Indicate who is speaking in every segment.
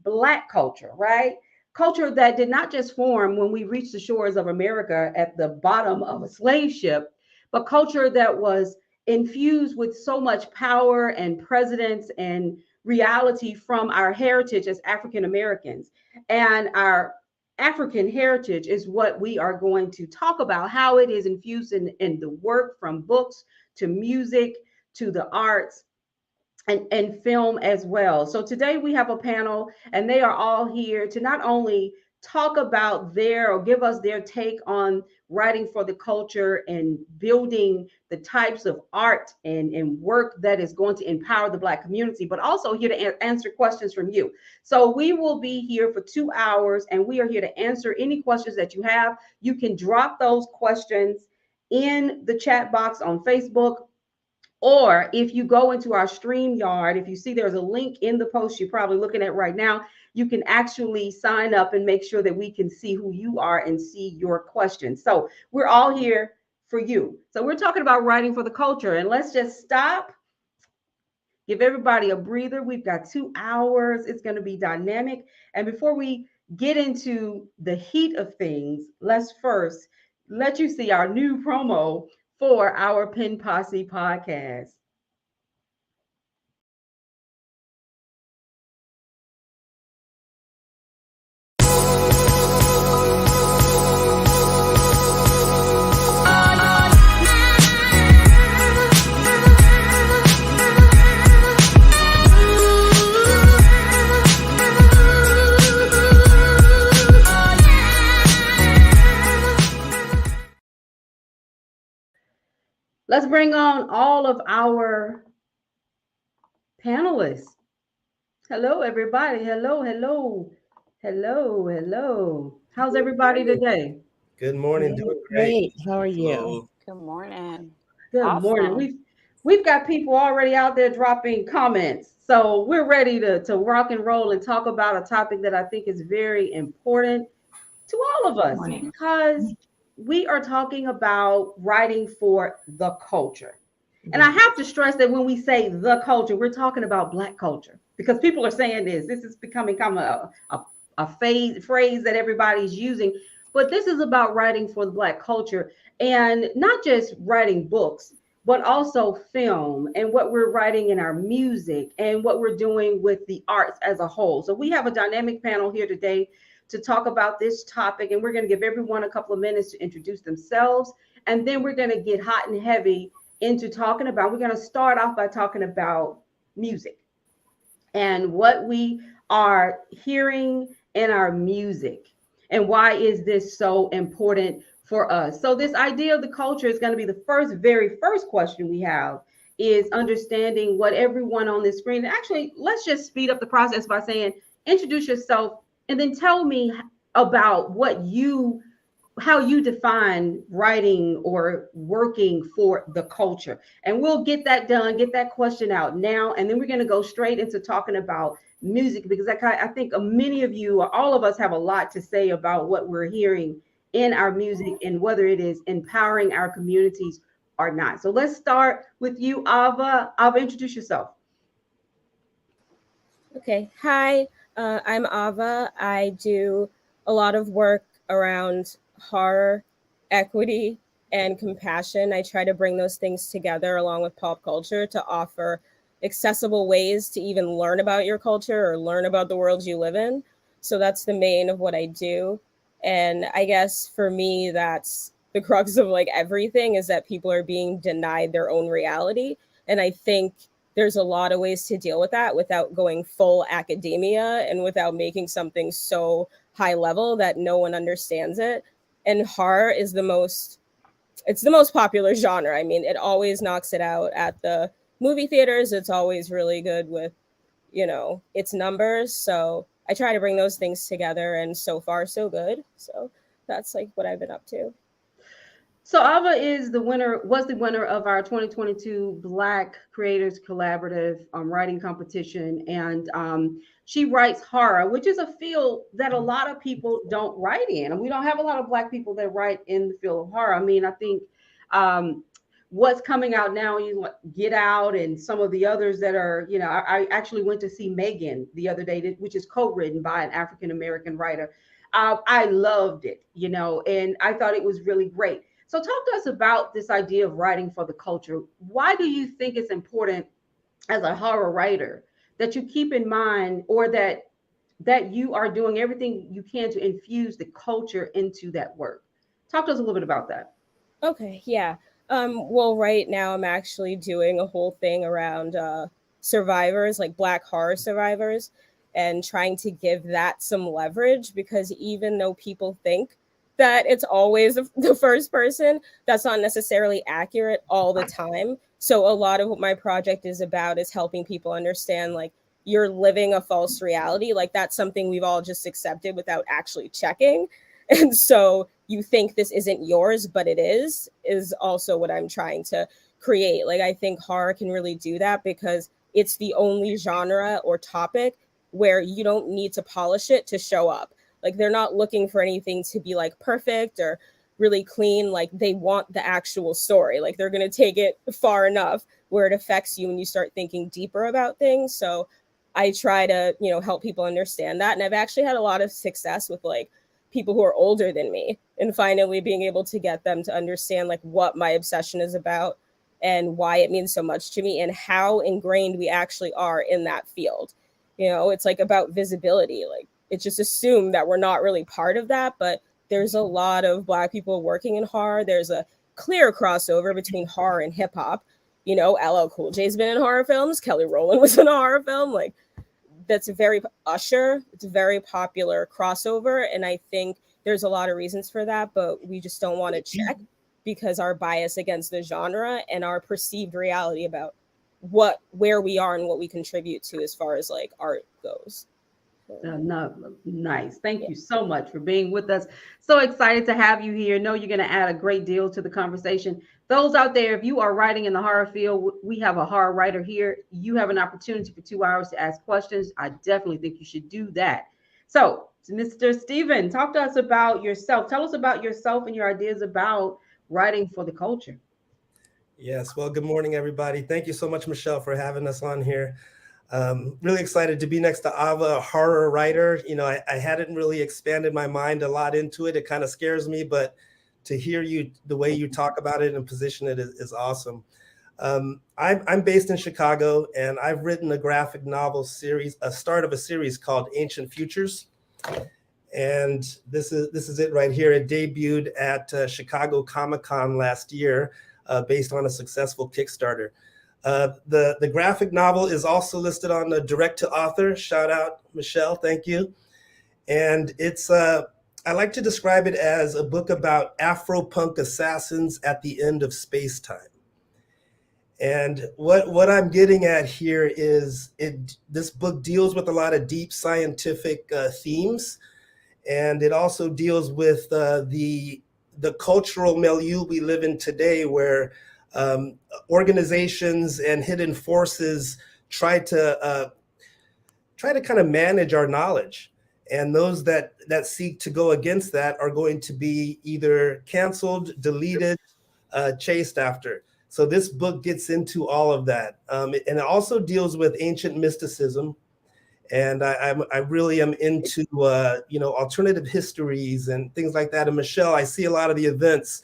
Speaker 1: Black culture, right? Culture that did not just form when we reached the shores of America at the bottom of a slave ship, but culture that was infused with so much power and presence and reality from our heritage as African Americans. And our African heritage is what we are going to talk about, how it is infused in the work from books to music to the arts and film as well. So today we have a panel, and they are all here to not only talk about their or give us their take on writing for the culture and building the types of art and work that is going to empower the Black community, but also here to answer questions from you. So we will be here for 2 hours, and we are here to answer any questions that you have. You can drop those questions in the chat box on Facebook, or if you go into our StreamYard, if you see there's a link in the post you're probably looking at right now, you can actually sign up and make sure that we can see who you are and see your questions. So we're all here for you. So we're talking about writing for the culture, and let's just stop, give everybody a breather. We've got 2 hours. It's going to be dynamic. And before we get into the heat of things, let's first let you see our new promo for our Pen Posse podcast. Let's bring on all of our panelists. Hello, everybody. Hello, hello, hello, hello. How's everybody today?
Speaker 2: Good morning. Doing
Speaker 3: Great. How are you?
Speaker 4: Hello.
Speaker 5: Good morning.
Speaker 1: Good morning. We've got people already out there dropping comments. So we're ready to rock and roll and talk about a topic that I think is very important to all of us, because we are talking about writing for the culture. And I have to stress that when we say the culture, we're talking about Black culture, because people are saying this. This is becoming kind of a phrase that everybody's using. But this is about writing for the Black culture, and not just writing books, but also film and what we're writing in our music and what we're doing with the arts as a whole. So we have a dynamic panel here today to talk about this topic, and we're going to give everyone a couple of minutes to introduce themselves, and then we're going to get hot and heavy into talking about, we're going to start off by talking about music and what we are hearing in our music and why is this so important for us. So this idea of the culture is going to be the very first question we have, is understanding what everyone on this screen. Actually, let's just speed up the process by saying, introduce yourself and then tell me about how you define writing or working for the culture. And we'll get that done, get that question out now. And then we're going to go straight into talking about music, because I think many of you, or all of us, have a lot to say about what we're hearing in our music and whether it is empowering our communities or not. So let's start with you, Avie. Avie, introduce yourself.
Speaker 3: Okay. Hi, I'm Avie. I do a lot of work around horror, equity, and compassion. I try to bring those things together along with pop culture to offer accessible ways to even learn about your culture or learn about the world you live in. So that's the main of what I do. And I guess for me, that's the crux of like everything, is that people are being denied their own reality. And I think there's a lot of ways to deal with that without going full academia and without making something so high level that no one understands it. And horror is the most popular genre. I mean, it always knocks it out at the movie theaters. It's always really good with, its numbers. So I try to bring those things together, and so far so good. So that's like what I've been up to.
Speaker 1: So Avie was the winner of our 2022 Black Creators Collaborative writing competition. And she writes horror, which is a field that a lot of people don't write in. And we don't have a lot of Black people that write in the field of horror. I mean, I think what's coming out now, Get Out and some of the others that are, I actually went to see Megan the other day, which is co-written by an African American writer. I loved it, and I thought it was really great. So talk to us about this idea of writing for the culture. Why do you think it's important as a horror writer that you keep in mind, or that you are doing everything you can to infuse the culture into that work? Talk to us a little bit about that.
Speaker 3: Okay, yeah. Well, right now I'm actually doing a whole thing around survivors, like Black horror survivors, and trying to give that some leverage, because even though people think that it's always the first person, that's not necessarily accurate all the time. So a lot of what my project is about is helping people understand, like, you're living a false reality. Like, that's something we've all just accepted without actually checking. And so you think this isn't yours, but it is also what I'm trying to create. Like, I think horror can really do that because it's the only genre or topic where you don't need to polish it to show up. Like, they're not looking for anything to be like perfect or really clean. Like, they want the actual story. Like, they're going to take it far enough where it affects you when you start thinking deeper about things. So I try to, help people understand that. And I've actually had a lot of success with, like, people who are older than me, and finally being able to get them to understand, like, what my obsession is about and why it means so much to me and how ingrained we actually are in that field. It's like about visibility. Like, it's just assumed that we're not really part of that, but there's a lot of Black people working in horror. There's a clear crossover between horror and hip hop. LL Cool J's been in horror films. Kelly Rowland was in a horror film. Like, that's a very Usher. It's a very popular crossover, and I think there's a lot of reasons for that, but we just don't want to check because our bias against the genre and our perceived reality about where we are and what we contribute to as far as, like, art goes.
Speaker 1: No, nice. Thank you so much for being with us. So excited to have you here. Know you're going to add a great deal to the conversation. Those out there, if you are writing in the horror field, we have a horror writer here. You have an opportunity for 2 hours to ask questions. I definitely think you should do that. So, Mr. Steven, talk to us about yourself. Tell us about yourself and your ideas about writing for the culture.
Speaker 2: Yes. Well, good morning, everybody. Thank you so much, Michelle, for having us on here. Really excited to be next to Avie, a horror writer. I hadn't really expanded my mind a lot into it. It kind of scares me, but to hear you, the way you talk about it and position it is awesome. I'm based in Chicago, and I've written a graphic novel series, a start of a series called Ancient Futures. And this is it right here. It debuted at Chicago Comic-Con last year, based on a successful Kickstarter. The graphic novel is also listed on the direct to author. Shout out, Michelle. Thank you. And it's, I like to describe it as a book about Afro-punk assassins at the end of space-time. And what I'm getting at here is this book deals with a lot of deep scientific themes. And it also deals with the cultural milieu we live in today, where organizations and hidden forces try to kind of manage our knowledge, and those that seek to go against that are going to be either canceled, deleted, chased after. So this book gets into all of that, and it also deals with ancient mysticism. And I really am into alternative histories and things like that. And Michelle, I see a lot of the events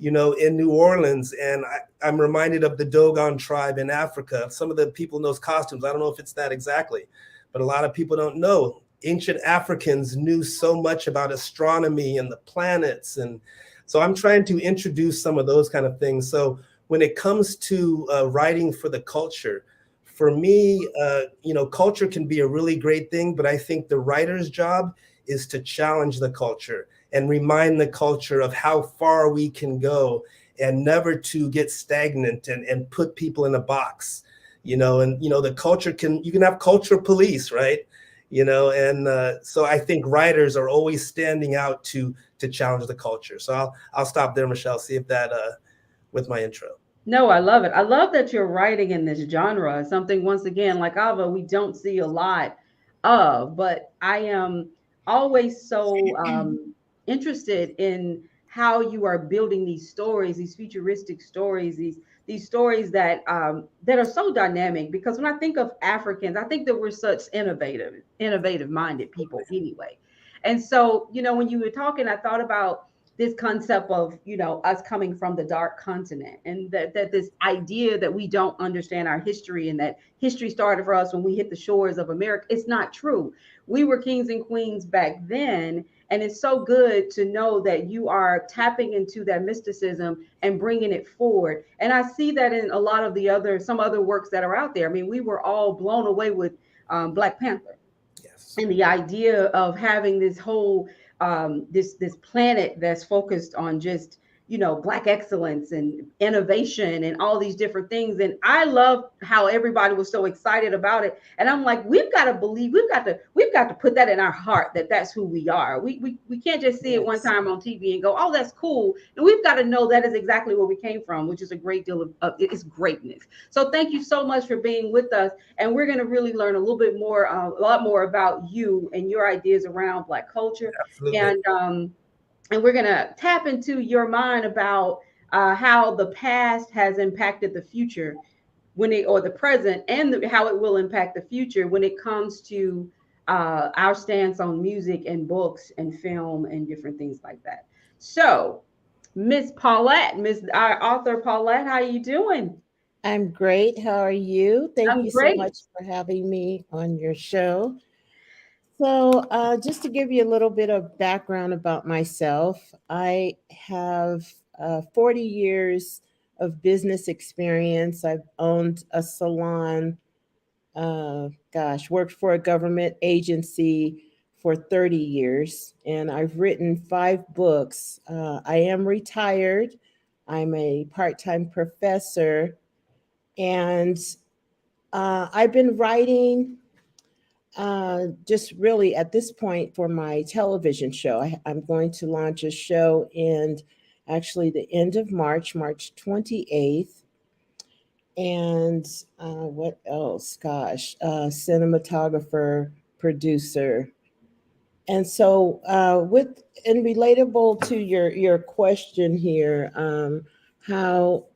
Speaker 2: in New Orleans, and I'm reminded of the Dogon tribe in Africa. Some of the people in those costumes, I don't know if it's that exactly, but a lot of people don't know. Ancient Africans knew so much about astronomy and the planets. And so I'm trying to introduce some of those kind of things. So when it comes to writing for the culture, for me, culture can be a really great thing, but I think the writer's job is to challenge the culture and remind the culture of how far we can go, and never to get stagnant and put people in a box, the culture you can have culture police, right? So I think writers are always standing out to challenge the culture. So I'll stop there, Michelle, see if that, with my intro.
Speaker 1: No, I love it. I love that you're writing in this genre, something, once again, like Avie, we don't see a lot of, but I am always so interested in how you are building these stories, these futuristic stories, these stories that are so dynamic. Because when I think of Africans, I think that we're such innovative minded people anyway. And so, when you were talking, I thought about this concept of, us coming from the dark continent, and that this idea that we don't understand our history, and that history started for us when we hit the shores of America. It's not true. We were kings and queens back then. And it's so good to know that you are tapping into that mysticism and bringing it forward. And I see that in a lot of some other works that are out there. I mean, we were all blown away with Black Panther.
Speaker 2: Yes.
Speaker 1: And the idea of having this whole this planet that's focused on just Black excellence and innovation and all these different things. And I love how everybody was so excited about it. And I'm like, we've got to believe, we've got to put that in our heart, that that's who we are. We can't just see it one time on TV and go, oh, that's cool. And we've got to know that is exactly where we came from, which is a great deal of it's greatness. So thank you so much for being with us. And we're going to really learn a little bit more, a lot more about you and your ideas around Black culture.
Speaker 2: Absolutely.
Speaker 1: And we're going to tap into your mind about how the past has impacted the future or the present, and how it will impact the future when it comes to our stance on music and books and film and different things like that. So, Miss Paulette, our author Paulette, how are you doing?
Speaker 4: I'm great. How are you? Thank
Speaker 1: I'm
Speaker 4: you so
Speaker 1: great.
Speaker 4: much for having me on your show. So, just to give you a little bit of background about myself, I have 40 years of business experience. I've owned a salon, worked for a government agency for 30 years, and I've written 5 books. I am retired. I'm a part time professor, and I've been writing just really at this point for my television show. I'm going to launch a show in actually the end of March, March 28th. And what else? Gosh, cinematographer, producer. And so, and relatable to your question here, how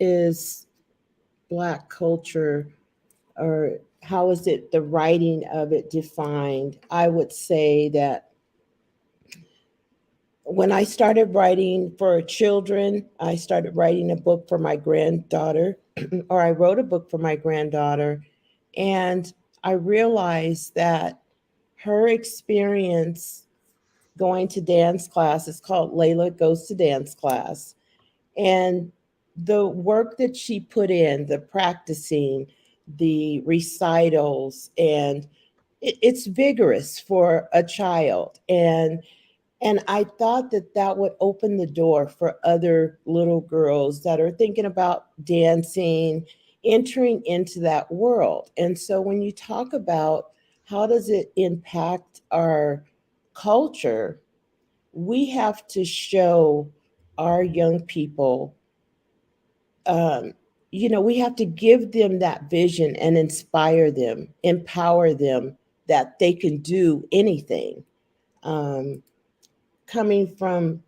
Speaker 4: is Black culture, or how is it the writing of it defined? I would say that when I started writing for children, I started writing a book for my granddaughter, or I wrote a book for my granddaughter, and I realized that her experience going to dance class, is called Layla Goes to Dance Class, and the work that she put in, the practicing, the recitals, and it's vigorous for a child. And I thought that would open the door for other little girls that are thinking about dancing, entering into that world. And so when you talk about how does it impact our culture, we have to show our young people, we have to give them that vision and inspire them, empower them that they can do anything. Coming from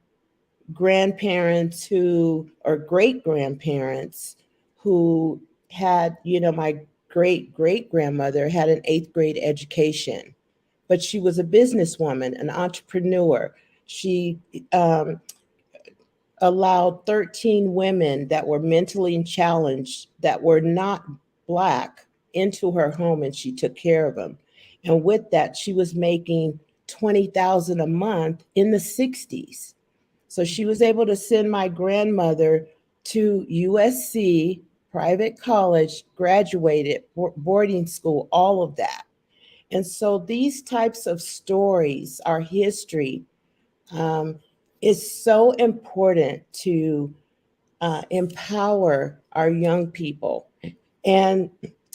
Speaker 4: grandparents or great grandparents who had, my great great grandmother had an 8th grade education, but she was a businesswoman, an entrepreneur. She allowed 13 women that were mentally challenged, that were not Black, into her home, and she took care of them. And with that, she was making $20,000 a month in the 60s. So she was able to send my grandmother to USC, private college, graduated, boarding school, all of that. And so these types of stories, our history, is so important to empower our young people. And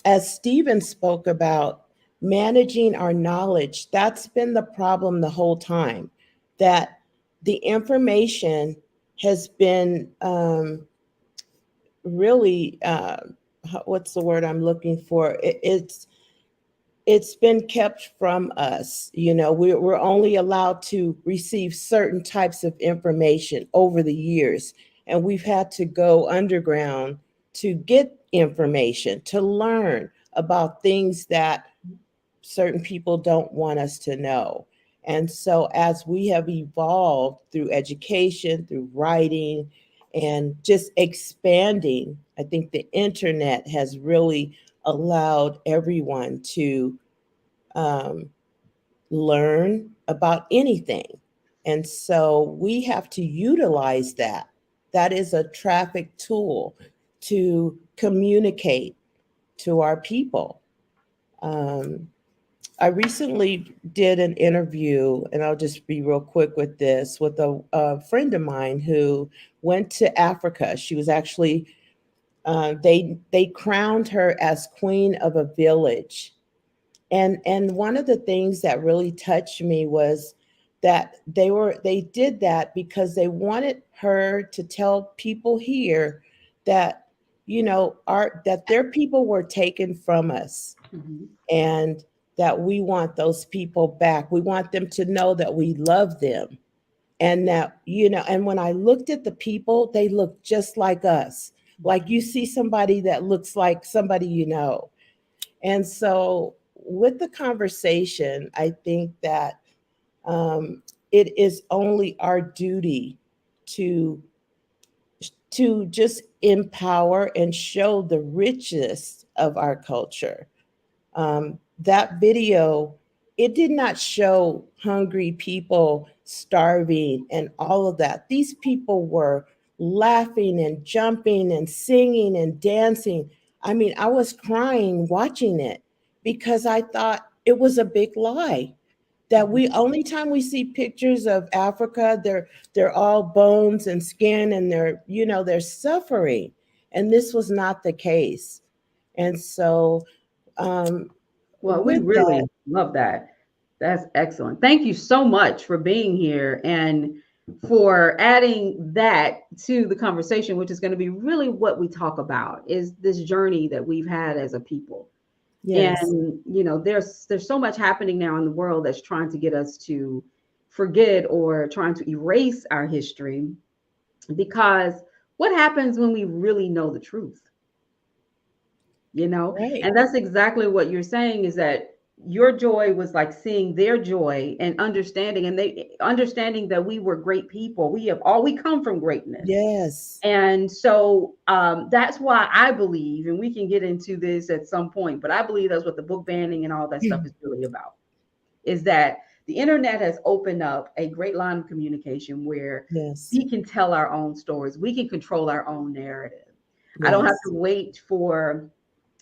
Speaker 4: as Stephen spoke about, managing our knowledge, that's been the problem the whole time, that the information has been really, what's the word I'm looking for? It's been kept from us. We're only allowed to receive certain types of information over the years, and we've had to go underground to get information, to learn about things that certain people don't want us to know. And so as we have evolved through education, through writing, and just expanding, I think the internet has really allowed everyone to learn about anything. And so we have to utilize that. That is a traffic tool to communicate to our people. I recently did an interview, and I'll just be real quick with this, with a friend of mine who went to Africa. She was actually, they crowned her as queen of a village. And one of the things that really touched me was that they did that because they wanted her to tell people here that, you know, that their people were taken from us, and that we want those people back. We want them to know that we love them, and that, you know, and when I looked at the people, they looked just like us. Like you see somebody that looks like somebody you know. And so with the conversation, I think that it is only our duty to just empower and show the richness of our culture. That video, it did not show hungry people starving and all of that. These people were laughing and jumping and singing and dancing. I mean, I was crying watching it because I thought it was a big lie. That only time we see pictures of Africa, they're all bones and skin, and they're suffering. And this was not the case. And so
Speaker 1: well, we really love that. That's excellent. Thank you so much for being here and for adding that to the conversation, which is going to be really what we talk about, is this journey that we've had as a people. Yes. And, you know, there's so much happening now in the world that's trying to get us to forget or trying to erase our history, because what happens when we really know the truth? You know, right. And that's exactly what you're saying, is that your joy was like seeing their joy and understanding, and they understanding that we were great people. We come from greatness.
Speaker 4: Yes.
Speaker 1: And so that's why I believe, and we can get into this at some point, but I believe that's what the book banning and all that stuff is really about, is that the internet has opened up a great line of communication where we can tell our own stories. We can control our own narrative. Yes. I don't have to wait for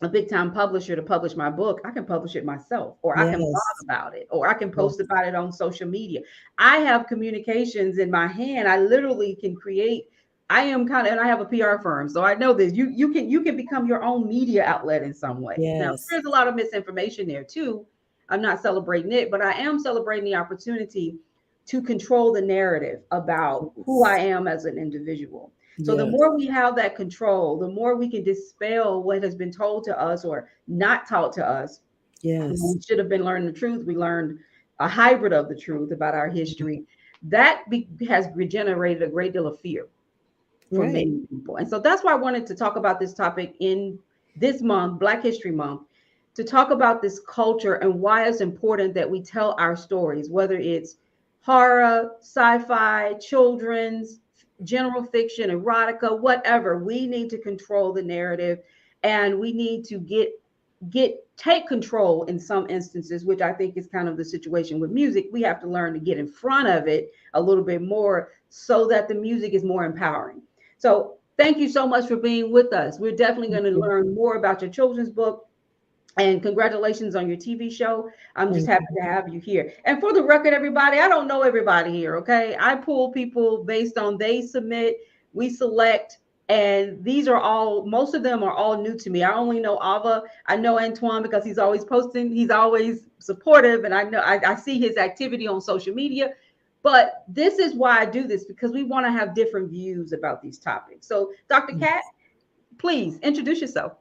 Speaker 1: a big time publisher to publish my book. I can publish it myself, or I can blog about it, or I can post about it on social media. I have communications in my hand. I literally can create. And I have a PR firm, so I know this. You can become your own media outlet in some way. Yes. Now, there's a lot of misinformation there too. I'm not celebrating it, but I am celebrating the opportunity to control the narrative about who I am as an individual. So the more we have that control, the more we can dispel what has been told to us or not taught to us. Yes. We should have been learning the truth. We learned a hybrid of the truth about our history. That has generated a great deal of fear for many people. And so that's why I wanted to talk about this topic in this month, Black History Month, to talk about this culture and why it's important that we tell our stories, whether it's horror, sci-fi, children's, general fiction, erotica, whatever. We need to control the narrative, and we need to take control in some instances, which I think is kind of the situation with music. We have to learn to get in front of it a little bit more so that the music is more empowering. So thank you so much for being with us. We're definitely going to learn more about your children's book. And congratulations on your TV show. I'm just happy to have you here. And for the record, everybody, I don't know everybody here, okay? I pull people based on they submit, we select, and most of them are all new to me. I only know Avie. I know Antwan because he's always posting. He's always supportive, and I know I see his activity on social media. But this is why I do this, because we want to have different views about these topics. So, Dr. Kat, please introduce yourself.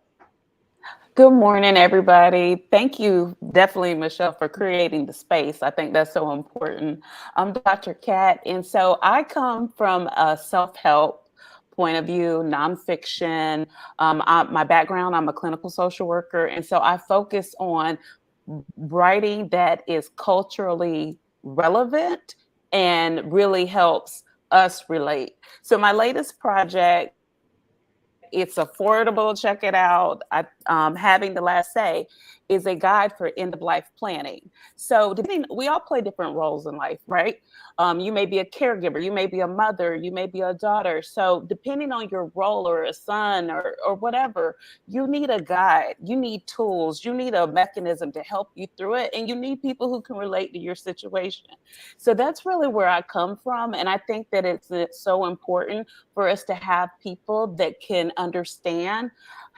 Speaker 5: Good morning, everybody. Thank you, definitely, Michelle, for creating the space. I think that's so important. I'm Dr. Kat, and so I come from a self-help point of view, nonfiction. My background, I'm a clinical social worker. And so I focus on writing that is culturally relevant and really helps us relate. So my latest project, it's affordable. Check it out. Having the last say is a guide for end of life planning. So we all play different roles in life, right? You may be a caregiver, you may be a mother, you may be a daughter. So depending on your role, or a son, or whatever, you need a guide, you need tools, you need a mechanism to help you through it. And you need people who can relate to your situation. So that's really where I come from. And I think that it's so important for us to have people that can understand,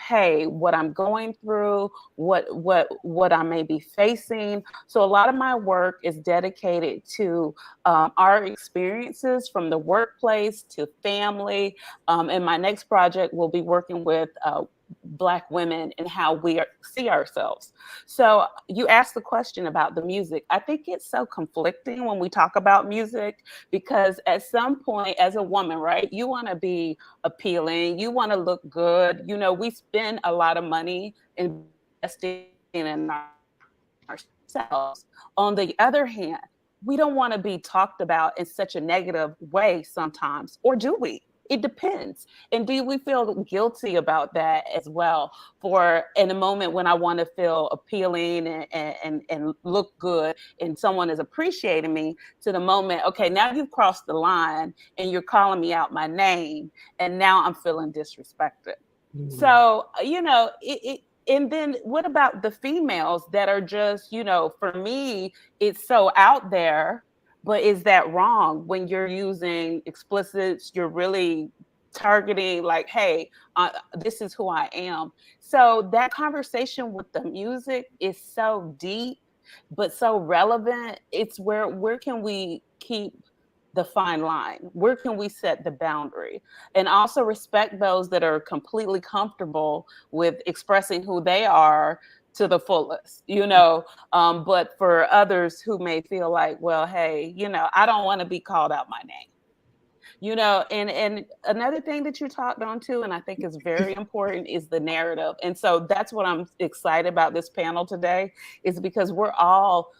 Speaker 5: hey, what I'm going through, what I may be facing. So a lot of my work is dedicated to our experiences from the workplace to family. And my next project will be working with Black women and how we see ourselves. So you asked the question about the music. I think it's so conflicting when we talk about music, because at some point as a woman, right, you want to be appealing, you want to look good. You know, we spend a lot of money investing in ourselves. On the other hand, we don't want to be talked about in such a negative way sometimes, or do we? It depends. And do we feel guilty about that as well? For in a moment when I want to feel appealing and look good and someone is appreciating me, to the moment, okay, now you've crossed the line and you're calling me out my name and now I'm feeling disrespected. Mm-hmm. So, you know, and then what about the females that are just, you know, for me, it's so out there. But is that wrong when you're using explicits? You're really targeting like, hey, this is who I am. So that conversation with the music is so deep, but so relevant. It's where can we keep the fine line? Where can we set the boundary? And also respect those that are completely comfortable with expressing who they are to the fullest, you know, but for others who may feel like, well, hey, you know, I don't want to be called out my name, you know. And another thing that you talked on too, and I think is very important, is the narrative. And so that's what I'm excited about this panel today, is because we're all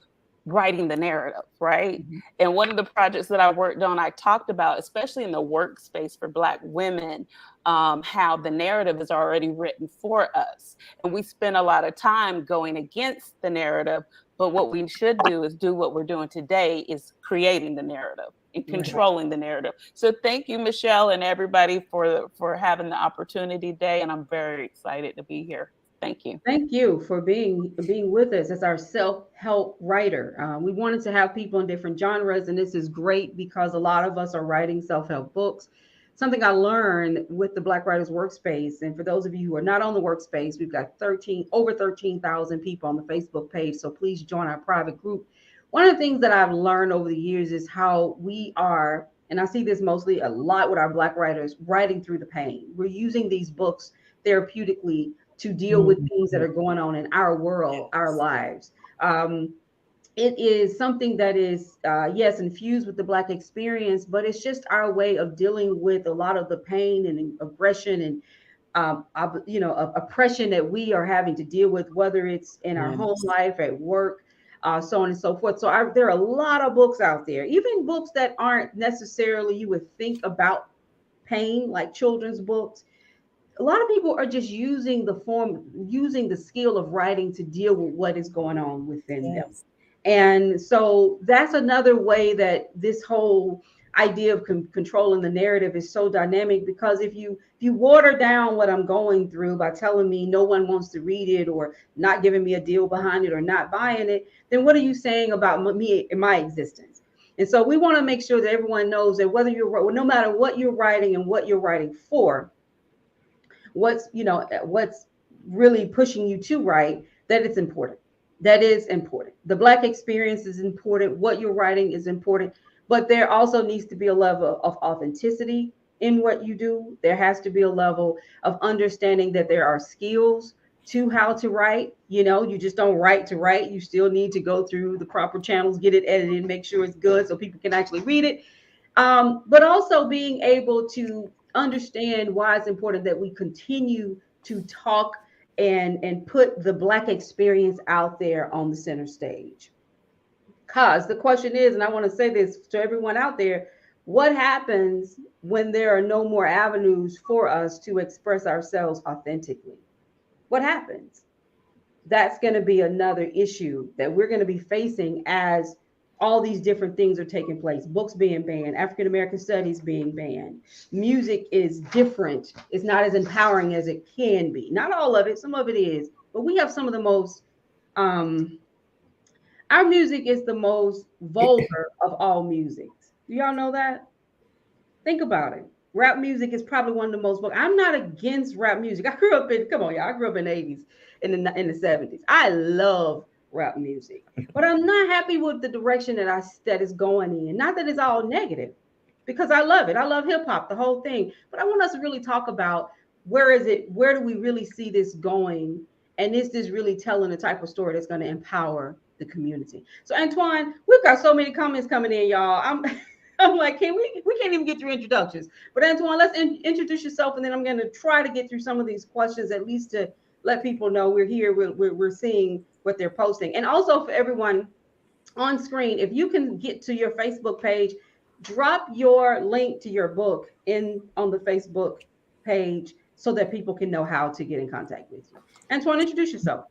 Speaker 5: writing the narrative, right? Mm-hmm. And one of the projects that I worked on, I talked about, especially in the workspace for Black women, how the narrative is already written for us. And we spend a lot of time going against the narrative, but what we should do is do what we're doing today, is creating the narrative and controlling the narrative. So thank you, Michelle, and everybody for having the opportunity today. And I'm very excited to be here. Thank you.
Speaker 1: Thank you for being with us as our self-help writer. We wanted to have people in different genres, and this is great because a lot of us are writing self-help books. Something I learned with the Black Writers Workspace, and for those of you who are not on the Workspace, we've got over 13,000 people on the Facebook page, so please join our private group. One of the things that I've learned over the years is how we are, and I see this mostly a lot with our Black writers, writing through the pain. We're using these books therapeutically to deal with things that are going on in our world, our lives. It is something that is, yes, infused with the Black experience, but it's just our way of dealing with a lot of the pain and aggression and, oppression that we are having to deal with, whether it's in our home life, at work, so on and so forth. So there are a lot of books out there, even books that aren't necessarily you would think about pain, like children's books. A lot of people are just using the skill of writing to deal with what is going on within them. And so that's another way that this whole idea of controlling the narrative is so dynamic, because if you water down what I'm going through by telling me no one wants to read it, or not giving me a deal behind it, or not buying it, then what are you saying about me and my existence? And so we want to make sure that everyone knows that no matter what you're writing and what you're writing for, what's really pushing you to write, that it's important. That is important. The Black experience is important. What you're writing is important, but there also needs to be a level of authenticity in what you do. There has to be a level of understanding that there are skills to how to write. You know, you just don't write to write. You still need to go through the proper channels, get it edited, make sure it's good so people can actually read it. But also being able to understand why it's important that we continue to talk and put the Black experience out there on the center stage. Because the question is, and I want to say this to everyone out there, what happens when there are no more avenues for us to express ourselves authentically? What happens? That's going to be another issue that we're going to be facing as all these different things are taking place. Books being banned, African American studies being banned, music is different. It's not as empowering as it can be. Not all of it, some of it is, but we have some of the most our music is the most vulgar of all musics. Do y'all know that? Think about it. Rap music is probably one of the most vulgar. I'm not against rap music. I grew up in, come on, y'all. I grew up in the 80s, in the 70s. I love rap music, but I'm not happy with the direction that is going in. Not that it's all negative, because I love it. I love hip hop, the whole thing. But I want us to really talk about where is it? Where do we really see this going? And is this really telling the type of story that's going to empower the community? So Antwan, we've got so many comments coming in, y'all. I'm like, we can't even get through introductions. But Antwan, let's introduce yourself, and then I'm going to try to get through some of these questions, at least to let people know we're here. We're seeing what they're posting. And also for everyone on screen, if you can get to your Facebook page, drop your link to your book on the Facebook page so that people can know how to get in contact with you. Antwan, introduce yourself.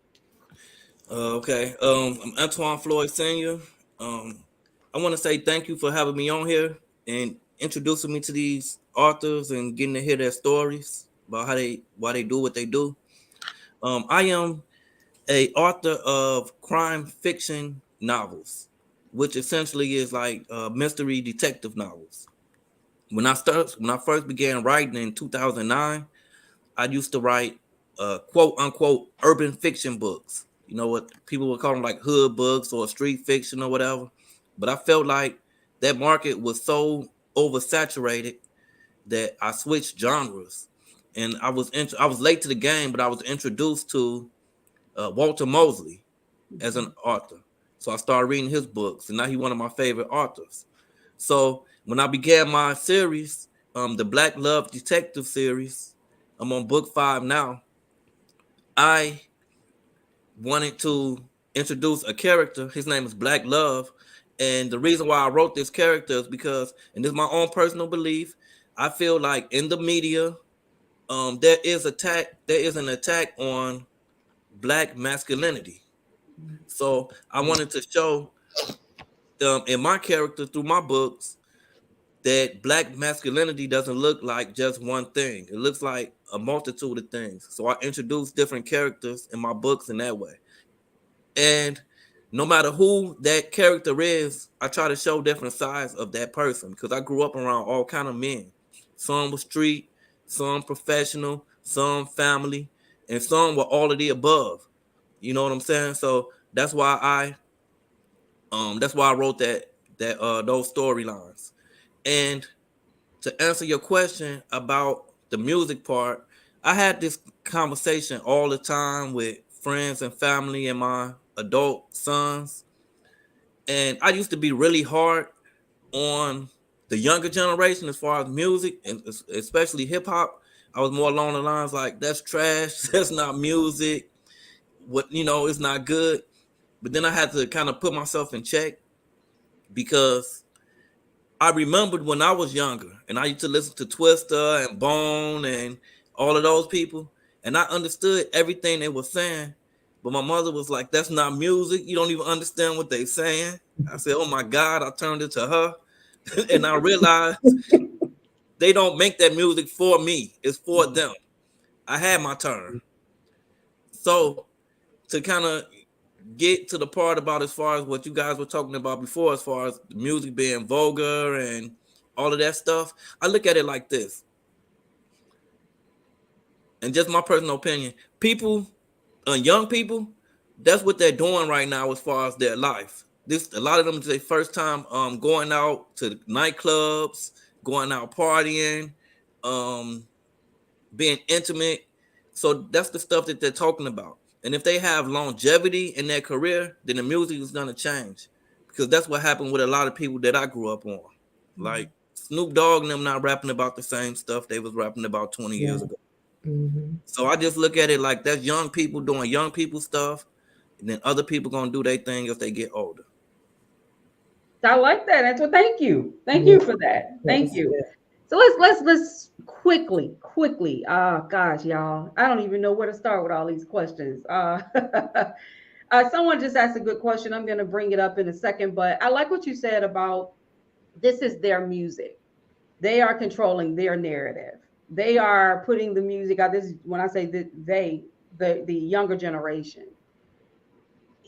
Speaker 6: Okay. I'm Antwan Floyd Sr. I want to say thank you for having me on here and introducing me to these authors and getting to hear their stories about why they do what they do. I am a author of crime fiction novels, which essentially is like mystery detective novels. When I first began writing in 2009, I used to write quote unquote urban fiction books. You know what people would call them, like hood books or street fiction or whatever. But I felt like that market was so oversaturated that I switched genres. And I was late to the game, but I was introduced to Walter Mosley as an author. So I started reading his books, and now he's one of my favorite authors. So when I began my series, the Black Love Detective series, I'm on book 5 now. I wanted to introduce a character. His name is Black Love. And the reason why I wrote this character is because, and this is my own personal belief, I feel like in the media, there is an attack on Black masculinity. So I wanted to show in my character through my books that Black masculinity doesn't look like just one thing. It looks like a multitude of things. So I introduce different characters in my books in that way. And no matter who that character is, I try to show different sides of that person, because I grew up around all kind of men. Some were street, some professional, some family, and some were all of the above. You know what I'm saying? So that's why I wrote those storylines. And to answer your question about the music part, I had this conversation all the time with friends and family and my adult sons. And I used to be really hard on the younger generation as far as music, and especially hip hop. I was more along the lines like, that's trash, that's not music, it's not good. But then I had to kind of put myself in check, because I remembered when I was younger and I used to listen to Twister and Bone and all of those people, and I understood everything they were saying. But my mother was like, that's not music. You don't even understand what they're saying. I said, oh my God, I turned it to her. And I realized they don't make that music for me. It's for them. I had my turn. So to kind of get to the part about as far as what you guys were talking about before, as far as the music being vulgar and all of that stuff, I look at it like this. And just my personal opinion, young people, that's what they're doing right now as far as their life. A lot of them is their first time going out to nightclubs, going out partying, being intimate. So that's the stuff that they're talking about. And if they have longevity in their career, then the music is going to change, because that's what happened with a lot of people that I grew up on, like Snoop Dogg and them not rapping about the same stuff they was rapping about 20 years ago.
Speaker 4: Mm-hmm.
Speaker 6: So I just look at it like that's young people doing young people stuff, and then other people gonna do their thing as they get older.
Speaker 1: I like that. That's what. Thank you. Thank you for that. Thank you. So let's quickly. Gosh, y'all, I don't even know where to start with all these questions. Someone just asked a good question. I'm going to bring it up in a second, but I like what you said about this is their music. They are controlling their narrative. They are putting the music out. This is when I say that the younger generation.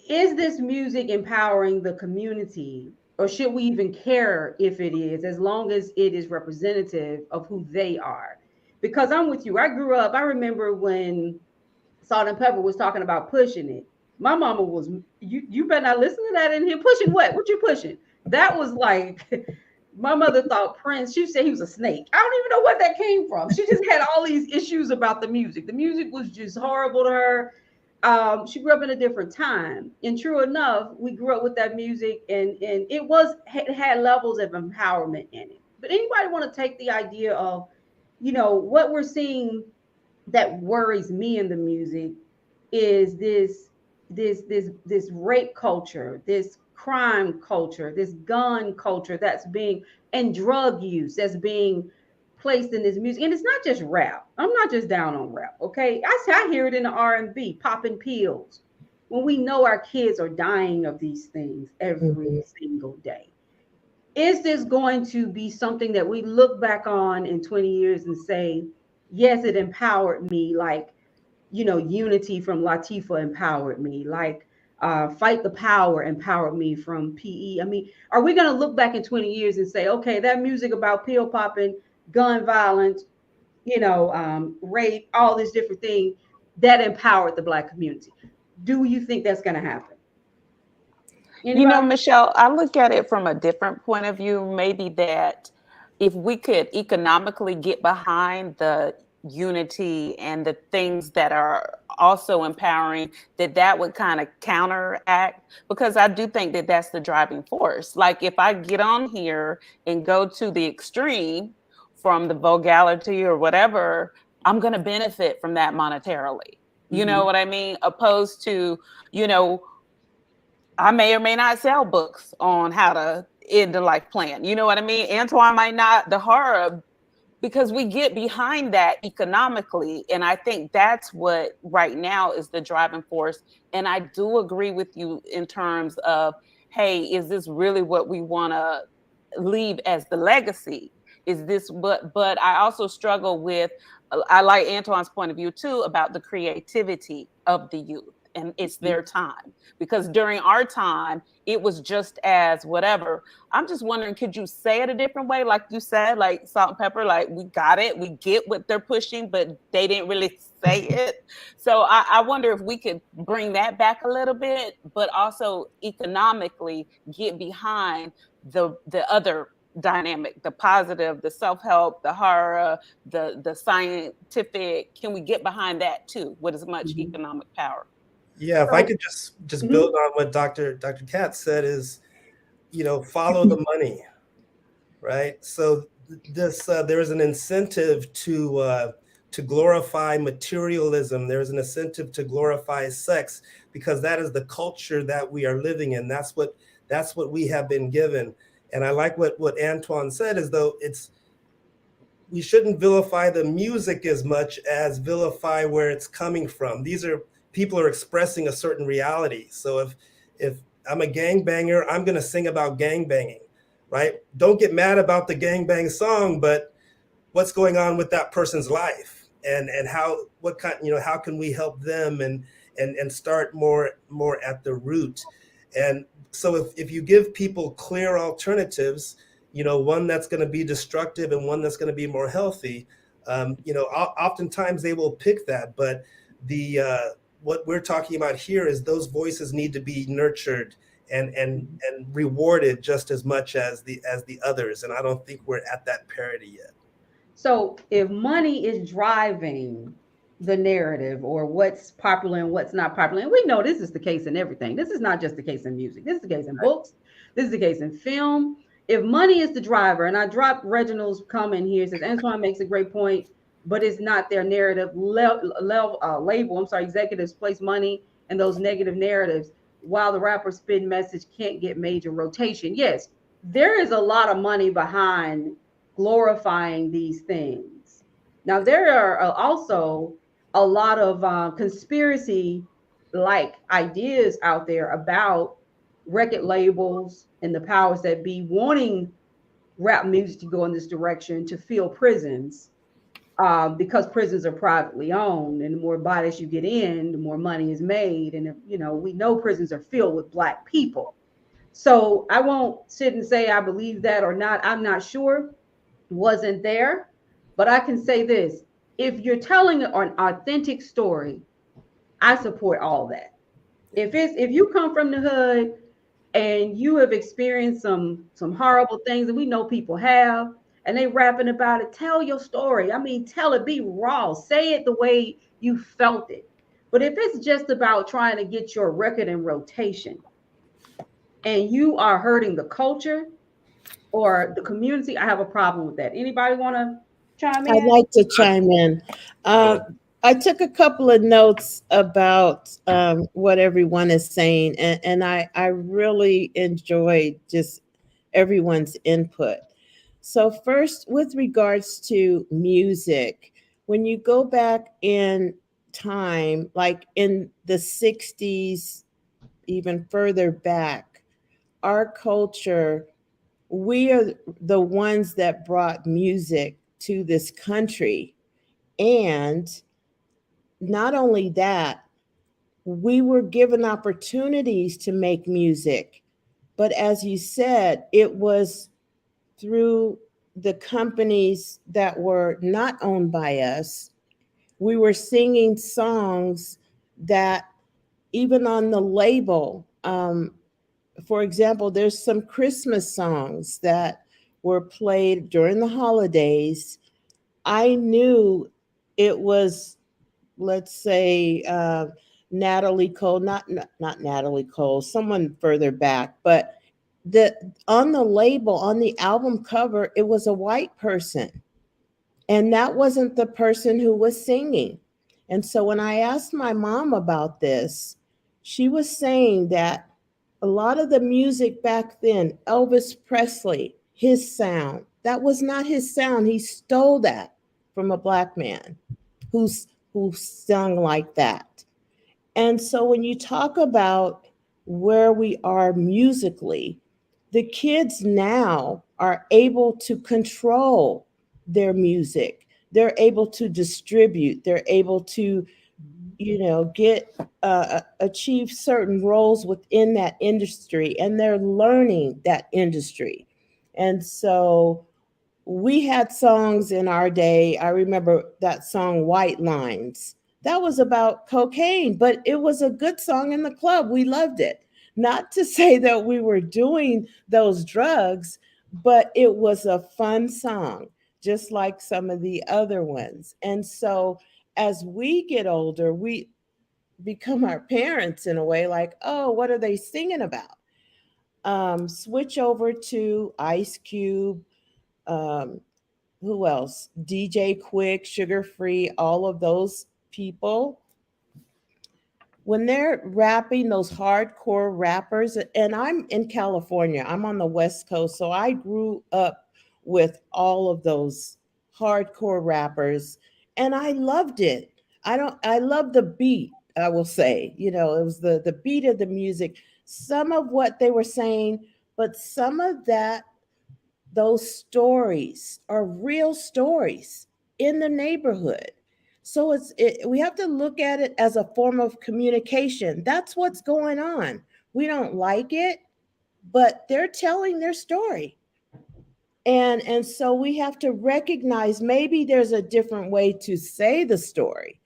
Speaker 1: Is this music empowering the community, or should we even care if it is, as long as it is representative of who they are? Because I'm with you. I grew up, I remember when Salt and Pepper was talking about pushing it. My mama was, you better not listen to that in here. Pushing what? What you pushing? That was like, my mother thought Prince, she said he was a snake. I don't even know what that came from. She just had all these issues about the music. The music was just horrible to her. She grew up in a different time, and true enough, we grew up with that music, and it had levels of empowerment in it. But anybody want to take the idea of, what we're seeing that worries me in the music is this rape culture, this crime culture, this gun culture and drug use that's being placed in this music. And it's not just rap. I'm not just down on rap, okay? I hear it in the R&B, popping pills, when we know our kids are dying of these things every single day. Is this going to be something that we look back on in 20 years and say, yes, it empowered me, like, Unity from Latifah empowered me, like Fight the Power empowered me from PE? I mean, are we going to look back in 20 years and say, okay, that music about pill popping, gun violence, rape, all these different things that empowered the Black community? Do you think that's going to happen? Anybody?
Speaker 5: Michelle, I look at it from a different point of view. Maybe that if we could economically get behind the unity and the things that are also empowering, that would kind of counteract, because I do think that that's the driving force. Like if I get on here and go to the extreme from the vulgarity or whatever, I'm going to benefit from that monetarily. You know what I mean? Opposed to, I may or may not sell books on how to end a life plan. You know what I mean? Antwan might not, the horror, because we get behind that economically. And I think that's what right now is the driving force. And I do agree with you in terms of, hey, is this really what we want to leave as the legacy? Is this but I also struggle with, I like Antwan's point of view too, about the creativity of the youth. And it's their time, because during our time, it was just as whatever. I'm just wondering, could you say it a different way? Like you said, like Salt and Pepper, like we got it. We get what they're pushing, but they didn't really say it. So I wonder if we could bring that back a little bit, but also economically get behind the other dynamic, the positive, the self-help, the horror, the scientific. Can we get behind that too with as much economic power?
Speaker 2: Yeah, if I could just build on what Dr. Katz said is, follow the money, right? So this there is an incentive to glorify materialism. There's an incentive to glorify sex, because that is the culture that we are living in. That's what we have been given. And I like what Antwan said, is though we shouldn't vilify the music as much as vilify where it's coming from. People are expressing a certain reality. So if I'm a gangbanger, I'm going to sing about gangbanging, right? Don't get mad about the gangbang song, but what's going on with that person's life, and how can we help them and start more at the root. And so if you give people clear alternatives, one that's going to be destructive and one that's going to be more healthy, oftentimes they will pick that. But what we're talking about here is those voices need to be nurtured and rewarded just as much as the others. And I don't think we're at that parity yet.
Speaker 1: So if money is driving the narrative, or what's popular and what's not popular, and we know this is the case in everything. This is not just the case in music. This is the case in books. This is the case in film. if money is the driver, and I dropped Reginald's comment here, it says Antwan makes a great point, but it's not their narrative label. I'm sorry, executives place money in those negative narratives while the rapper spin message can't get major rotation. Yes, there is a lot of money behind glorifying these things. Now, there are also a lot of conspiracy like ideas out there about record labels and the powers that be wanting rap music to go in this direction to fill prisons, because prisons are privately owned, and the more bodies you get in, the more money is made. And if, you know, we know prisons are filled with Black people. So I won't sit and say I believe that or not. I'm not sure. Wasn't there. But I can say this: if you're telling an authentic story, I support all that. If you come from the hood and you have experienced some horrible things, and we know people have, and they rapping about it, tell your story. I mean, tell it, be raw, say it the way you felt it. But if it's just about trying to get your record in rotation and you are hurting the culture or the community, I have a problem with that. Anybody want to chime
Speaker 4: I'd
Speaker 1: in?
Speaker 4: like to chime in. I took a couple of notes about what everyone is saying, and I really enjoyed just everyone's input. So, first, with regards to music, when you go back in time, like in the 60s, even further back, our culture, we are the ones that brought music to this country. And not only that, we were given opportunities to make music. But as you said, it was through the companies that were not owned by us. We were singing songs that, even on the label, for example, there's some Christmas songs that were played during the holidays. I knew it was, let's say, Natalie Cole, not Natalie Cole, someone further back, but on the label, on the album cover, it was a white person, and that wasn't the person who was singing. And so when I asked my mom about this, she was saying that a lot of the music back then, Elvis Presley, his sound, that was not his sound. He stole that from a Black man who sung like that. And so when you talk about where we are musically, the kids now are able to control their music. They're able to distribute. They're able to, get achieve certain roles within that industry, and they're learning that industry. And so we had songs in our day. I remember that song White Lines. That was about cocaine, but it was a good song in the club. We loved it. Not to say that we were doing those drugs, but it was a fun song, just like some of the other ones. And so as we get older, we become our parents in a way, like, oh, what are they singing about? Switch over to Ice Cube, who else? DJ Quick, Sugar Free, all of those people. When they're rapping, those hardcore rappers, and I'm in California, I'm on the West Coast, so I grew up with all of those hardcore rappers, and I loved it. I love the beat, I will say. It was the beat of the music, some of what they were saying, but some of those stories are real stories in the neighborhood. So we have to look at it as a form of communication. That's what's going on. We don't like it, but they're telling their story. And so we have to recognize maybe there's a different way to say the story,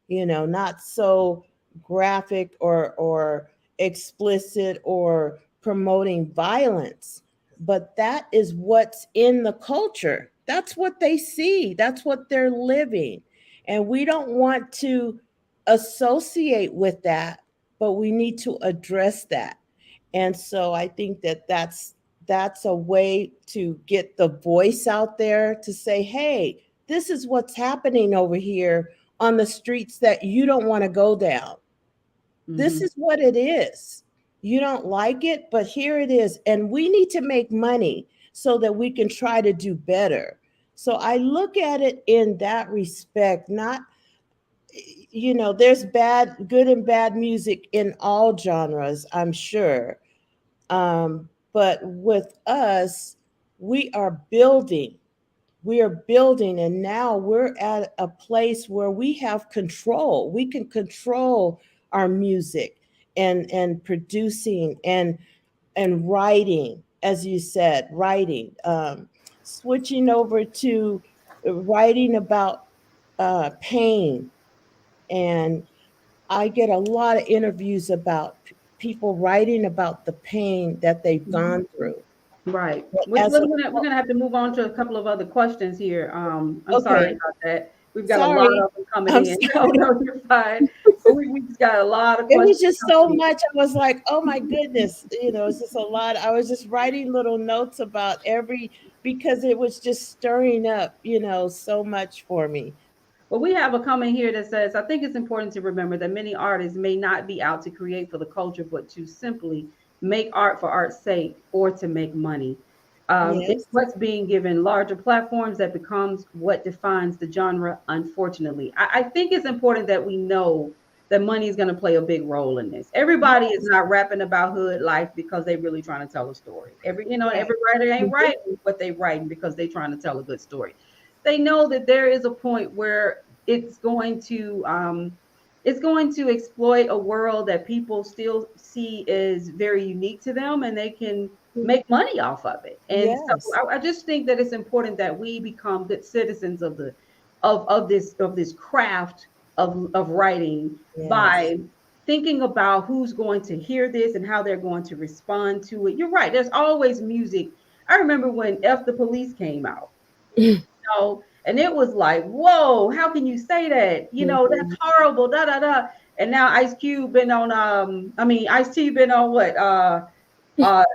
Speaker 4: not so graphic or explicit or promoting violence. But that is what's in the culture. That's what they see. That's what they're living. And we don't want to associate with that, but we need to address that. And so I think that that's that's a way to get the voice out there to say, hey, this is what's happening over here on the streets that you don't want to go down. This is what it is. You don't like it, but here it is. And we need to make money so that we can try to do better. So I look at it in that respect, not, there's good and bad music in all genres, I'm sure. But with us, we are building. And now we're at a place where we have control. We can control our music and producing and writing, as you said, writing, switching over to writing about pain. And I get a lot of interviews about people writing about the pain that they've gone through.
Speaker 1: Right. We're gonna have to move on to a couple of other questions here. I'm sorry about that. We've got a lot of them coming in. Oh, no, you're fine. But we just got a lot of questions.
Speaker 4: It was just so much. I was like, oh my goodness, it's just a lot. I was just writing little notes about because it was just stirring up, so much for me.
Speaker 1: Well, we have a comment here that says, I think it's important to remember that many artists may not be out to create for the culture, but to simply make art for art's sake or to make money. It's what's being given larger platforms that becomes what defines the genre, unfortunately. I think it's important that we know that money is going to play a big role in this. Everybody is not rapping about hood life because they're really trying to tell a story. Every writer ain't writing what they writing because they're trying to tell a good story. They know that there is a point where it's going to exploit a world that people still see as very unique to them, and they can make money off of it. And so I just think that it's important that we become good citizens of this craft of writing by thinking about who's going to hear this and how they're going to respond to it. You're right. There's always music. I remember when F the Police came out. And it was like, whoa, how can you say that? That's horrible, da da da. And now Ice-T been on what? Law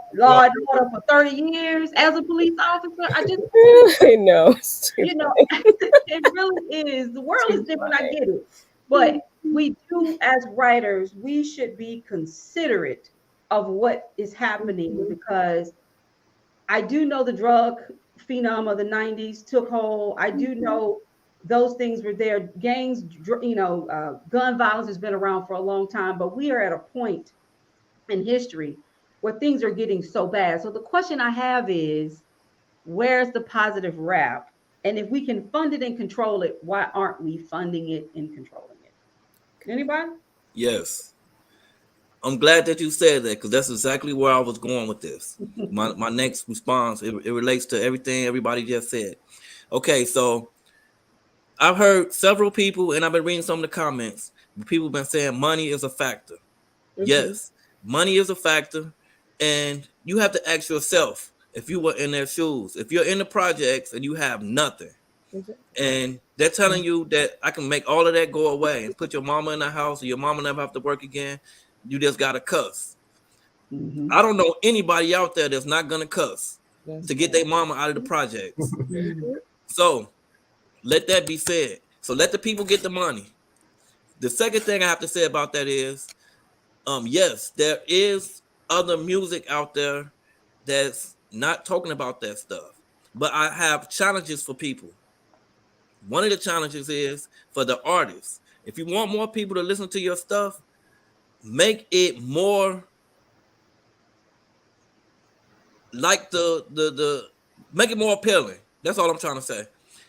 Speaker 1: and Order for 30 years as a police officer.
Speaker 3: I know.
Speaker 1: It really is. The world is different, I get it. But we do, as writers, we should be considerate of what is happening, because I do know the drug phenom of the 90s took hold. I do know those things were there. Gangs, gun violence has been around for a long time, but we are at a point in history where things are getting so bad. So the question I have is, where's the positive rap? And if we can fund it and control it, why aren't we funding it and controlling it? Anybody?
Speaker 6: Yes. I'm glad that you said that, because that's exactly where I was going with this. My next response, it relates to everything everybody just said. Okay, so I've heard several people, and I've been reading some of the comments. People have been saying money is a factor. Yes, money is a factor. And you have to ask yourself, if you were in their shoes, if you're in the projects and you have nothing, and they're telling you that I can make all of that go away and put your mama in the house, or your mama never have to work again, you just got to cuss. I don't know anybody out there that's not going to cuss to get their mama out of the projects. So let that be said. So let the people get the money. The second thing I have to say about that is, yes, there is other music out there that's not talking about that stuff. But I have challenges for people. One of the challenges is for the artists. If you want more people to listen to your stuff, make it more like make it more appealing. That's all I'm trying to say.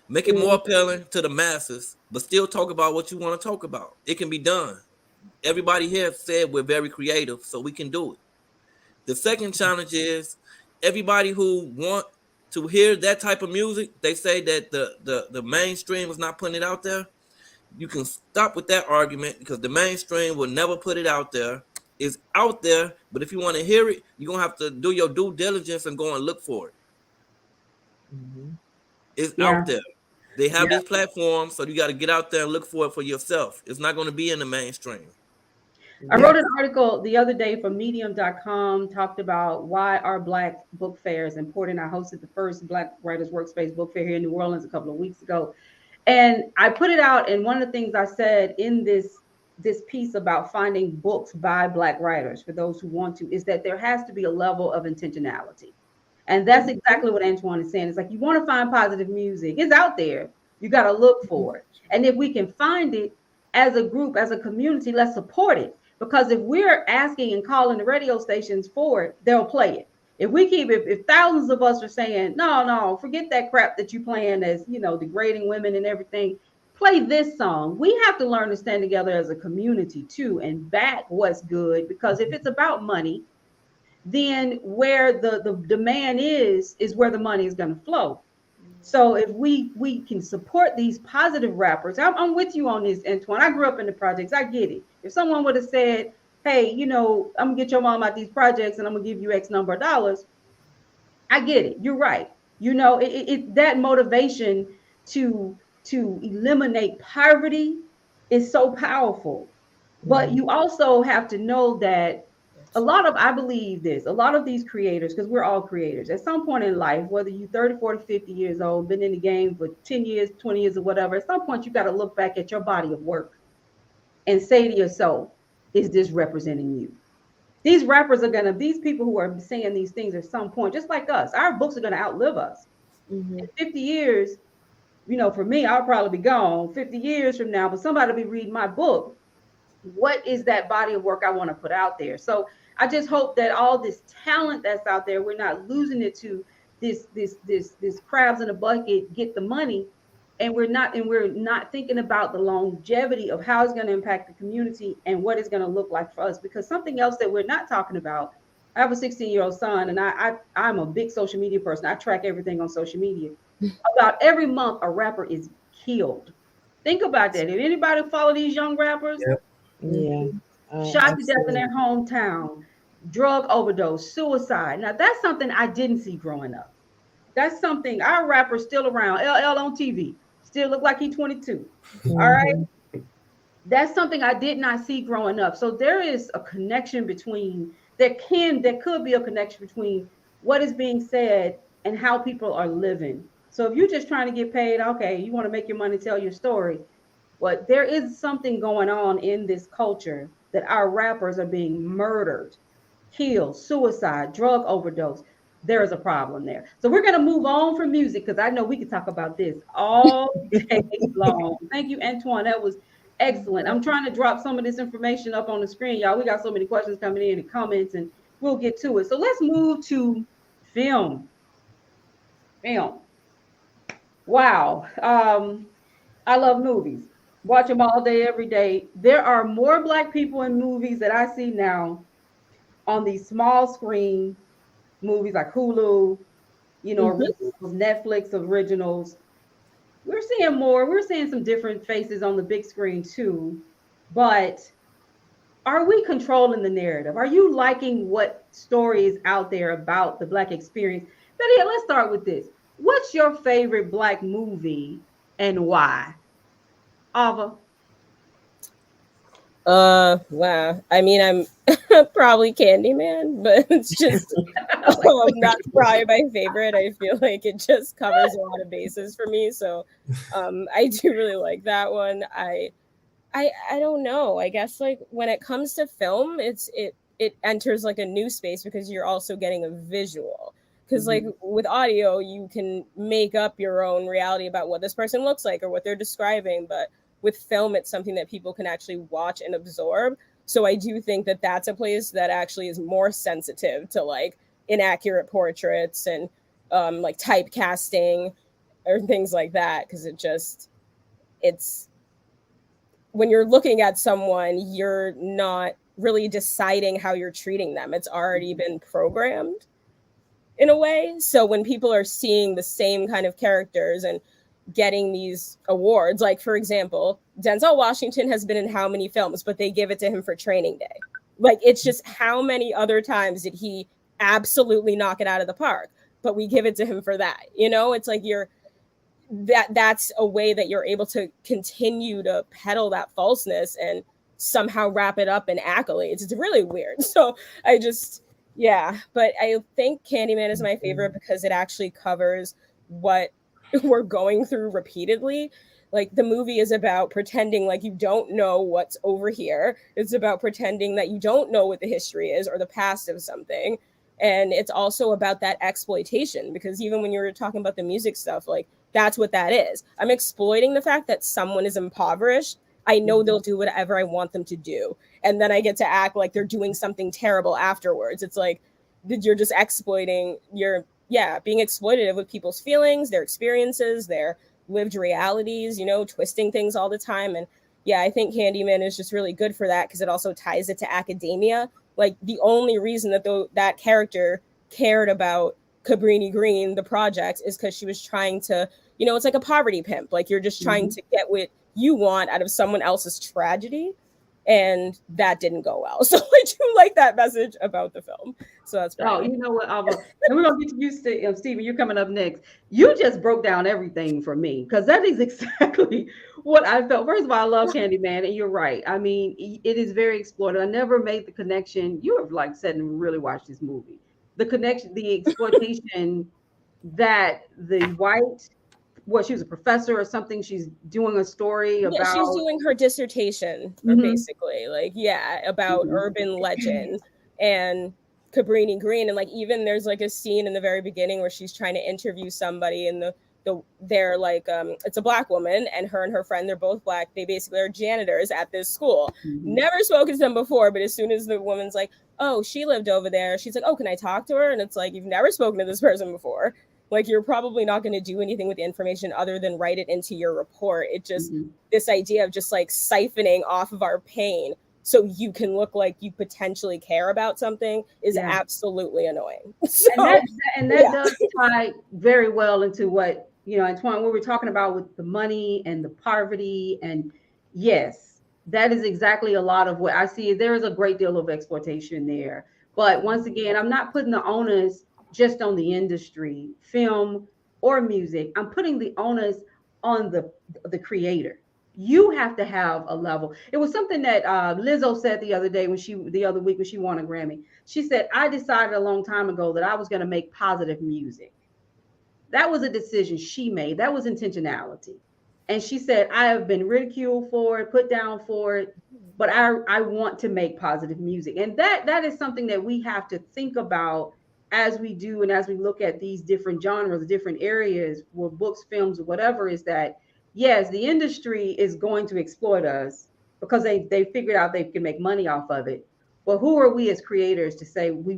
Speaker 6: Make it more appealing to the masses, but still talk about what you want to talk about. It can be done. Everybody here said we're very creative, so we can do it. The second challenge is everybody who want to hear that type of music, they say that the mainstream is not putting it out there. You can stop with that argument, because the mainstream will never put it out there. It's out there, but if you want to hear it, you're going to have to do your due diligence and go and look for it. It's out there. They have these platforms, so you got to get out there and look for it for yourself. It's not going to be in the mainstream.
Speaker 1: I wrote an article the other day for medium.com, talked about why are Black book fairs important. I hosted the first Black Writers Workspace book fair here in New Orleans a couple of weeks ago. And I put it out, and one of the things I said in this piece about finding books by Black writers, for those who want to, is that there has to be a level of intentionality. And that's exactly what Antwan is saying. It's like, you want to find positive music. It's out there. You got to look for it. And if we can find it as a group, as a community, let's support it. Because if we're asking and calling the radio stations for it, they'll play it. If we keep it, if thousands of us are saying, no, forget that crap that you playing as, degrading women and everything, play this song. We have to learn to stand together as a community too and back what's good. Because if it's about money, then where the demand is where the money is going to flow. So if we can support these positive rappers, I'm with you on this, Antwan. I grew up in the projects. I get it. If someone would have said, hey, I'm gonna get your mom out these projects and I'm gonna give you X number of dollars, I get it. You're right. That motivation to eliminate poverty is so powerful. But you also have to know that I believe this, a lot of these creators, because we're all creators, at some point in life, whether you're 30, 40, 50 years old, been in the game for 10 years, 20 years or whatever, at some point you got to look back at your body of work and say to yourself, is this representing you? These rappers these people who are saying these things at some point, just like us, our books are going to outlive us. In 50 years, for me, I'll probably be gone 50 years from now, but somebody will be reading my book. What is that body of work I want to put out there? So I just hope that all this talent that's out there, we're not losing it to this crabs in a bucket, get the money, and we're not thinking about the longevity of how it's going to impact the community and what it's going to look like for us. Because something else that we're not talking about, I have a 16-year-old son, and I'm a big social media person. I track everything on social media. About every month, a rapper is killed. Think about that. If anybody follow these young rappers, shot to death in their hometown, drug overdose, suicide. Now that's something I didn't see growing up. That's something our rapper's still around. LL on TV, still look like he's 22. All right. That's something I did not see growing up. So there is a connection between, there could be a connection between what is being said and how people are living. So if you're just trying to get paid, okay, you want to make your money, tell your story. But there is something going on in this culture that our rappers are being murdered, killed, suicide, drug overdose. There is a problem there. So we're going to move on from music because I know we could talk about this all day long. Thank you, Antwan. That was excellent. I'm trying to drop some of this information up on the screen, y'all. We got so many questions coming in and comments, and we'll get to it. So let's move to film. Wow. I love movies. Watch them all day, every day. There are more Black people in movies that I see now on these small screen movies like Hulu, originals, Netflix originals. We're seeing more. We're seeing some different faces on the big screen too. But are we controlling the narrative? Are you liking what story is out there about the Black experience? Betty, let's start with this. What's your favorite Black movie and why? Avie?
Speaker 3: Wow. I mean, I'm probably Candyman, but it's just not probably my favorite. I feel like it just covers a lot of bases for me. So I do really like that one. I don't know. I guess like when it comes to film, it enters like a new space because you're also getting a visual. Because like with audio, you can make up your own reality about what this person looks like or what they're describing. But with film, it's something that people can actually watch and absorb. So I do think that that's a place that actually is more sensitive to like inaccurate portraits and like typecasting or things like that. Because it's when you're looking at someone, you're not really deciding how you're treating them. It's already been programmed in a way. So when people are seeing the same kind of characters and getting these awards, like for example, Denzel Washington has been in how many films, but they give it to him for Training Day. Like, it's just how many other times did he absolutely knock it out of the park, but we give it to him for that. It's like that's a way that you're able to continue to peddle that falseness and somehow wrap it up in accolades. It's really weird. So but I think Candyman is my favorite because it actually covers what we're going through repeatedly. Like, the movie is about pretending like you don't know what's over here. It's about pretending that you don't know what the history is or the past of something. And it's also about that exploitation, because even when you were talking about the music stuff, like, that's what that is. I'm exploiting the fact that someone is impoverished. I know they'll do whatever I want them to do. And then I get to act like they're doing something terrible afterwards. It's like, you're just exploiting being exploitative with people's feelings, their experiences, their lived realities, twisting things all the time. And I think Candyman is just really good for that, because it also ties it to academia. Like, the only reason that that character cared about Cabrini Green, the project, is because she was trying to, it's like a poverty pimp. Like, you're just trying to get what you want out of someone else's tragedy. And that didn't go well. So I do like that message about the film. So that's great.
Speaker 1: Oh, you know what, Alva? And we're going to get used to Stephen, you're coming up next. You just broke down everything for me, because that is exactly what I felt. First of all, I love Candyman, and you're right. I mean, it is very exploited. I never made the connection. You have, like, said and really watched this movie. The connection, the exploitation that the white, she was a professor or something. She's doing a story about.
Speaker 3: Yeah, she's doing her dissertation, basically, about urban legend and Cabrini Green. And, like, even there's, like, a scene in the very beginning where she's trying to interview somebody, and they're like, it's a Black woman, and her friend, they're both Black. They basically are janitors at this school. Never spoken to them before, but as soon as the woman's like, oh, she lived over there, she's like, oh, can I talk to her? And it's like, you've never spoken to this person before. Like, you're probably not going to do anything with the information other than write it into your report. It just, this idea of just, like, siphoning off of our pain so you can look like you potentially care about something is absolutely annoying. So,
Speaker 1: and that does tie very well into what, Antwan, what we're talking about with the money and the poverty. And yes, that is exactly a lot of what I see. There is a great deal of exploitation there. But once again, I'm not putting the onus just on the industry, film or music. I'm putting the onus on the creator. You have to have a level. It was something that Lizzo said the other week when she won a Grammy. She said, I decided a long time ago that I was going to make positive music. That was a decision she made. That was intentionality. And she said, I have been ridiculed for it, put down for it, but I want to make positive music. And that is something that we have to think about as we do, and as we look at these different genres, different areas, where books, films, or whatever, is that, yes, the industry is going to exploit us because they figured out they can make money off of it. But who are we as creators to say do we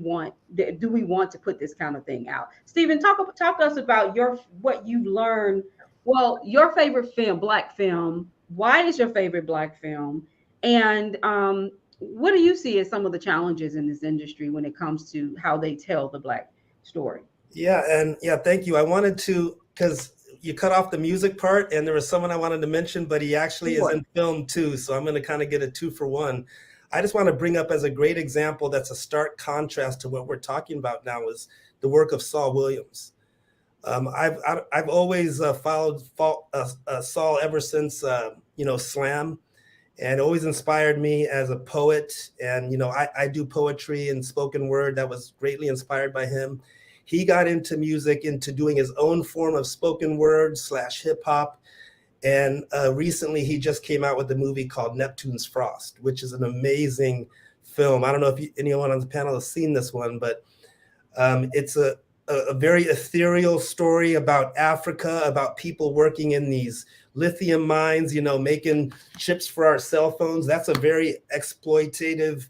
Speaker 1: want to put this kind of thing out? Stephen, talk to us about what you've learned. Well, your favorite film, Black film. Why is your favorite Black film? And what do you see as some of the challenges in this industry when it comes to how they tell the Black story?
Speaker 2: Thank you. I wanted to, because you cut off the music part, and there was someone I wanted to mention, but he actually is in film too. So I'm going to kind of get a 2-for-1. I just want to bring up as a great example that's a stark contrast to what we're talking about now is the work of Saul Williams. I've always followed Saul ever since Slam, and always inspired me as a poet. And I do poetry and spoken word. That was greatly inspired by him. He got into music, into doing his own form of spoken word / hip hop. And recently he just came out with a movie called Neptune's Frost, which is an amazing film. I don't know if anyone on the panel has seen this one, but it's a very ethereal story about Africa, about people working in these lithium mines, making chips for our cell phones. That's a very exploitative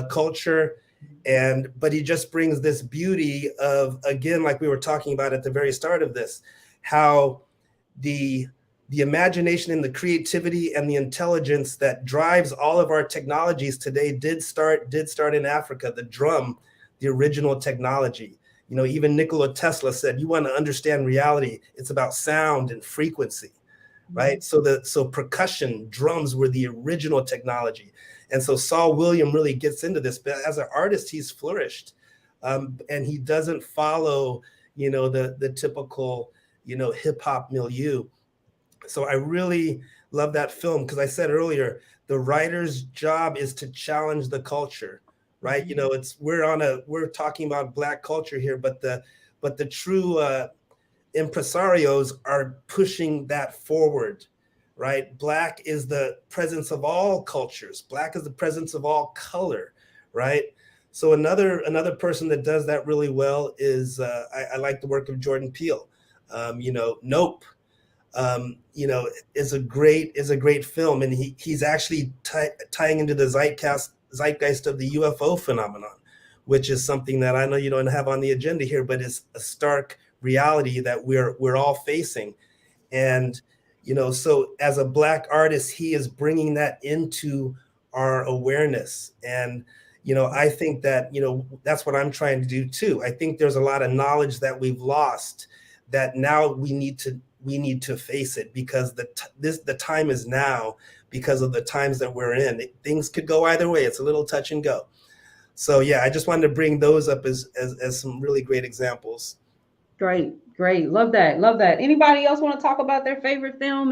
Speaker 2: culture. But he just brings this beauty of, again, like we were talking about at the very start of this, how the imagination and the creativity and the intelligence that drives all of our technologies today did start in Africa. The drum, the original technology. Even Nikola Tesla said, you want to understand reality, it's about sound and frequency, right? So percussion, drums were the original technology. And so Saul William really gets into this, but as an artist, he's flourished. And he doesn't follow, the typical, hip hop milieu. So I really love that film because I said earlier, the writer's job is to challenge the culture, right?
Speaker 4: Mhm.
Speaker 2: You know, we're talking about Black culture here, but the true impresarios are pushing that forward, right? Black is the presence of all cultures. Black is the presence of all color, right? So another person that does that really well is I like the work of Jordan Peele. You know, Nope. You know, is a great film, and he's actually tying into the zeitgeist of the UFO phenomenon, which is something that I know you don't have on the agenda here, but it's a stark reality that we're all facing. And you know, so as a Black artist, he is bringing that into our awareness. And you know, I think that, you know, that's what I'm trying to do too. I think there's a lot of knowledge that we've lost that now we need to face it, because the time is now, because of the times that we're in. Things could go either way. It's a little touch and go. So yeah, I just wanted to bring those up as some really great examples.
Speaker 1: Great, great. Love that. Love that. Anybody else want to talk about their favorite film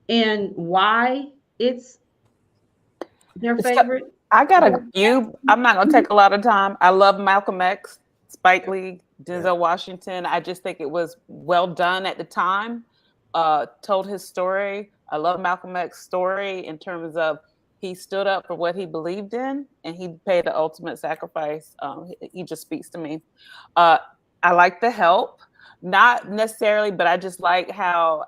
Speaker 1: and why it's their
Speaker 5: So
Speaker 1: favorite?
Speaker 5: I got a few. I'm not gonna take a lot of time. I love Malcolm X, Spike Lee, Denzel Washington. I just think it was well done at the time. Told his story. I love Malcolm X's story in terms of he stood up for what he believed in, and he paid the ultimate sacrifice. He just speaks to me. I like The Help, not necessarily, but I just like how,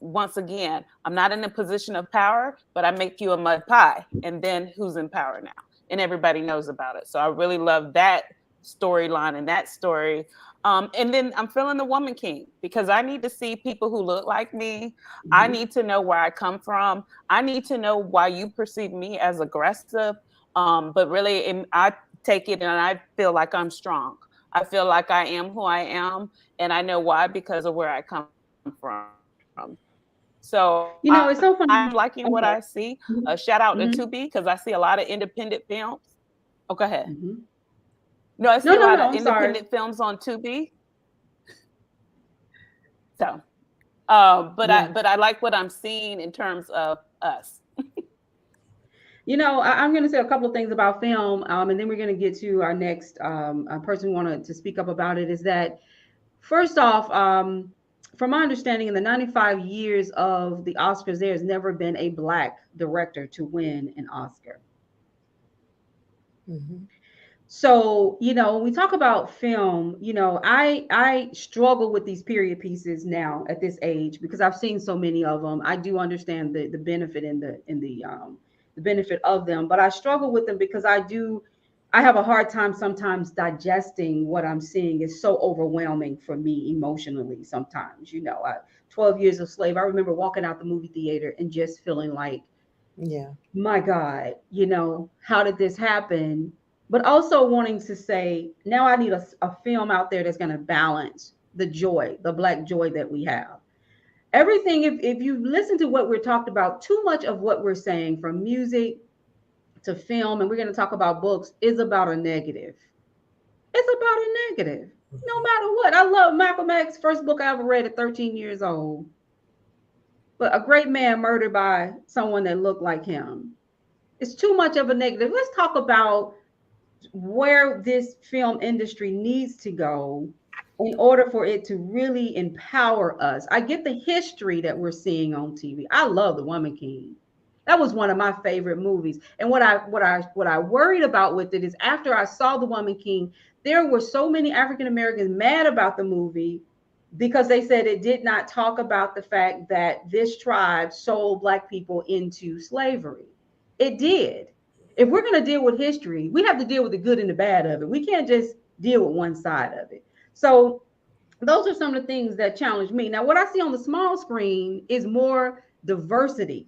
Speaker 5: once again, I'm not in a position of power, but I make you a mud pie, and then who's in power now? And everybody knows about it. So I really love that storyline and that story. And then I'm feeling The Woman King, because I need to see people who look like me. I need to know where I come from. I need to know why you perceive me as aggressive. But really, I take it and I feel like I'm strong. I feel like I am who I am, and I know why, because of where I come from. So
Speaker 1: You know, it's so funny.
Speaker 5: I'm liking what I see. Shout out to
Speaker 1: Mhm.
Speaker 5: Tubi, because I see a lot of independent films. Oh, go ahead.
Speaker 1: Mhm.
Speaker 5: No, I see a lot of
Speaker 1: I'm sorry.
Speaker 5: independent films on Tubi. So, but I like what I'm seeing in terms of us.
Speaker 1: You know, I'm going to say a couple of things about film, and then we're going to get to our next person who wanted to speak up about it. Is that, first off, from my understanding, in the 95 years of the Oscars, there has never been a Black director to win an Oscar. So, you know, when we talk about film, you know, I struggle with these period pieces now at this age, because I've seen so many of them. I do understand the benefit in the benefit of them, but I struggle with them because I have a hard time sometimes digesting what I'm seeing. Is so overwhelming for me emotionally sometimes. You know, 12 Years a Slave, I remember walking out the movie theater and just feeling like,
Speaker 4: Yeah.
Speaker 1: my God, you know, how did this happen? But also wanting to say, now I need a film out there that's going to balance the joy, the Black joy that we have. Everything, if you listen to what we're talked about, too much of what we're saying, from music to film, and we're going to talk about books, is about a negative. It's about a negative, no matter what. I love Malcolm X, first book I ever read at 13 years old. But a great man murdered by someone that looked like him. It's too much of a negative. Let's talk about where this film industry needs to go in order for it to really empower us. I get the history that we're seeing on TV. I love The Woman King. That was one of my favorite movies. And what I worried about with it is, after I saw The Woman King, there were so many African Americans mad about the movie because they said it did not talk about the fact that this tribe sold Black people into slavery. It did. If we're going to deal with history, we have to deal with the good and the bad of it. We can't just deal with one side of it. So those are some of the things that challenge me. Now, what I see on the small screen is more diversity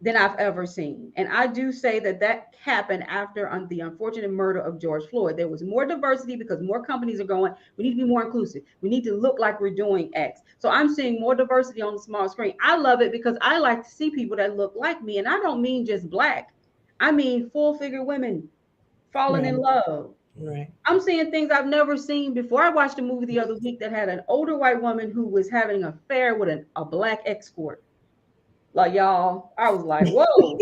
Speaker 1: than I've ever seen. And I do say that happened after the unfortunate murder of George Floyd. There was more diversity because more companies are going, we need to be more inclusive. We need to look like we're doing X. So I'm seeing more diversity on the small screen. I love it because I like to see people that look like me. And I don't mean just Black. I mean full figure women falling in love.
Speaker 4: Right.
Speaker 1: I'm seeing things I've never seen before. I watched a movie the other week that had an older white woman who was having an affair with a Black escort. Like y'all, I was like, whoa.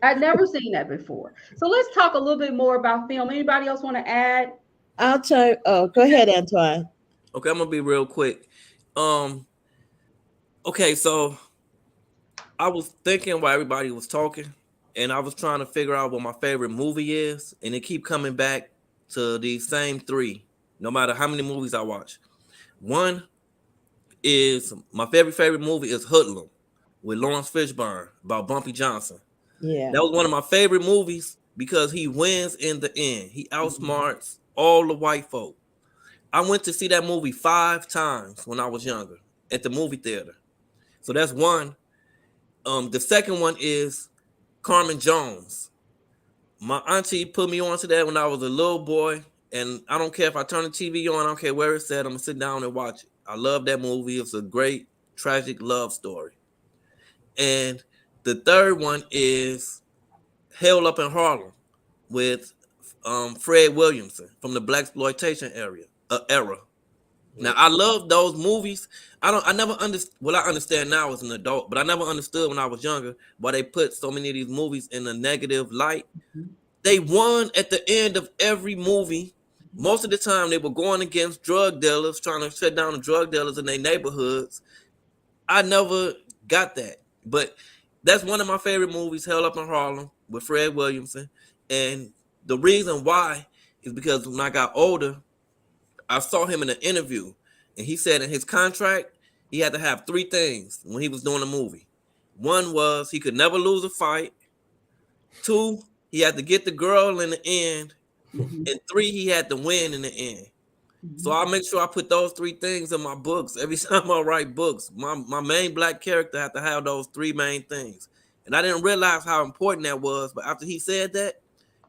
Speaker 1: I'd never seen that before. So let's talk a little bit more about film. Anybody else want to add?
Speaker 4: I'll tell. Oh, go ahead, Antwan.
Speaker 6: Okay, I'm gonna be real quick. Okay, so I was thinking while everybody was talking, and I was trying to figure out what my favorite movie is, and it keep coming back to these same three, no matter how many movies I watch. One is my favorite movie is Hoodlum with Lawrence Fishburne about Bumpy Johnson.
Speaker 4: Yeah.
Speaker 6: That was one of my favorite movies because he wins in the end. He outsmarts all the white folk. I went to see that movie 5 times when I was younger at the movie theater. So that's one. The second one is Carmen Jones. My auntie put me onto that when I was a little boy, and I don't care if I turn the TV on, I don't care where it's at, I'm gonna sit down and watch it. I love that movie. It's a great tragic love story. And the third one is Hell Up in Harlem with Fred Williamson from the blaxploitation era. Now I love those movies. I never understood. Well, I understand now as an adult, but I never understood when I was younger why they put so many of these movies in a negative light. They won at the end of every movie. Most of the time, they were going against drug dealers, trying to shut down the drug dealers in their neighborhoods. I never got that, but that's one of my favorite movies, Hell Up in Harlem with Fred Williamson. And the reason why is because when I got older, I saw him in an interview, and he said in his contract, he had to have 3 things when he was doing a movie. One was he could never lose a fight. 2, he had to get the girl in the end. And 3, he had to win in the end. So I make sure I put those 3 things in my books. Every time I write books, my main black character had to have those 3 main things. And I didn't realize how important that was. But after he said that,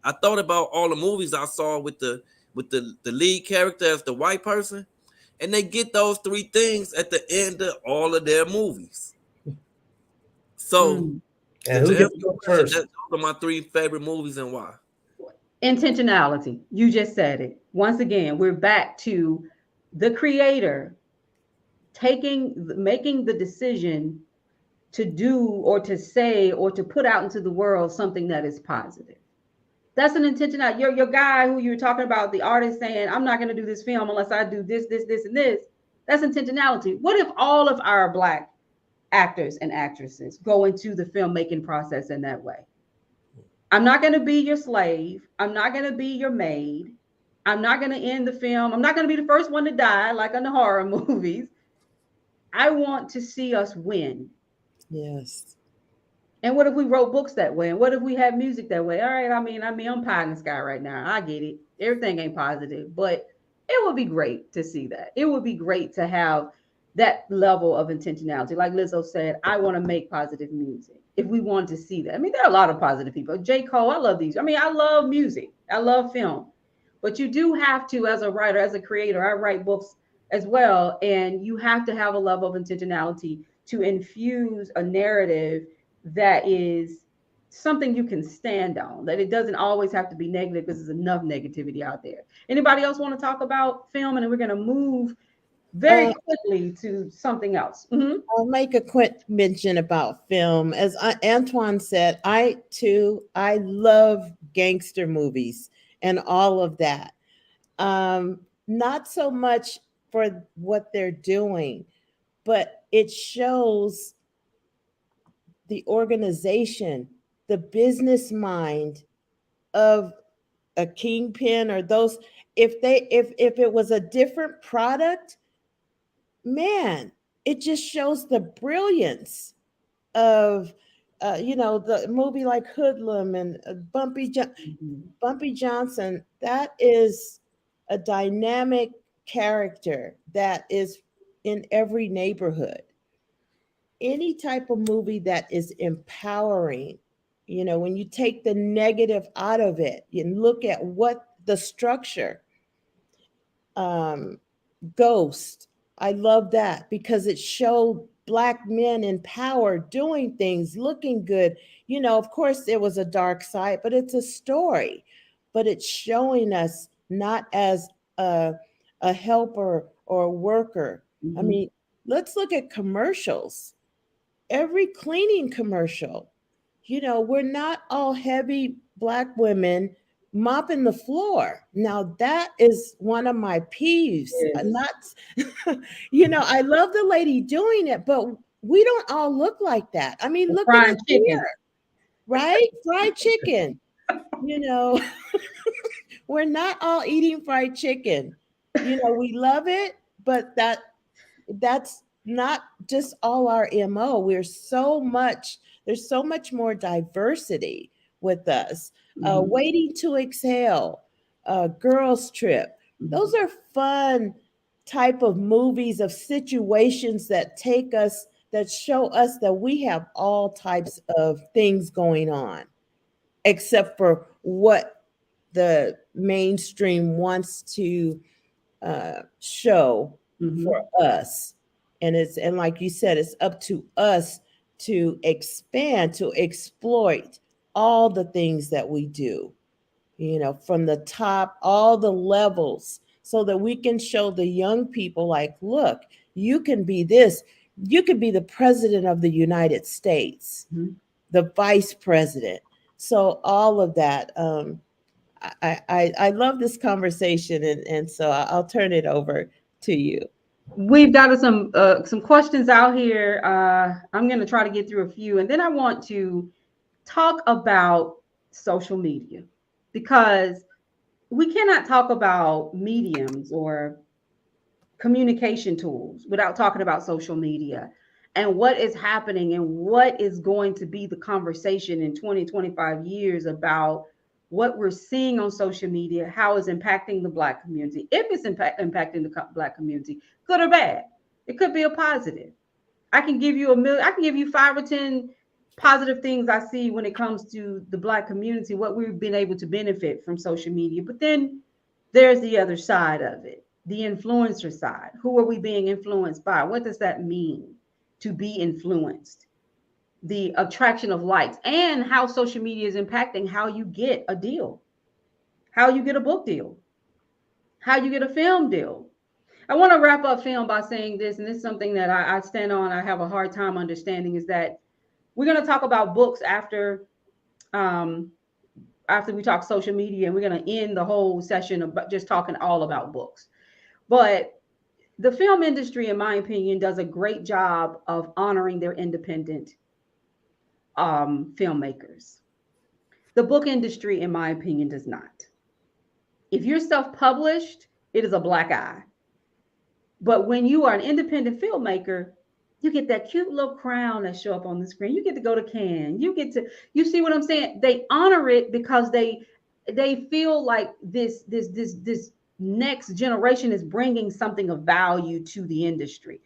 Speaker 6: I thought about all the movies I saw with the lead character as the white person, and they get those 3 things at the end of all of their movies. So,
Speaker 2: and who gets to go first?
Speaker 6: Those are my 3 favorite movies and why.
Speaker 1: Intentionality. You just said it. Once again, we're back to the creator making the decision to do or to say or to put out into the world something that is positive. That's an intentional. Your guy who you were talking about, the artist saying, I'm not going to do this film unless I do this, and this. That's intentionality. What if all of our black actors and actresses go into the filmmaking process in that way? I'm not going to be your slave. I'm not going to be your maid. I'm not going to end the film. I'm not going to be the first one to die like in the horror movies. I want to see us win.
Speaker 4: Yes.
Speaker 1: And what if we wrote books that way? And what if we had music that way? All right, I mean, I'm pie in the sky right now. I get it. Everything ain't positive, but it would be great to see that. It would be great to have that level of intentionality. Like Lizzo said, I want to make positive music. If we want to see that. I mean, there are a lot of positive people. J. Cole, I love these. I mean, I love music. I love film. But you do have to, as a writer, as a creator, I write books as well. And you have to have a level of intentionality to infuse a narrative that is something you can stand on, that it doesn't always have to be negative because there's enough negativity out there. Anybody else want to talk about film? And then we're going to move very quickly to something else.
Speaker 4: I'll make a quick mention about film. As Antwan said, I love gangster movies and all of that. Not so much for what they're doing, but it shows the organization, the business mind of a kingpin or those. If it was a different product, man, it just shows the brilliance of the movie like Hoodlum and Bumpy Johnson. That is a dynamic character that is in every neighborhood. Any type of movie that is empowering, when you take the negative out of it and look at what the structure, Ghost, I love that because it showed Black men in power doing things, looking good. Of course, there was a dark side, but it's a story. But it's showing us not as a helper or a worker. I mean, let's look at commercials. every cleaning commercial. You know, we're not all heavy Black women mopping the floor. Now that is one of my peeves.
Speaker 1: Yes.
Speaker 4: Not, you know, I love the lady doing it, but we don't all look like that. I mean, look at
Speaker 1: Frying
Speaker 4: us
Speaker 1: chicken.
Speaker 4: here, right? Fried chicken. You know, we're not all eating fried chicken. You know, we love it, but that's not just all our MO. There's so much more diversity with us. Waiting to Exhale, Girls Trip. Those are fun type of movies, of situations that take us, that show us that we have all types of things going on, except for what the mainstream wants to show for us. And like you said, it's up to us to expand, to exploit all the things that we do, you know, from the top, all the levels, so that we can show the young people, like, look, you can be this, you can be the president of the United States, the vice president. So all of that, I love this conversation, and so I'll turn it over to you.
Speaker 1: We've got some questions out here. I'm going to try to get through a few, and then I want to talk about social media, because we cannot talk about mediums or communication tools without talking about social media and what is happening and what is going to be the conversation in 20, 25 years about what we're seeing on social media, how it's impacting the Black community, if it's impacting the Black community, good or bad. It could be a positive. I can give you 5 or 10 positive things I see when it comes to the Black community, what we've been able to benefit from social media. But then there's the other side of it, the influencer side. Who are we being influenced by? What does that mean to be influenced? The attraction of likes, and how social media is impacting how you get a deal, how you get a book deal, how you get a film deal. I want to wrap up film by saying this, and this is something that I stand on. I have a hard time understanding, is that we're going to talk about books after we talk social media, and we're going to end the whole session about just talking all about books. But the film industry, in my opinion, does a great job of honoring their independent filmmakers. The book industry, in my opinion, does not. If you're self-published, it is a black eye. But when you are an independent filmmaker, you get that cute little crown that show up on the screen. You get to go to Cannes. You see what I'm saying? They honor it because they feel like this next generation is bringing something of value to the industry.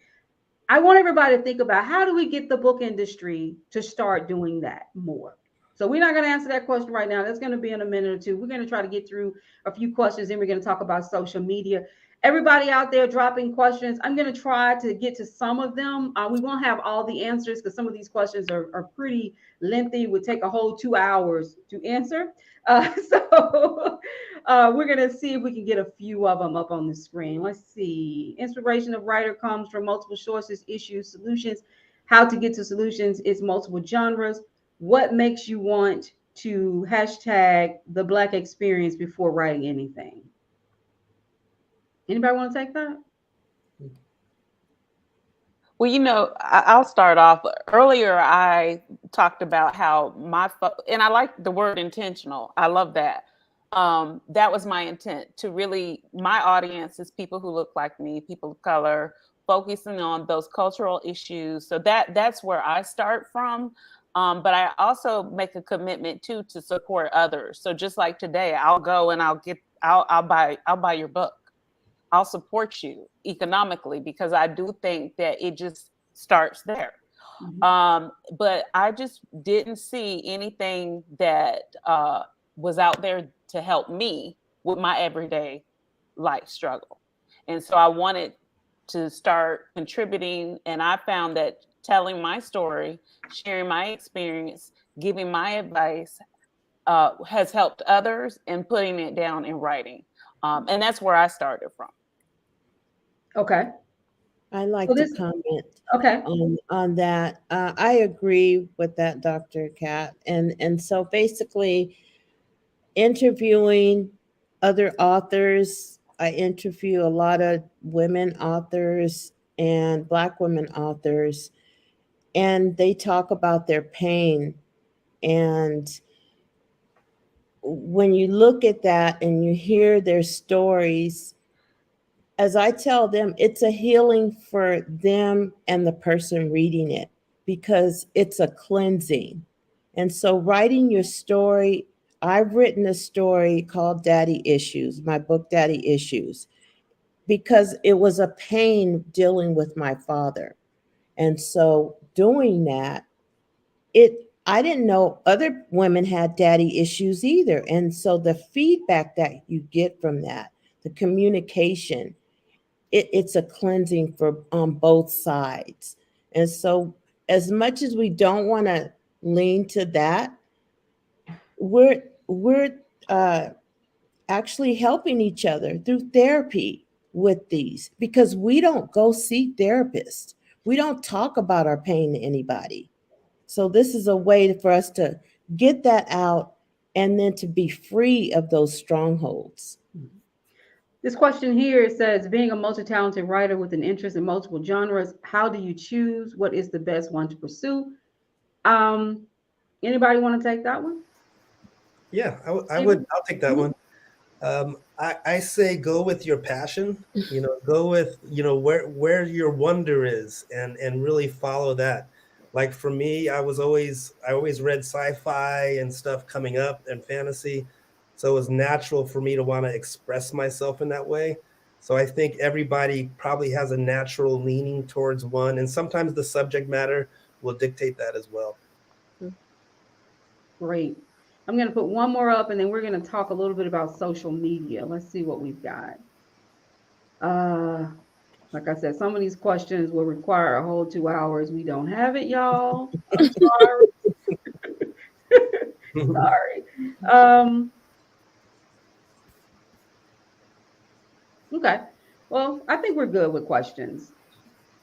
Speaker 1: I want everybody to think about, how do we get the book industry to start doing that more? So we're not going to answer that question right now. That's going to be in a minute or two. We're going to try to get through a few questions, and we're going to talk about social media. Everybody out there dropping questions, I'm going to try to get to some of them. We won't have all the answers, because some of these questions are pretty lengthy. It would take a whole 2 hours to answer. So we're going to see if we can get a few of them up on the screen. Let's see. Inspiration of writer comes from multiple sources, issues, solutions. How to get to solutions is multiple genres. What makes you want to hashtag the Black experience before writing anything? Anybody want to take that?
Speaker 5: Well, you know, I'll start off. Earlier, I talked about how and I like the word intentional. I love that. That was my intent, to really, my audience is people who look like me, people of color, focusing on those cultural issues. So that's where I start from. But I also make a commitment too to support others. So just like today, I'll go and I'll buy your book. I'll support you economically, because I do think that it just starts there. But I just didn't see anything that was out there to help me with my everyday life struggle. And so I wanted to start contributing. And I found that telling my story, sharing my experience, giving my advice has helped others, and putting it down in writing. And that's where I started from.
Speaker 1: Okay.
Speaker 4: I like
Speaker 1: So
Speaker 4: to
Speaker 1: this,
Speaker 4: comment
Speaker 1: okay.
Speaker 4: on that. I agree with that, Dr. Kat. And so basically, interviewing other authors, I interview a lot of women authors and Black women authors, and they talk about their pain. And when you look at that and you hear their stories, as I tell them, it's a healing for them and the person reading it because it's a cleansing. And so, writing your story, I've written a story called Daddy Issues, my book, Daddy Issues, because it was a pain dealing with my father. And so, doing that, I didn't know other women had daddy issues either. And so, the feedback that you get from that, the communication, it's a cleansing for on both sides. And so, as much as we don't want to lean to that, we're actually helping each other through therapy with these because we don't go see therapists. We don't talk about our pain to anybody. So this is a way for us to get that out and then to be free of those strongholds.
Speaker 1: This question here says, being a multi-talented writer with an interest in multiple genres, how do you choose what is the best one to pursue? Um, Anybody want to take that one?
Speaker 2: Yeah,
Speaker 1: Stephen?
Speaker 2: I'll take that one. I say go with your passion, go with, where your wonder is and really follow that. Like for me, I always read sci-fi and stuff coming up and fantasy. So it was natural for me to want to express myself in that way. So I think everybody probably has a natural leaning towards one. And sometimes the subject matter will dictate that as well.
Speaker 1: Great. I'm going to put one more up and then we're going to talk a little bit about social media. Let's see what we've got. Like I said, some of these questions will require a whole 2 hours. We don't have it, y'all. I'm sorry. Sorry. Okay. Well, I think we're good with questions.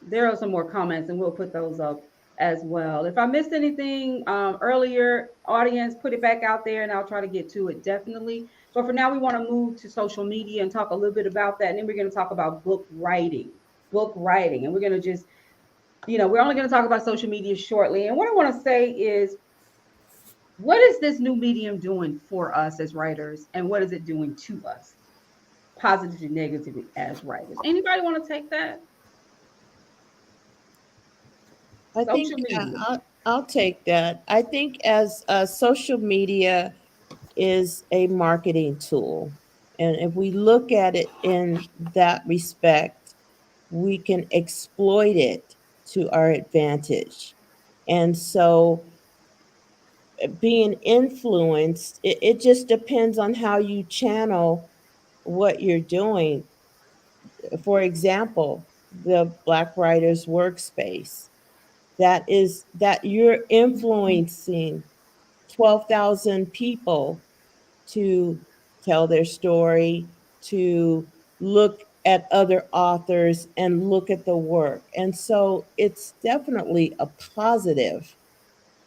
Speaker 1: There are some more comments and we'll put those up as well. If I missed anything earlier, audience, put it back out there and I'll try to get to it definitely. But for now, we want to move to social media and talk a little bit about that. And then we're going to talk about book writing. And we're going to just, we're only going to talk about social media shortly. And what I want to say is, what is this new medium doing for us as writers? And what is it doing to us, positively, negatively as writers? Anybody want to take that?
Speaker 4: I
Speaker 1: Social
Speaker 4: think
Speaker 1: media.
Speaker 4: I'll take that. I think as social media is a marketing tool, and if we look at it in that respect, we can exploit it to our advantage. And so, being influenced, it just depends on how you channel what you're doing. For example, the Black Writers Workspace, that you're influencing 12,000 people to tell their story, to look at other authors and look at the work. And so it's definitely a positive,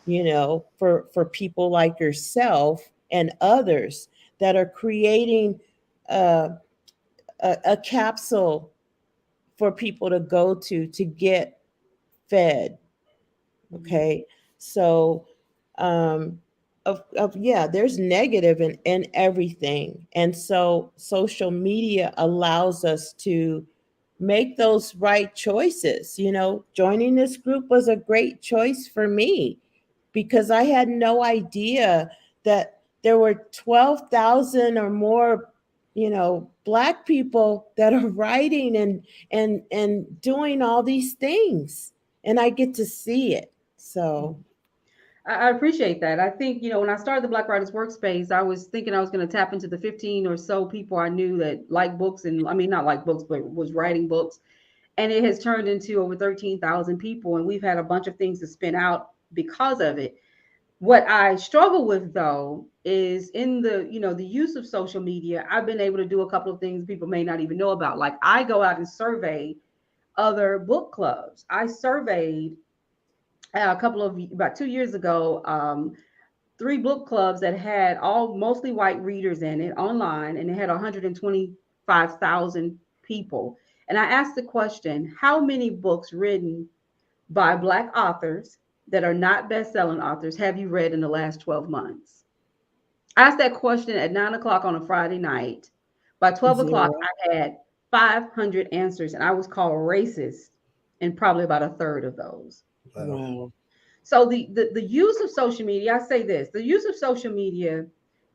Speaker 4: for people like yourself and others that are creating uh, a capsule for people to go to get fed. Okay. So, yeah, there's negative in everything. And so social media allows us to make those right choices. Joining this group was a great choice for me because I had no idea that there were 12,000 or more, Black people that are writing and doing all these things. And I get to see it. So
Speaker 1: I appreciate that. I think, when I started the Black Writers Workspace, I was thinking I was going to tap into the 15 or so people I knew that like books and, I mean, not like books, but was writing books. And it has turned into over 13,000 people. And we've had a bunch of things to spin out because of it. What I struggle with though is in the use of social media, I've been able to do a couple of things people may not even know about. Like I go out and survey other book clubs. I surveyed about 2 years ago, 3 book clubs that had all mostly white readers in it online, and it had 125,000 people. And I asked the question, how many books written by Black authors that are not best-selling authors have you read in the last 12 months? I asked that question at 9 o'clock on a Friday night. By 12 o'clock, I had 500 answers, and I was called racist in probably about a third of those.
Speaker 4: Wow.
Speaker 1: So the use of social media, I say this, the use of social media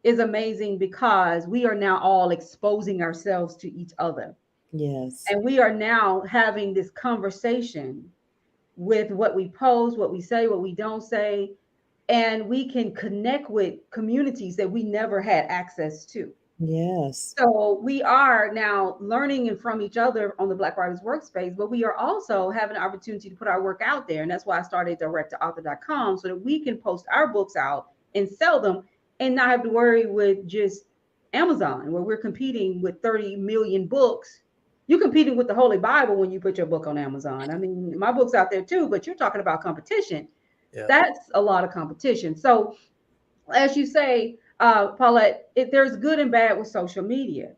Speaker 1: is amazing because we are now all exposing ourselves to each other.
Speaker 4: Yes.
Speaker 1: And we are now having this conversation with what we post, what we say, what we don't say, and we can connect with communities that we never had access to.
Speaker 4: Yes.
Speaker 1: So we are now learning from each other on the Black Writers Workspace, but we are also having an opportunity to put our work out there. And that's why I started directtoauthor.com, so that we can post our books out and sell them and not have to worry with just Amazon, where we're competing with 30 million books. You're competing with the Holy Bible when you put your book on Amazon. I mean, my book's out there too, but you're talking about competition.
Speaker 2: Yeah.
Speaker 1: That's a lot of competition. So as you say, Paulette, there's good and bad with social media,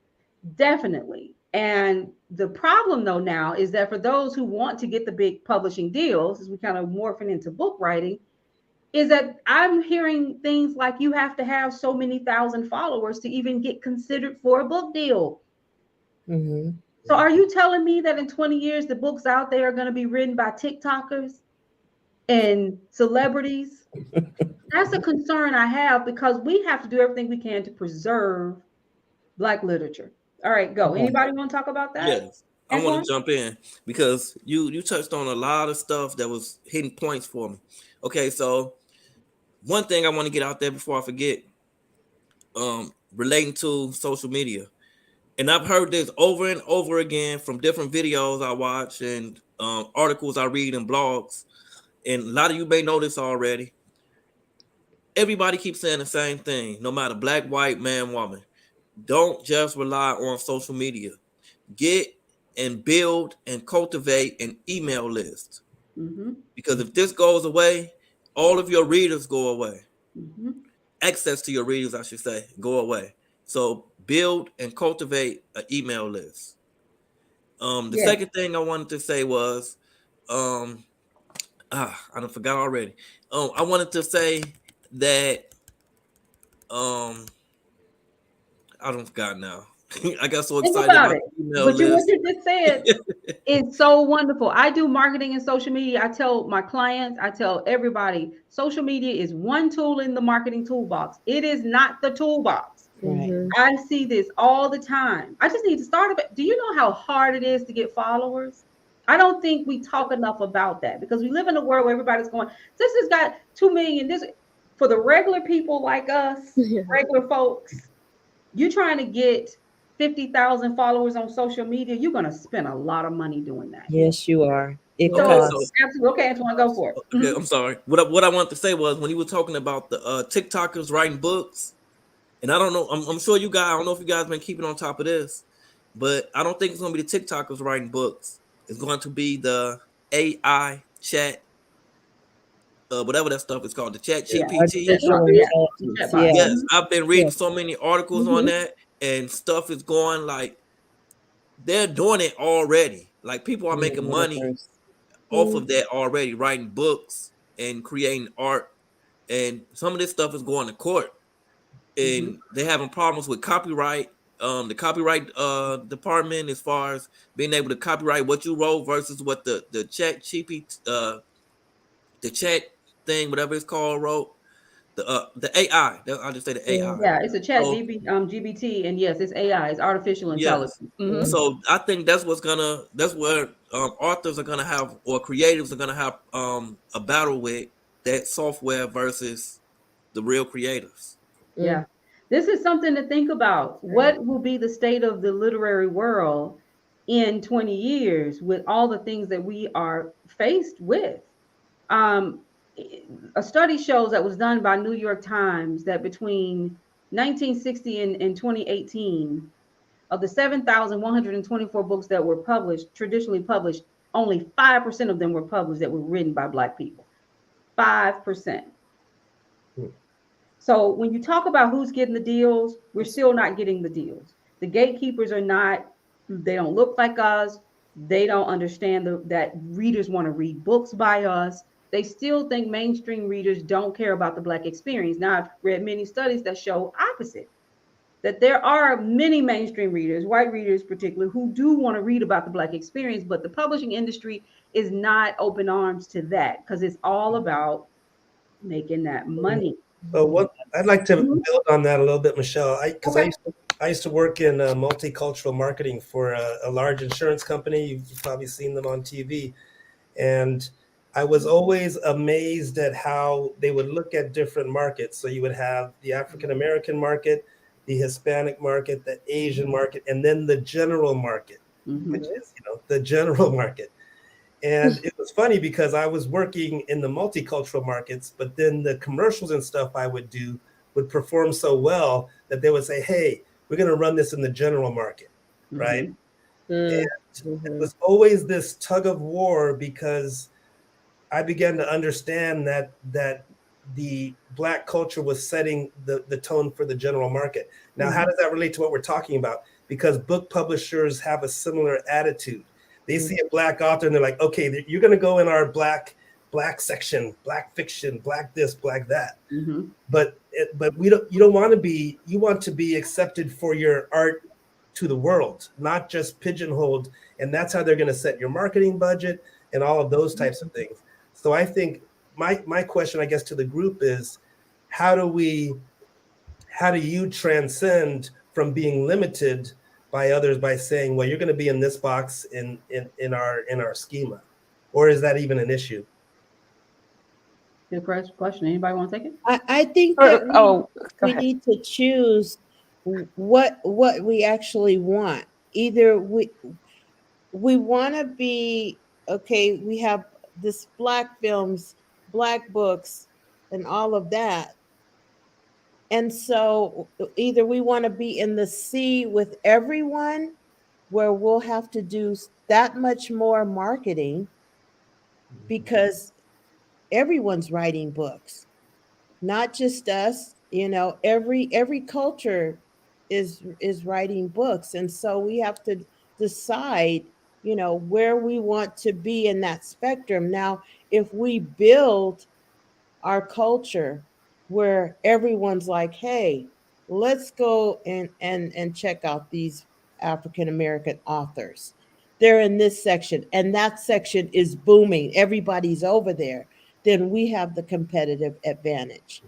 Speaker 1: definitely. And the problem, though, now is that for those who want to get the big publishing deals, as we kind of morphing into book writing, is that I'm hearing things like you have to have so many thousand followers to even get considered for a book deal.
Speaker 4: Mm-hmm.
Speaker 1: So are you telling me that in 20 years, the books out there are going to be written by TikTokers and celebrities? That's a concern I have, because we have to do everything we can to preserve Black literature. All right, go. Anybody want to talk about that?
Speaker 6: Yes, I want
Speaker 1: Antwan?
Speaker 6: to jump in because you touched on a lot of stuff that was hitting points for me. Okay, so one thing I want to get out there before I forget, relating to social media, and I've heard this over and over again from different videos I watch and articles I read and blogs, and a lot of you may know this already. Everybody keeps saying the same thing, no matter black, white, man, woman. Don't just rely on social media. Get and build and cultivate an email list.
Speaker 1: Mm-hmm.
Speaker 6: Because if this goes away, all of your readers go away.
Speaker 1: Mm-hmm.
Speaker 6: Access to your readers, I should say, go away. So build and cultivate an email list. The second thing I wanted to say was, I don't forgot already. I wanted to say that, I don't forgot now. I got so
Speaker 1: Think
Speaker 6: excited
Speaker 1: about
Speaker 6: about
Speaker 1: it.
Speaker 6: the email
Speaker 1: But what
Speaker 6: list.
Speaker 1: you just said is so wonderful. I do marketing and social media. I tell my clients, I tell everybody, social media is one tool in the marketing toolbox. It is not the toolbox.
Speaker 4: Right.
Speaker 3: Mhm.
Speaker 1: I see this all the time. I just need to start a. Do you know how hard it is to get followers? I don't think we talk enough about that, because we live in a world where everybody's going, this has got 2 million. This, for the regular people like us, regular folks, you're trying to get 50,000 followers on social media, you're going to spend a lot of money doing that.
Speaker 4: Yes, you are. It
Speaker 6: Okay,
Speaker 4: costs.
Speaker 6: so
Speaker 1: Absolutely. Okay, Antwan, go for it.
Speaker 6: okay, I'm sorry. What I wanted to say was, when you were talking about the TikTokers writing books, and I don't know, I'm sure you guys, I don't know if you guys been keeping on top of this, but I don't think it's going to be the TikTokers writing books. It's going to be the AI chat, whatever that stuff is called, the chat GPT.
Speaker 4: Artificial
Speaker 1: Yeah.
Speaker 4: intelligence.
Speaker 1: Chatbot.
Speaker 4: Yeah.
Speaker 6: Yes, I've been reading
Speaker 4: Yes.
Speaker 6: so many articles on that, and stuff is going like, they're doing it already. Like, people are making money off of that already, writing books and creating art, and some of this stuff is going to court, and they're having problems with copyright. The copyright department, as far as being able to copyright what you wrote versus what the chat GPT, the chat thing, whatever it's called, wrote. The AI. I'll just say the AI.
Speaker 1: Yeah, it's a chat
Speaker 6: So,
Speaker 1: GBT, and yes, it's AI, it's artificial
Speaker 6: yes.
Speaker 1: intelligence.
Speaker 6: So I think that's where authors are gonna have, or creatives are gonna have, a battle with that software versus the real creators.
Speaker 1: Yeah. This is something to think about. What will be the state of the literary world in 20 years with all the things that we are faced with? A study shows that was done by New York Times that between 1960 and 2018, of the 7,124 books that were published, traditionally published, only 5% of them were published that were written by Black people. 5%. So when you talk about who's getting the deals, we're still not getting the deals. The gatekeepers are not, they don't look like us. They don't understand that readers want to read books by us. They still think mainstream readers don't care about the Black experience. Now, I've read many studies that show opposite, that there are many mainstream readers, white readers particularly, who do want to read about the Black experience, but the publishing industry is not open arms to that because it's all about making that money.
Speaker 2: Well, I'd like to
Speaker 1: Mhm.
Speaker 2: build on that a little bit, Michelle, because
Speaker 1: Okay.
Speaker 2: I used to work in multicultural marketing for a large insurance company. You've probably seen them on TV. And I was always amazed at how they would look at different markets. So you would have the African-American market, the Hispanic market, the Asian market, and then the general market, which is, the general market. And it was funny because I was working in the multicultural markets, but then the commercials and stuff I would do would perform so well that they would say, hey, we're going to run this in the general market, right? And it was always this tug of war because I began to understand that the Black culture was setting the tone for the general market. Now, how does that relate to what we're talking about? Because book publishers have a similar attitude. They see a Black author and they're like, okay, you're going to go in our black section, Black fiction, Black this, Black that. But you don't want to be. You want to be accepted for your art to the world, not just pigeonholed. And that's how they're going to set your marketing budget and all of those types of things. So I think my question, I guess, to the group is, how do you transcend from being limited by others by saying, well, you're going to be in this box in our schema, or is that even an issue?
Speaker 1: Good question. Anybody want to take it?
Speaker 4: I think that we need to choose what we actually want. Either we want to be, okay, we have this Black films, Black books, and all of that. And so either we want to be in the sea with everyone, where we'll have to do that much more marketing because everyone's writing books, not just us. Every culture is writing books, and so we have to decide where we want to be in that spectrum. Now, if we build our culture where everyone's like, hey, let's go and check out these African American authors, they're in this section and that section is booming, everybody's over there, then we have the competitive advantage.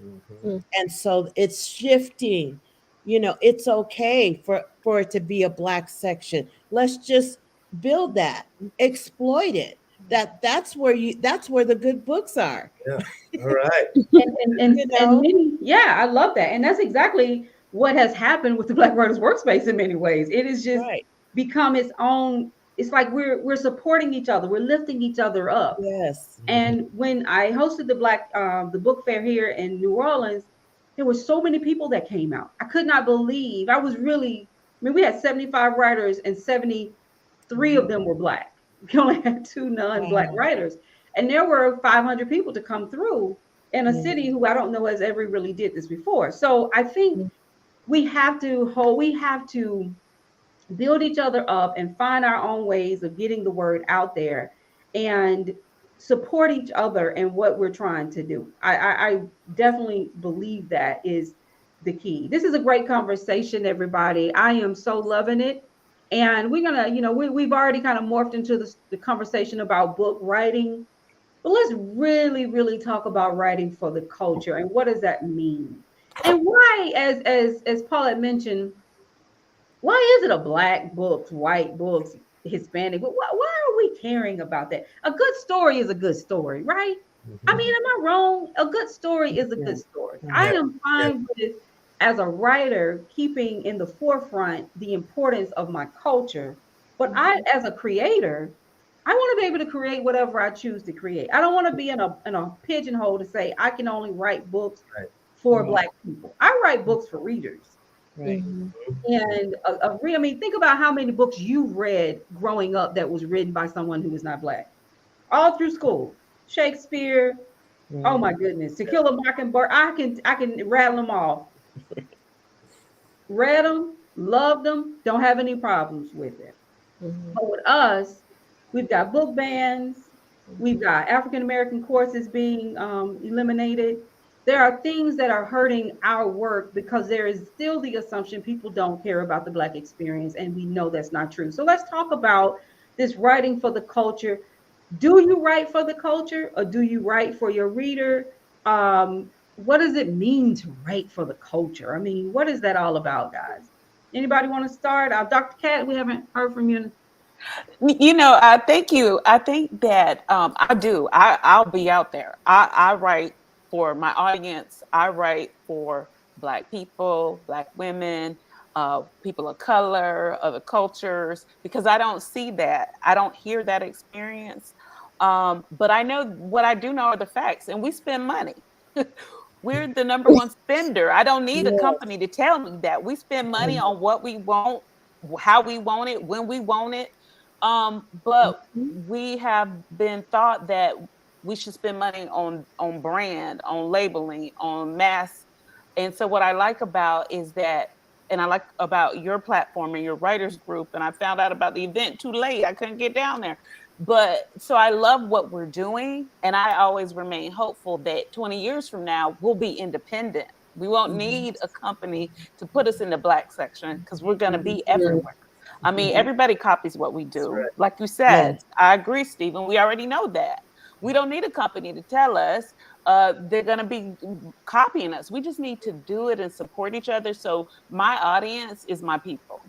Speaker 4: And so it's shifting. It's okay for it to be a Black section. Let's just build that, exploit it. That's where the good books are.
Speaker 2: Yeah. All right.
Speaker 1: and many, yeah, I love that. And that's exactly what has happened with the Black Writers Workspace in many ways. It has just become its own. It's like we're supporting each other. We're lifting each other up.
Speaker 4: Yes.
Speaker 1: And when I hosted the book fair here in New Orleans, there were so many people that came out. I could not believe. We had 75 writers and 73 of them were Black. We only had 2 non-Black writers. And there were 500 people to come through in a city who I don't know has ever really did this before. So I think we have to build each other up and find our own ways of getting the word out there and support each other in what we're trying to do. I definitely believe that is the key. This is a great conversation, everybody. I am so loving it. And we're gonna, we've already kind of morphed into the conversation about book writing, but let's really, really talk about writing for the culture and what does that mean? And why, as Paulette mentioned, why is it a Black books, white books, Hispanic? Why are we caring about that? A good story is a good story, right? I mean, am I wrong? A good story is a good story. I am fine with, as a writer, keeping in the forefront the importance of my culture. But I, as a creator, I want to be able to create whatever I choose to create. I don't want to be in a pigeonhole to say I can only write books for Black people. I write books for readers.
Speaker 4: Right.
Speaker 3: Mhm.
Speaker 1: And I mean, think about how many books you read growing up that was written by someone who was not Black. All through school, Shakespeare. Oh
Speaker 4: Right.
Speaker 1: my goodness, To Kill a Mockingbird. I can rattle them all. Read them, loved them, don't have any problems with it.
Speaker 3: Mhm.
Speaker 1: But with us, we've got book bans, we've got African American courses being eliminated. There are things that are hurting our work because there is still the assumption people don't care about the Black experience, and we know that's not true. So let's talk about this writing for the culture. Do you write for the culture, or do you write for your reader? What does it mean to write for the culture? I mean, what is that all about, guys? Anybody want to start? Dr. Cat, we haven't heard from you.
Speaker 5: Thank you. I think that I do. I'll be out there. I write for my audience. I write for Black people, Black women, people of color, other cultures, because I don't see that. I don't hear that experience. But I know what I do know are the facts, and we spend money. We're the number one spender. I don't need a company to tell me that. We spend money on what we want, how we want it, when we want it. But we have been thought that we should spend money on brand, on labeling, on mass. And so what I like about is that, and I like about your platform and your writers group, and I found out about the event too late. I couldn't get down there. But so I love what we're doing, and I always remain hopeful that 20 years from now we'll be independent. We won't need a company to put us in the Black section because we're going to be everywhere. I mean, everybody copies what we do.
Speaker 2: right.
Speaker 5: Like you said, I agree, Stephen. We already know that. We don't need a company to tell us they're going to be copying us. We just need to do it and support each other. So my audience is my people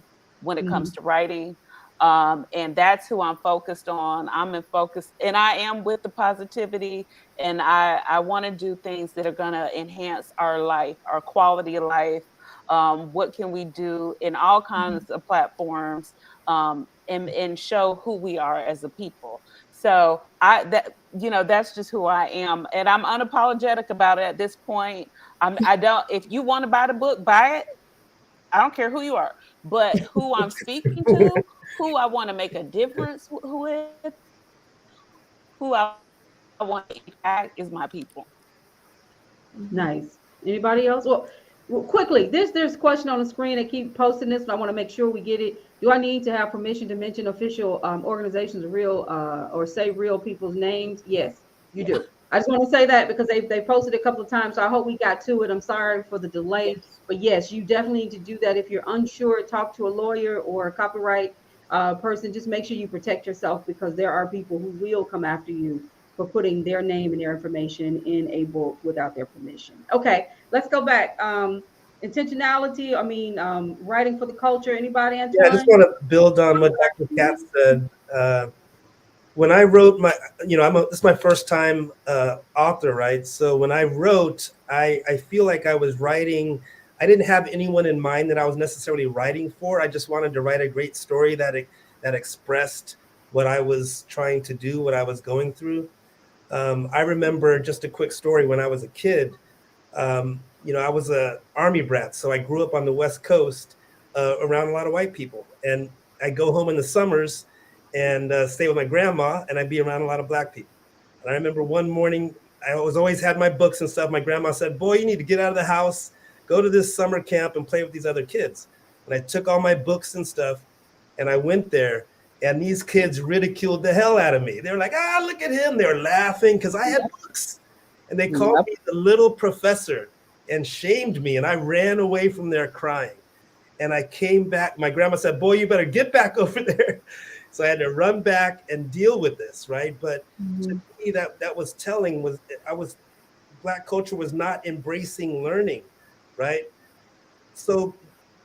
Speaker 5: when it comes to writing. And that's who I'm focused on. I'm in focus, and I am with the positivity, and I want to do things that are going to enhance our life, our quality of life. What can we do in all kinds of platforms, and show who we are as a people. So that's just who I am, and I'm unapologetic about it at this point. I don't. If you want to buy the book, buy it. I don't care who you are, but who I'm speaking to, who I want to make a difference with, who I want to impact is my people.
Speaker 1: Nice. Anybody else? Well, quickly, there's a question on the screen. They keep posting this, but I want to make sure we get it. Do I need to have permission to mention official organizations, real or say real people's names? Yes, you do. I just want to say that because they posted it a couple of times, so I hope we got to it. I'm sorry for the delay, but yes, you definitely need to do that. If you're unsure, talk to a lawyer or a copyright person. Just make sure you protect yourself because there are people who will come after you for putting their name and their information in a book without their permission. Okay, let's go back. Intentionality, I mean, writing for the culture. Anybody,
Speaker 2: Yeah, I just
Speaker 1: Antwan?
Speaker 2: want to build on what Dr. Katz said. When I wrote this is my first time author, right? So when I wrote, I feel like I was writing, I didn't have anyone in mind that I was necessarily writing for. I just wanted to write a great story that expressed what I was trying to do, what I was going through. I remember just a quick story when I was a kid. I was a Army brat, so I grew up on the West Coast around a lot of white people. And I go home in the summers and stay with my grandma, and I'd be around a lot of Black people. And I remember one morning, I always had my books and stuff. My grandma said, "Boy, you need to get out of the house, go to this summer camp and play with these other kids." And I took all my books and stuff, and I went there. And these kids ridiculed the hell out of me. They were like, look at him. They were laughing because I had books. And they called me the little professor and shamed me. And I ran away from there crying. And I came back. My grandma said, "Boy, you better get back over there." So I had to run back and deal with this, right? But to me, that was telling Black culture was not embracing learning, right? So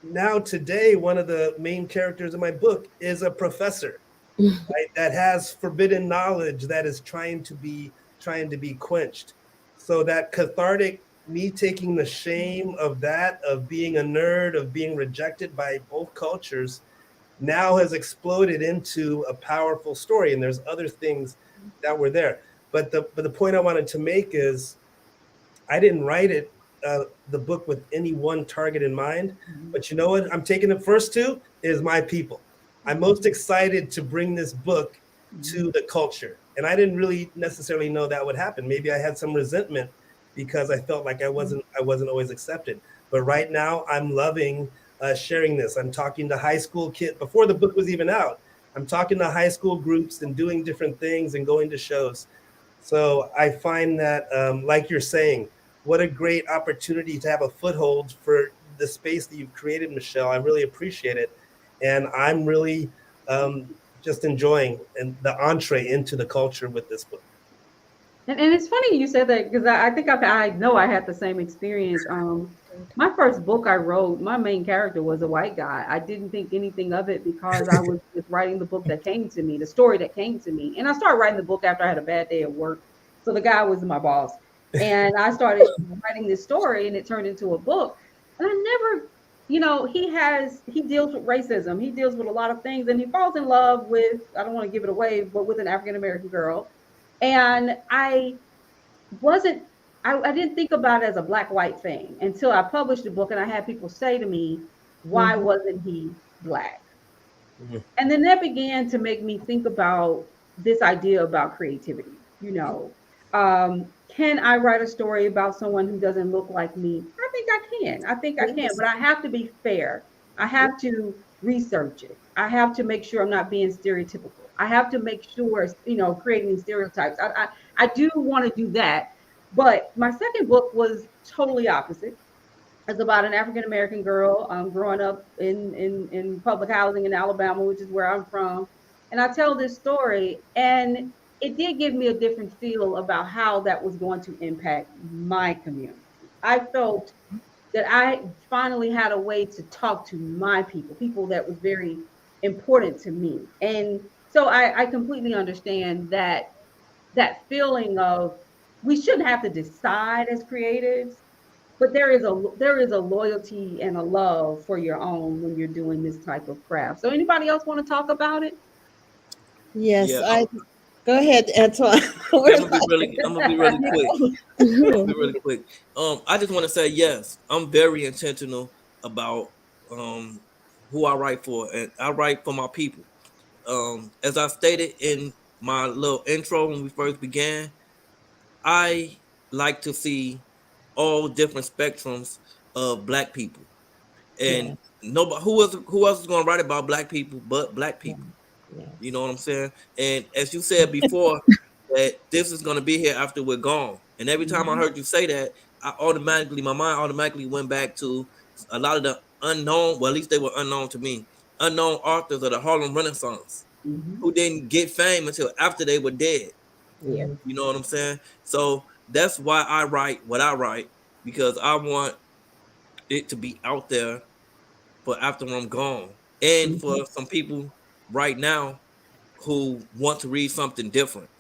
Speaker 2: now today, one of the main characters in my book is a professor, right, that has forbidden knowledge that is trying to be quenched. So that cathartic, me taking the shame of that, of being a nerd, of being rejected by both cultures, now has exploded into a powerful story. And there's other things that were there. But the point I wanted to make is I didn't write it the book with any one target in mind. But you know what? I'm taking it first to is my people. I'm most excited to bring this book to the culture. And I didn't really necessarily know that would happen. Maybe I had some resentment because I felt like I wasn't always accepted. But right now, I'm loving sharing this. I'm talking to high school kids before the book was even out. I'm talking to high school groups and doing different things and going to shows. So I find that, like you're saying, what a great opportunity to have a foothold for the space that you've created, Michelle. I really appreciate it. And I'm really just enjoying and the entree into the culture with this book.
Speaker 1: And it's funny you said that because I think I know I had the same experience. My first book I wrote, my main character was a white guy. I didn't think anything of it because I was just writing the book that came to me, the story that came to me. And I started writing the book after I had a bad day at work. So the guy was my boss. And I started writing this story and it turned into a book. And I never, he deals with racism. He deals with a lot of things and he falls in love with, I don't want to give it away, but with an African American girl. And wasn't I didn't think about it as a black white thing until I published the book and I had people say to me, why wasn't he black? And then that began to make me think about this idea about creativity. Can I write a story about someone who doesn't look like me? I think I can, but I have to be fair. I have to research it. I have to make sure I'm not being stereotypical. I have to make sure, creating these stereotypes. I do want to do that. But my second book was totally opposite. It's about an African American girl growing up in public housing in Alabama, which is where I'm from. And I tell this story, and it did give me a different feel about how that was going to impact my community. I felt that I finally had a way to talk to my people that was very important to me. And so I completely understand that feeling of we shouldn't have to decide as creatives, but there is a loyalty and a love for your own when you're doing this type of craft. So anybody else want to talk about it?
Speaker 4: Yes,
Speaker 6: Yeah,
Speaker 4: go ahead, Antwan.
Speaker 6: I'm gonna be really quick. Be really quick. I just want to say yes. I'm very intentional about who I write for, and I write for my people. As I stated in my little intro when we first began, I like to see all different spectrums of Black people,
Speaker 4: Yeah,
Speaker 6: and nobody who else is going to write about Black people but Black
Speaker 4: yeah,
Speaker 6: people.
Speaker 4: yes.
Speaker 6: You know what I'm saying? And as you said before, that this is going to be here after we're gone. And every time I heard you say that, my mind automatically went back to a lot of the unknown. Well, at least they were unknown to me. Unknown authors of the Harlem Renaissance
Speaker 1: Mm-hmm.
Speaker 6: who didn't get fame until after they were dead.
Speaker 1: Yeah.
Speaker 6: You know what I'm saying? So that's why I write what I write, because I want it to be out there for after I'm gone, and
Speaker 1: Mm-hmm.
Speaker 6: for some people right now who want to read something different.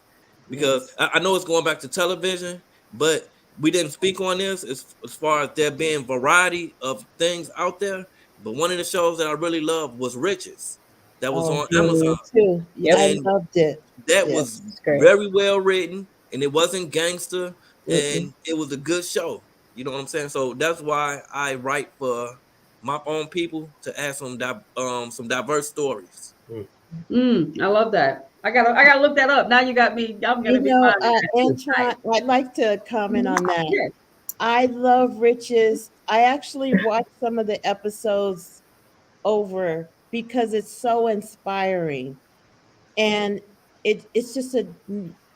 Speaker 6: Because
Speaker 4: Yes.
Speaker 6: I know it's going back to television, but we didn't speak on this as far as there being variety of things out there. But one of the shows that I really loved was Riches, that was
Speaker 4: Oh,
Speaker 6: on Amazon,
Speaker 4: me too.
Speaker 1: Yep.
Speaker 4: I
Speaker 6: and
Speaker 4: loved it.
Speaker 6: that
Speaker 4: Yeah.
Speaker 6: was
Speaker 1: It's great.
Speaker 6: very well written, and it wasn't gangster,
Speaker 4: Mm-mm.
Speaker 6: and it was a good show. You know what I'm saying? So that's why I write for my own people to add some diverse stories.
Speaker 1: I love that. I gotta look that up. Now you got me. I'm gonna be finding that
Speaker 4: Antwan,
Speaker 1: tonight.
Speaker 4: I'd like to comment on that.
Speaker 1: Yes.
Speaker 4: I love Riches. I actually watched some of the episodes over because it's so inspiring, and it's just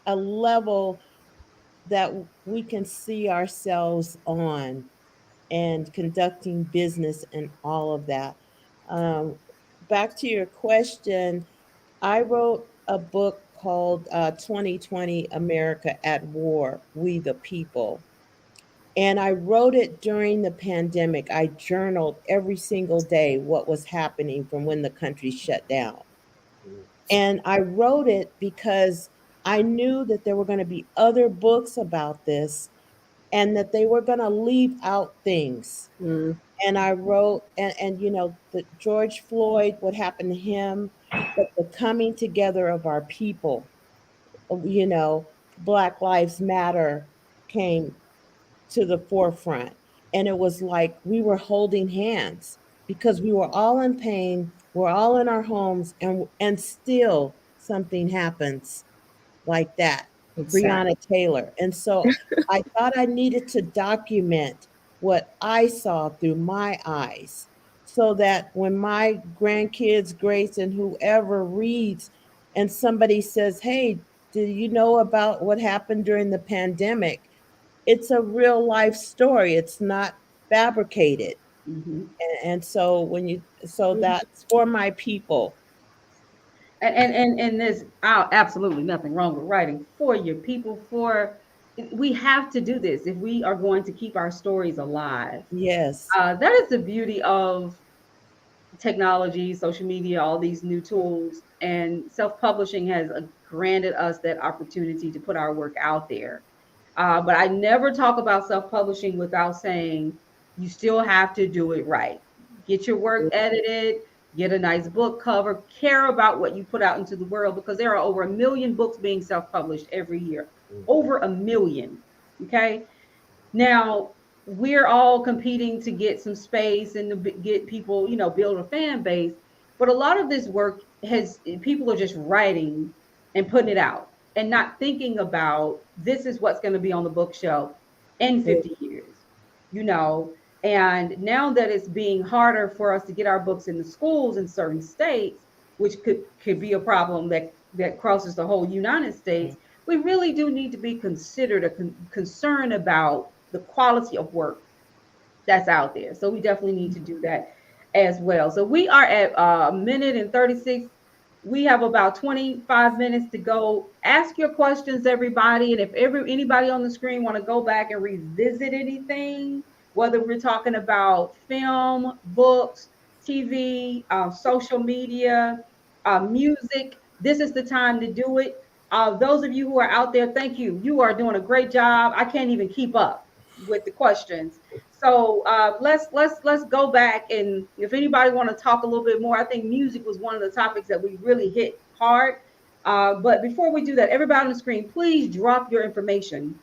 Speaker 4: a level that we can see ourselves on, and conducting business and all of that. Um, Back to your question, I wrote a book called 2020 America at War, We the People. And I wrote it during the pandemic. I journaled every single day what was happening from when the country shut down. And I wrote it because I knew that there were going to be other books about this and that they were going to leave out things.
Speaker 1: Mm.
Speaker 4: And I wrote, and the George Floyd, what happened to him, but the coming together of our people, Black Lives Matter came to the forefront. And it was like we were holding hands because we were all in pain. We're all in our homes, and still something happens like that with Breonna
Speaker 1: Exactly.
Speaker 4: Taylor. And so I thought I needed to document what I saw through my eyes so that when my grandkids, Grace, and whoever reads and somebody says, hey, did you know about what happened during the pandemic? It's a real life story. It's not fabricated.
Speaker 1: Mhm.
Speaker 4: And so so that's for my people.
Speaker 1: And there's absolutely nothing wrong with writing for your people. For we have to do this if we are going to keep our stories alive.
Speaker 4: Yes.
Speaker 1: That is the beauty of technology, social media, all these new tools, and self-publishing has granted us that opportunity to put our work out there. But I never talk about self-publishing without saying you still have to do it right. Get your work edited, get a nice book cover, care about what you put out into the world because there are over 1 million books being self-published every year. Over 1 million. Okay. Now, we're all competing to get some space and to get people, build a fan base. But a lot of this work people are just writing and putting it out and not thinking about this is what's going to be on the bookshelf in 50 years, you know. And now that it's being harder for us to get our books in the schools in certain states, which could be a problem that crosses the whole United States, we really do need to be considered concerned about the quality of work that's out there. So we definitely need to do that as well. So we are at a minute and 36. We have about 25 minutes to go. Ask your questions, everybody. And if anybody on the screen want to go back and revisit anything, whether we're talking about film, books, TV, social media, music, this is the time to do it. Those of you who are out there, thank you. You are doing a great job. I can't even keep up with the questions. So let's go back, and if anybody want to talk a little bit more, I think music was one of the topics that we really hit hard. But before we do that, everybody on the screen, please drop your information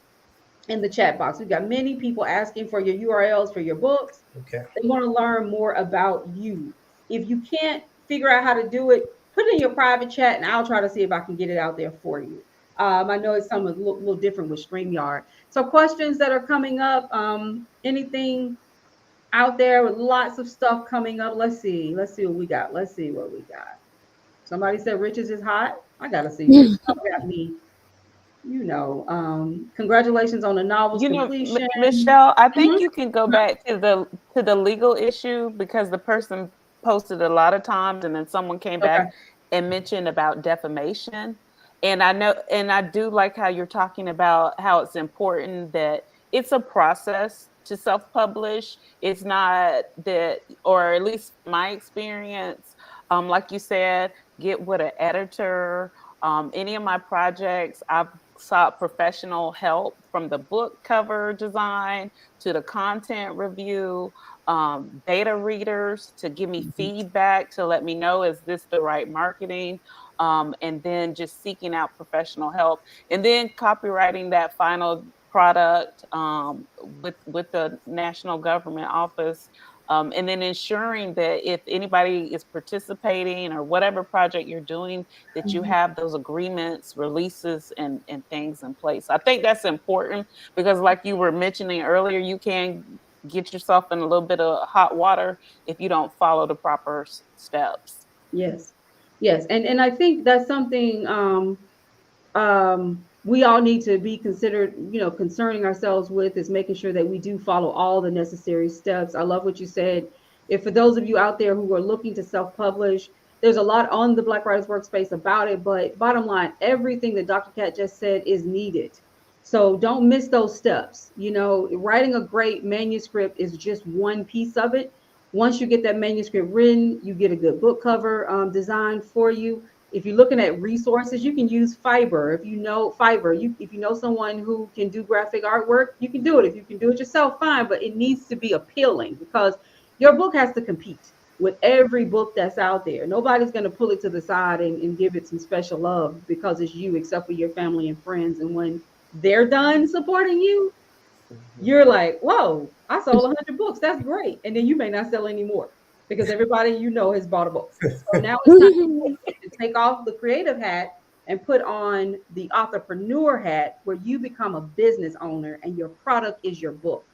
Speaker 1: in the chat box. We've got many people asking for your URLs for your books.
Speaker 2: Okay.
Speaker 1: They want to learn more about you. If you can't figure out how to do it, put it in your private chat, and I'll try to see if I can get it out there for you. I know it's some a little different with StreamYard. So questions that are coming up, anything out there with lots of stuff coming up. Let's see what we got. Somebody said Riches is hot. I gotta see. Riches got me. Congratulations on the novel's completion.
Speaker 5: Michelle, I think
Speaker 1: Mhm.
Speaker 5: you can go back to the legal issue because the person posted a lot of times and then someone came back
Speaker 1: Okay.
Speaker 5: and mentioned about defamation. And I do like how you're talking about how it's important that it's a process to self-publish. It's not that, or at least my experience, like you said, get with an editor. Any of my projects, I've sought professional help from the book cover design to the content review, beta readers to give me feedback to let me know, is this the right marketing? And then just seeking out professional help and then copywriting that final product with the national government office. And then ensuring that if anybody is participating or whatever project you're doing, that you have those agreements, releases, and things in place. I think that's important because like you were mentioning earlier, you can get yourself in a little bit of hot water if you don't follow the proper steps.
Speaker 1: Yes. Yes. And I think that's something we all need to be considered, concerning ourselves with is making sure that we do follow all the necessary steps. I love what you said. If for those of you out there who are looking to self-publish, there's a lot on the Black Writers Workspace about it, but bottom line, everything that Dr. Cat just said is needed. So don't miss those steps. Writing a great manuscript is just one piece of it. Once you get that manuscript written, you get a good book cover designed for you. If you're looking at resources, you can use Fiverr. If you know if you know someone who can do graphic artwork, you can do it. If you can do it yourself, fine, but it needs to be appealing because your book has to compete with every book that's out there. Nobody's going to pull it to the side and give it some special love because it's you, except for your family and friends. And when they're done supporting you, you're like, whoa, I sold 100 books. That's great. And then you may not sell any more because everybody you know has bought a book. So now it's time to take off the creative hat and put on the entrepreneur hat where you become a business owner and your product is your book.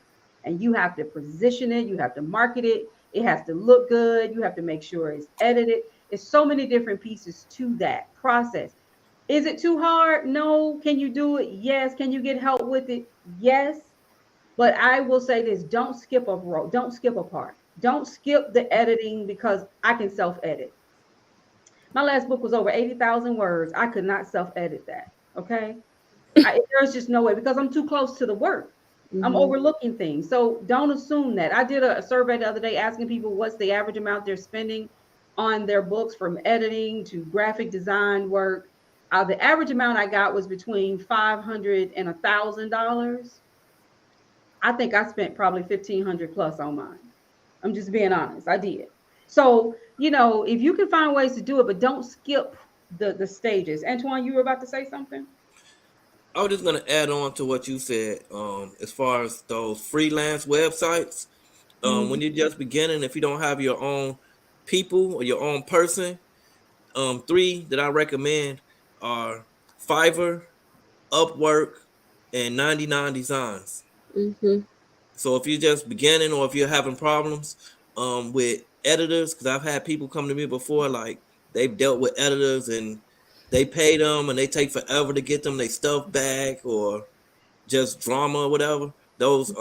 Speaker 1: And you have to position it, you have to market it, it has to look good, you have to make sure it's edited. It's so many different pieces to that process. Is it too hard? No. Can you do it? Yes. Can you get help with it? Yes. But I will say this, don't skip a row, don't skip a part. Don't skip the editing because I can self-edit. My last book was over 80,000 words. I could not self-edit that. Okay. There's just no way because I'm too close to the work. I'm overlooking things. So don't assume that. I did a survey the other day asking people what's the average amount they're spending on their books from editing to graphic design work. The average amount I got was between $500 and $1,000. I think I spent probably 1,500 plus on mine. I'm just being honest. I did. So, if you can find ways to do it, but don't skip the stages. Antwan, you were about to say something?
Speaker 6: I was just gonna add on to what you said. As far as those freelance websites, when you're just beginning, if you don't have your own people or your own person, three that I recommend are Fiverr, Upwork, and 99 Designs. So if you're just beginning or if you're having problems with editors, because I've had people come to me before, like they've dealt with editors and they pay them and they take forever to get them their stuff back or just drama or whatever. Those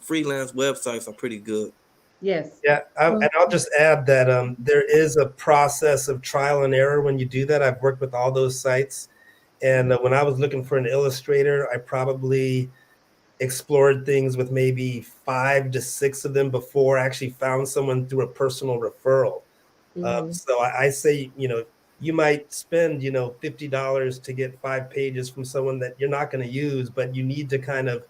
Speaker 6: freelance websites are pretty good.
Speaker 1: Yes.
Speaker 2: Yeah, and I'll just add that there is a process of trial and error when you do that. I've worked with all those sites, and when I was looking for an illustrator, I probably explored things with maybe 5 to 6 of them before I actually found someone through a personal referral. So I say, you might spend, $50 to get 5 pages from someone that you're not going to use, but you need to kind of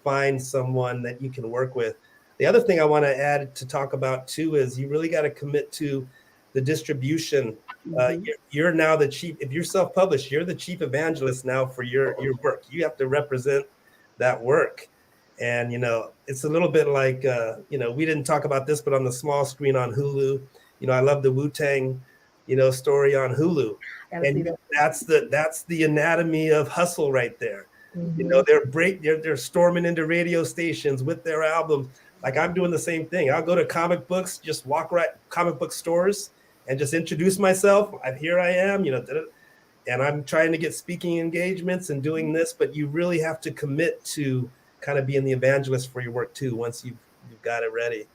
Speaker 2: find someone that you can work with. The other thing I want to add to talk about too is you really got to commit to the distribution. You're now the chief. If you're self-published, you're the chief evangelist now for your work. You have to represent that work. And, it's a little bit like, we didn't talk about this, but on the small screen on Hulu, I love the Wu-Tang, story on Hulu. And that's the anatomy of hustle right there. They're storming into radio stations with their albums. Like I'm doing the same thing. I'll go to comic books, just walk right comic book stores and just introduce myself. Here I am, and I'm trying to get speaking engagements and doing this, but you really have to commit to kind of being the evangelist for your work too, once you've got it ready.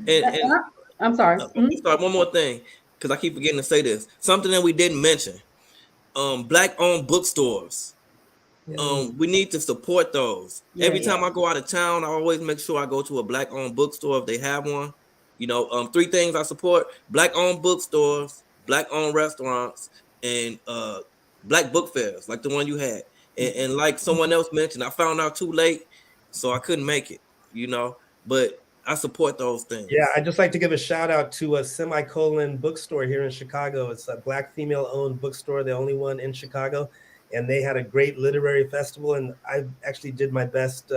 Speaker 6: And
Speaker 1: I'm sorry.
Speaker 6: Sorry, one more thing, because I keep forgetting to say this. Something that we didn't mention. Black-owned bookstores. We need to support those. Every time I go out of town, I always make sure I go to a black-owned bookstore if they have one. 3 things I support: black-owned bookstores, black-owned restaurants, and black book fairs like the one you had. And like someone else mentioned, I found out too late, so I couldn't make it. But I support those things.
Speaker 2: Yeah, I'd just like to give a shout out to a Semicolon bookstore here in Chicago. It's a black female-owned bookstore, the only one in Chicago. And they had a great literary festival, and I actually did my best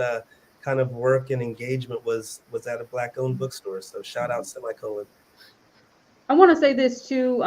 Speaker 2: kind of work and engagement was at a black-owned bookstore. So shout out Semicolon.
Speaker 1: I want to say this too,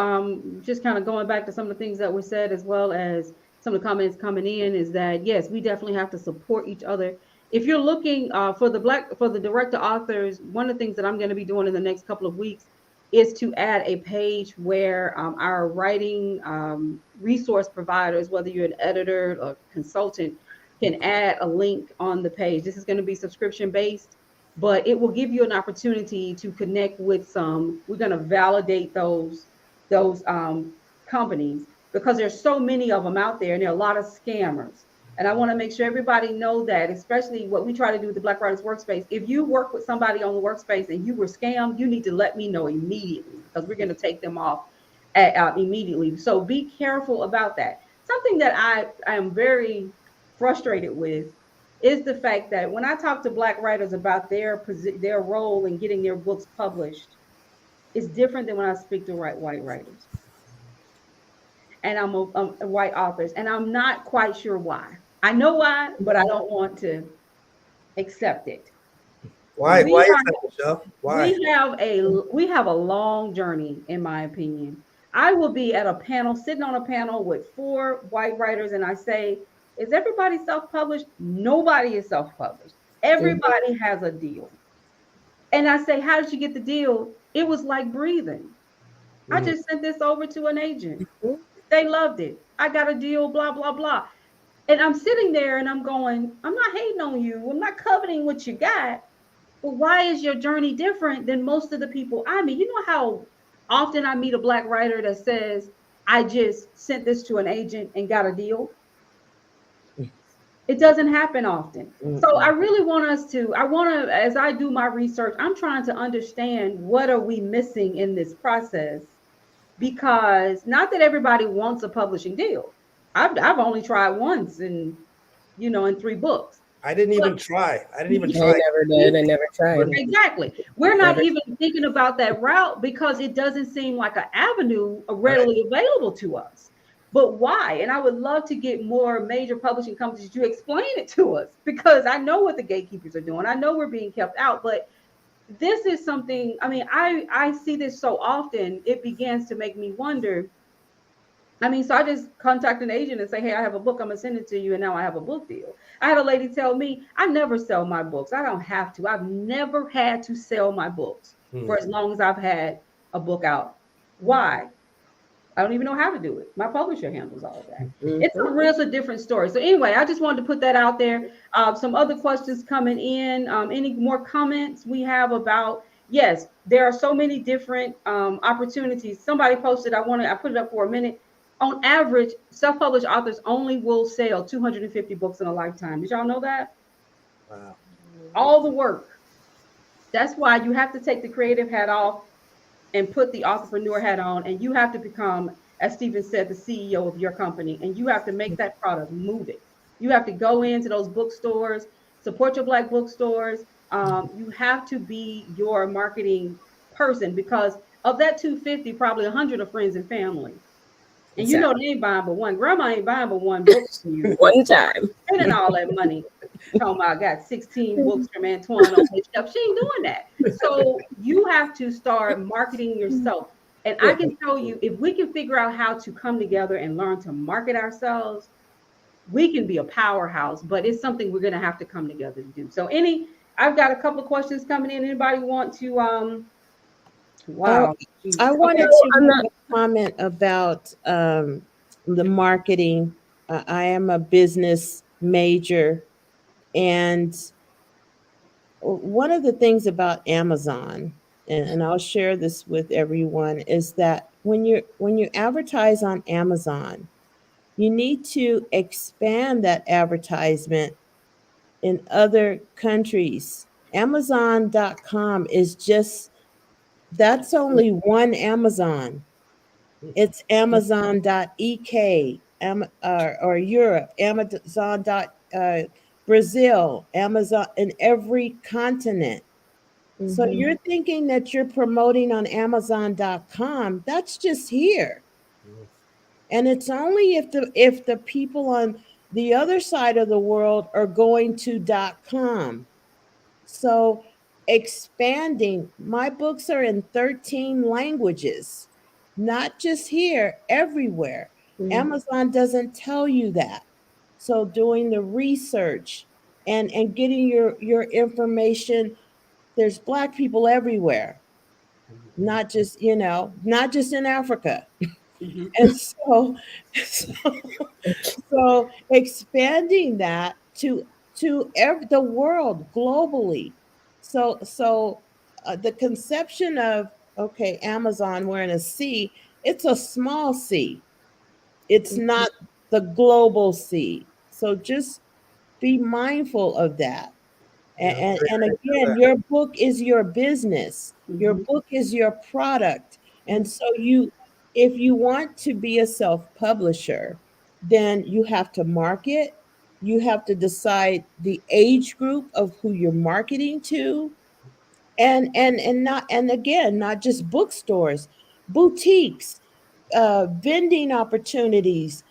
Speaker 1: just kind of going back to some of the things that were said, as well as some of the comments coming in, is that yes, we definitely have to support each other. If you're looking for the director authors, one of the things that I'm going to be doing in the next couple of weeks is to add a page where our writing resource providers, whether you're an editor or consultant, can add a link on the page. This is going to be subscription based, but it will give you an opportunity to connect with we're going to validate those companies, because there's so many of them out there and there are a lot of scammers. And I want to make sure everybody know that, especially what we try to do with the Black Writers Workspace. If you work with somebody on the workspace and you were scammed, you need to let me know immediately, because we're going to take them off immediately. So be careful about that. Something that I am very frustrated with is the fact that when I talk to Black writers about their role in getting their books published, it's different than when I speak to white writers. And I'm white authors, and I'm not quite sure why. I know why, but I don't want to accept it.
Speaker 2: Why?
Speaker 1: We
Speaker 2: Why is
Speaker 1: are
Speaker 2: that, Michelle? Why?
Speaker 1: we have a long journey, in my opinion. I will be at a panel, sitting on a panel with 4 white writers, and I say, "Is everybody self-published?" Nobody is self-published. Everybody has a deal. And I say, "How did you get the deal?" It was like breathing. I
Speaker 2: Mhm.
Speaker 1: just sent this over to an agent.
Speaker 4: Mhm.
Speaker 1: They loved it. I got a deal, blah, blah, blah. And I'm sitting there and I'm going, I'm not hating on you. I'm not coveting what you got. But why is your journey different than most of the people I meet? You know how often I meet a Black writer that says, I just sent this to an agent and got a deal? It doesn't happen often. So I really want us to, I want to, as I do my research, I'm trying to understand what are we missing in this process, because not that everybody wants a publishing deal. I've only tried once in 3 books.
Speaker 2: I didn't
Speaker 1: But
Speaker 2: even try. I didn't even
Speaker 3: I
Speaker 2: try.
Speaker 3: never did. I never tried.
Speaker 1: exactly. We're not
Speaker 3: Never.
Speaker 1: even thinking about that route because it doesn't seem like an avenue
Speaker 2: Right.
Speaker 1: readily available to us. But why? And I would love to get more major publishing companies to explain it to us, because I know what the gatekeepers are doing. I know we're being kept out, but this is something, I mean, I see this so often, it begins to make me wonder. I mean, so I just contact an agent and say, "Hey, I have a book. I'm gonna send it to you." And now I have a book deal. I had a lady tell me, "I never sell my books. I don't have to. I've never had to sell my books for as long as I've had a book out. Why? I don't even know how to do it. My publisher handles all of that." It's a different story. So anyway, I just wanted to put that out there. Some other questions coming in. Any more comments we have about? Yes, there are so many different opportunities. Somebody posted. I put it up for a minute. On average, self-published authors only will sell 250 books in a lifetime. Did y'all know that?
Speaker 2: Wow.
Speaker 1: All the work. That's why you have to take the creative hat off and put the entrepreneur hat on, and you have to become, as Stephen said, the CEO of your company, and you have to make that product move it. You have to go into those bookstores, support your Black bookstores. You have to be your marketing person, because of that 250, probably 100 are friends and family. And you know they ain't buying but one. Grandma ain't buying but one book from you.
Speaker 3: One time.
Speaker 1: Spending all that money. Talking about I got 16 books from Antwan on his shelf. She ain't doing that. So you have to start marketing yourself. And I can tell you, if we can figure out how to come together and learn to market ourselves, we can be a powerhouse. But it's something we're gonna have to come together to do. So I've got a couple of questions coming in. Anybody want to wow.
Speaker 4: I wanted
Speaker 3: So
Speaker 4: to
Speaker 3: I'm
Speaker 4: make
Speaker 3: not.
Speaker 4: a comment about the marketing. I am a business major, and one of the things about Amazon, and I'll share this with everyone, is that when you advertise on Amazon, you need to expand that advertisement in other countries. Amazon.com is just, that's only one Amazon. It's Amazon.ek, or Europe, Amazon. Brazil, Amazon, in every continent. So you're thinking that you're promoting on Amazon.com. That's just here. And it's only if the people on the other side of the world are going to .com. So expanding, my books are in 13 languages, not just here, everywhere. Amazon doesn't tell you that. So doing the research and getting your information, there's Black people everywhere, not just, not just in Africa. And so expanding that to the world globally. So the conception of, okay, Amazon, we're in a sea. It's a small sea. It's not the global sea. So just be mindful of that.
Speaker 2: Yeah,
Speaker 4: And again, your book is your business. Your book is your product. And so if you want to be a self-publisher, then you have to market. You have to decide the age group of who you're marketing to. And again, not just bookstores, boutiques, vending opportunities,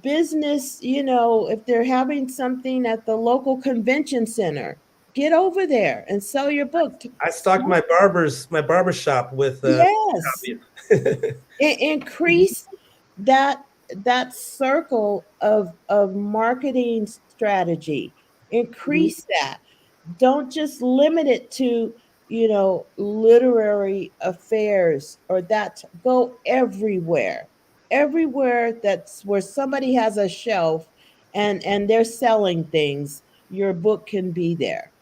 Speaker 4: business, if they're having something at the local convention center, get over there and sell your book.
Speaker 2: I stocked my barber shop with
Speaker 4: Yes.
Speaker 2: copies.
Speaker 4: Increase that circle of marketing strategy. Increase that. Don't just limit it to literary affairs or that. Go everywhere that's where somebody has a shelf and they're selling things. Your book can be there.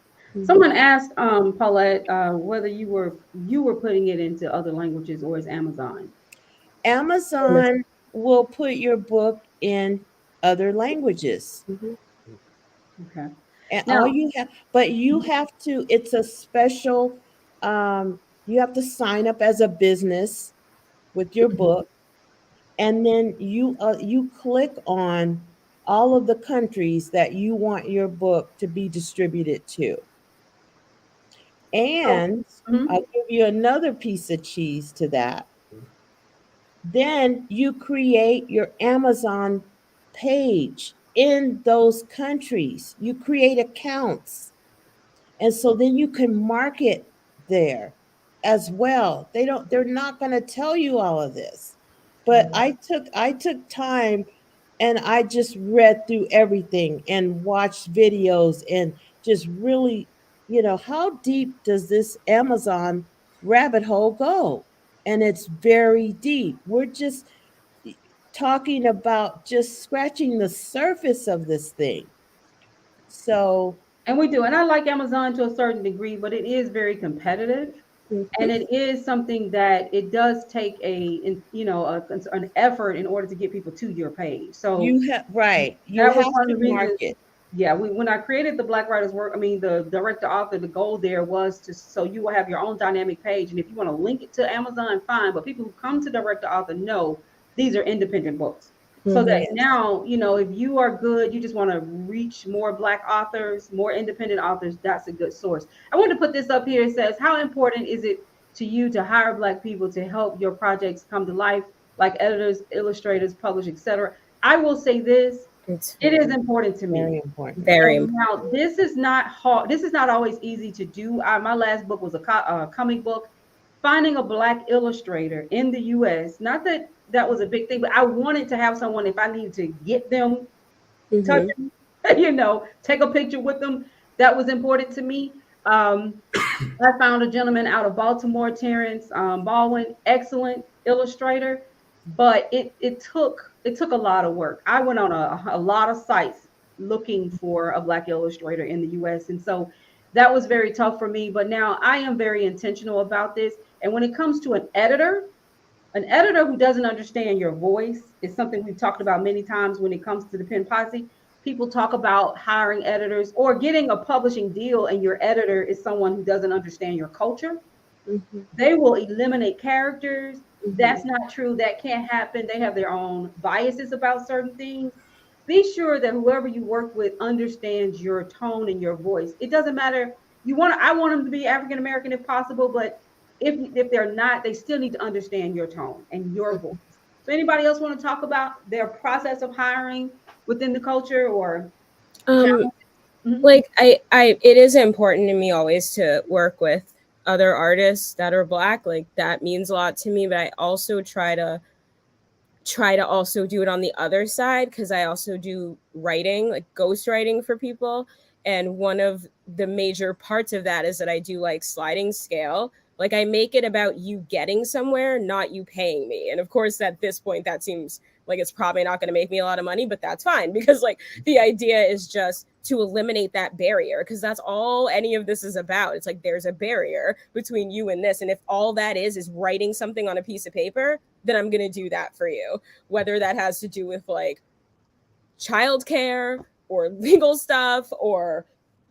Speaker 1: Someone asked Paulette whether you were putting it into other languages or is Amazon.
Speaker 4: Amazon will put your book in other languages.
Speaker 1: Okay.
Speaker 4: And
Speaker 1: Now,
Speaker 4: you have to, it's a special, you have to sign up as a business with your book, and then you click on all of the countries that you want your book to be distributed to. And I'll give you another piece of cheese to that. Then you create your Amazon page in those countries. You create accounts. And so then you can market there as well. They're not going to tell you all of this. But I took time and I just read through everything and watched videos and just really, how deep does this Amazon rabbit hole go? And it's very deep. We're just talking about just scratching the surface of this thing. So,
Speaker 1: and we do, and I like Amazon to a certain degree, but it is very competitive, and it is something that it does take an effort in order to get people to your page. So
Speaker 4: you have
Speaker 1: that was
Speaker 4: to
Speaker 1: one of the reasons.
Speaker 4: market.
Speaker 1: Yeah, when I created the Black Writers Work, the director author, the goal there was so you will have your own dynamic page, and if you want to link it to Amazon, fine. But people who come to director author know these are independent books, so that now if you are good, you just want to reach more Black authors, more independent authors. That's a good source. I want to put this up here. It says, how important is it to you to hire Black people to help your projects come to life, like editors, illustrators, publishers, etc.? I will say this. It is important to me.
Speaker 4: Very important.
Speaker 3: Very
Speaker 1: And
Speaker 3: important.
Speaker 1: now, this is not hard. This is not always easy to do. My last book was a comic book. Finding a Black illustrator in the U.S. Not that that was a big thing, but I wanted to have someone if I needed to get them, touch them, take a picture with them. That was important to me. I found a gentleman out of Baltimore, Terrence Baldwin, excellent illustrator, but it took a lot of work. I went on a lot of sites looking for a Black illustrator in the U.S., and so that was very tough for me. But now I am very intentional about this. And when it comes to an editor who doesn't understand your voice is something we've talked about many times when it comes to the Pen Posse. People talk about hiring editors or getting a publishing deal, and your editor is someone who doesn't understand your culture. They will eliminate characters. That's not true. That can't happen. They have their own biases about certain things. Be sure that whoever you work with understands your tone and your voice. It doesn't matter. I want them to be African American if possible, but if they're not, they still need to understand your tone and your voice. So anybody else want to talk about their process of hiring within the culture or
Speaker 3: like I it is important to me always to work with other artists that are Black. Like that means a lot to me, but I also try to also do it on the other side, because I also do writing, like ghost writing for people. And one of the major parts of that is that I do like sliding scale. Like I make it about you getting somewhere, not you paying me. And of course, at this point, that seems like it's probably not going to make me a lot of money, but that's fine, because like the idea is just to eliminate that barrier, because that's all any of this is about. It's like there's a barrier between you and this. And if all that is writing something on a piece of paper, then I'm going to do that for you. Whether that has to do with like childcare or legal stuff or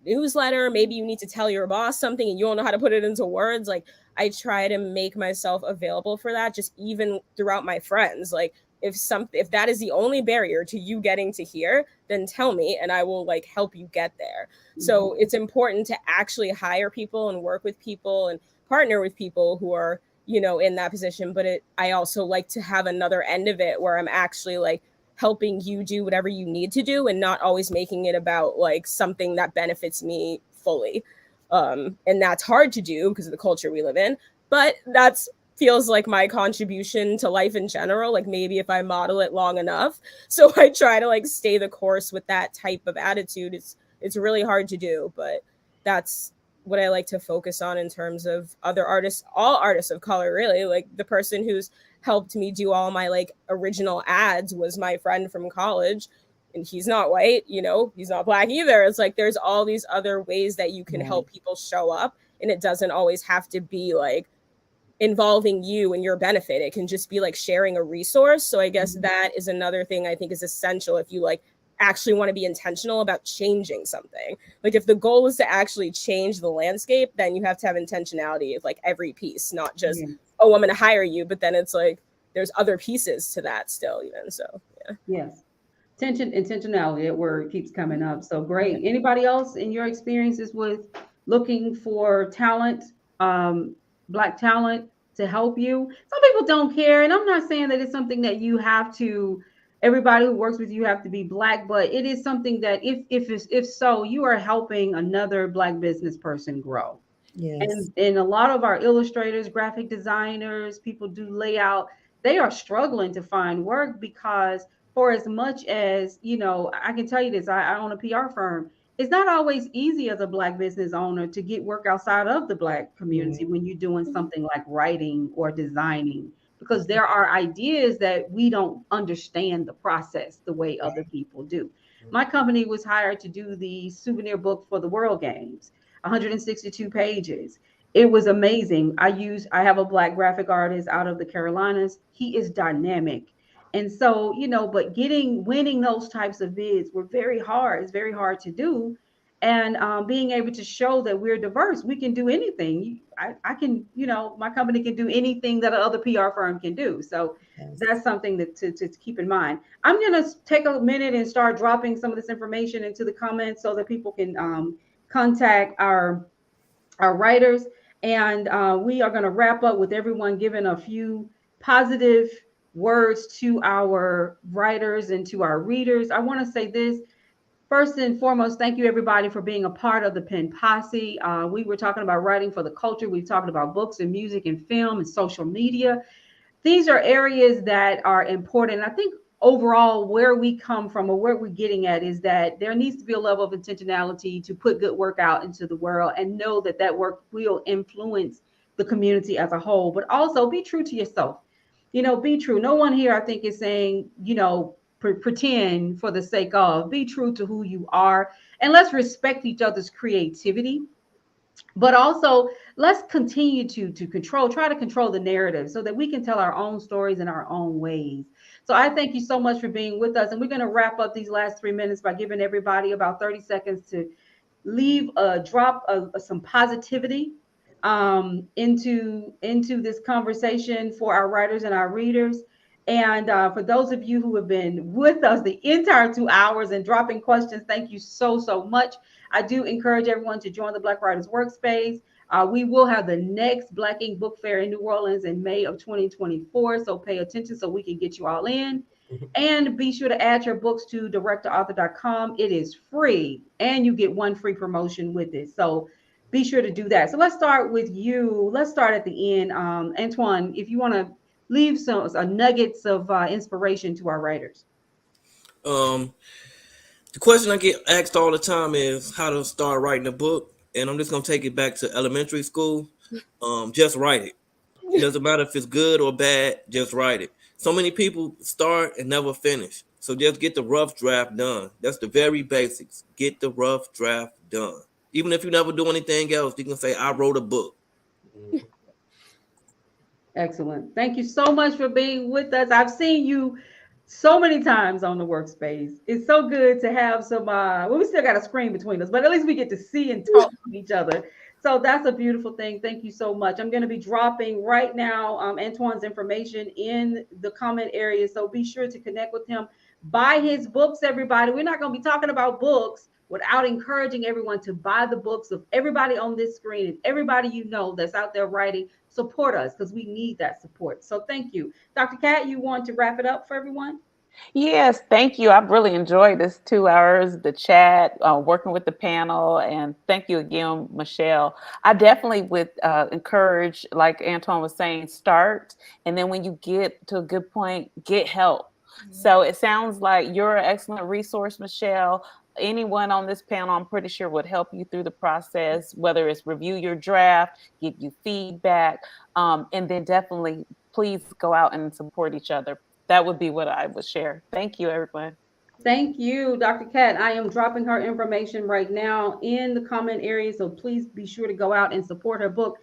Speaker 3: newsletter, maybe you need to tell your boss something and you don't know how to put it into words. Like I try to make myself available for that, just even throughout my friends. Like if that is the only barrier to you getting to here, then tell me and I will like help you get there. So it's important to actually hire people and work with people and partner with people who are, in that position. But I also like to have another end of it where I'm actually like helping you do whatever you need to do and not always making it about like something that benefits me fully. And that's hard to do because of the culture we live in, but that's feels like my contribution to life in general, like maybe if I model it long enough. So I try to like stay the course with that type of attitude. It's really hard to do, but that's what I like to focus on in terms of other artists, all artists of color, really. Like the person who's helped me do all my like original ads was my friend from college, and he's not white, you know, he's not Black either. It's like there's all these other ways that you can help people show up, and it doesn't always have to be like involving you and your benefit. It can just be like sharing a resource. So I guess that is another thing I think is essential if you like actually want to be intentional about changing something. Like if the goal is to actually change the landscape, then you have to have intentionality of like every piece, not just, oh, I'm going to hire you. But then it's like, there's other pieces to that still even. So, yeah.
Speaker 1: Yes. Intentionality, that word keeps coming up. So great. Anybody else in your experiences with looking for talent, Black talent to help you? Some people don't care. And I'm not saying that it's something that you have to, everybody who works with you have to be Black, but it is something that if so, you are helping another Black business person grow.
Speaker 4: Yes.
Speaker 1: And a lot of our illustrators, graphic designers, people do layout, they are struggling to find work because for as much as, you know, I can tell you this, I own a PR firm. It's not always easy as a Black business owner to get work outside of the Black community when you're doing something like writing or designing, because there are ideas that we don't understand the process the way other people do. My company was hired to do the souvenir book for the World Games, 162 pages. It was amazing. I have a Black graphic artist out of the Carolinas. He is dynamic. And so, you know, but winning those types of bids were very hard. It's very hard to do. And being able to show that we're diverse, we can do anything. I can, you know, my company can do anything that another PR firm can do. So that's something that to keep in mind. I'm going to take a minute and start dropping some of this information into the comments so that people can contact our writers. And we are going to wrap up with everyone giving a few positive words to our writers and to our readers. I want to say this. First and foremost, thank you everybody for being a part of the Pen Posse. We were talking about writing for the culture. We've talked about books and music and film and social media. These are areas that are important. I think overall where we come from or where we're getting at is that there needs to be a level of intentionality to put good work out into the world and know that that work will influence the community as a whole, but also be true to yourself. You know, be true. No one here, I think, is saying, you know, pretend for the sake of. Be true to who you are, and let's respect each other's creativity. But also, let's continue to try to control the narrative so that we can tell our own stories in our own ways. So I thank you so much for being with us, and we're going to wrap up these last 3 minutes by giving everybody about 30 seconds to leave a drop of some positivity into this conversation for our writers and our readers. And for those of you who have been with us the entire 2 hours and dropping questions, thank you so much. I do encourage everyone to join the Black Writers Workspace. We will have the next Black Ink Book Fair in New Orleans in May of 2024. So pay attention so we can get you all in. And be sure to add your books to directorauthor.com. It is free, and you get 1 free promotion with it. So be sure to do that. So let's start with you. Let's start at the end. Antwan, if you want to leave some nuggets of inspiration to our writers.
Speaker 6: The question I get asked all the time is how to start writing a book. And I'm just going to take it back to elementary school. Just write it. It doesn't matter if it's good or bad, just write it. So many people start and never finish. So just get the rough draft done. That's the very basics. Get the rough draft done. Even if you never do anything else, you can say, I wrote a book.
Speaker 1: Excellent. Thank you so much for being with us. I've seen you so many times on the Workspace. It's so good to have some, well, we still got a screen between us, but at least we get to see and talk to each other. So that's a beautiful thing. Thank you so much. I'm going to be dropping right now Antwan's information in the comment area. So be sure to connect with him. Buy his books, everybody. We're not going to be talking about books without encouraging everyone to buy the books of everybody on this screen and everybody you know that's out there writing. Support us because we need that support. So thank you. Dr. Kat, you want to wrap it up for everyone?
Speaker 5: Yes, thank you. I've really enjoyed this 2 hours, the chat, working with the panel, and thank you again, Michelle. I definitely would encourage, like Antwan was saying, start, and then when you get to a good point, get help. So it sounds like you're an excellent resource, Michelle. Anyone on this panel, I'm pretty sure, would help you through the process, whether it's review your draft, give you feedback, and then definitely please go out and support each other. That would be what I would share. Thank you, everyone.
Speaker 1: Thank you, Dr. Cat. I am dropping her information right now in the comment area, so please be sure to go out and support her book.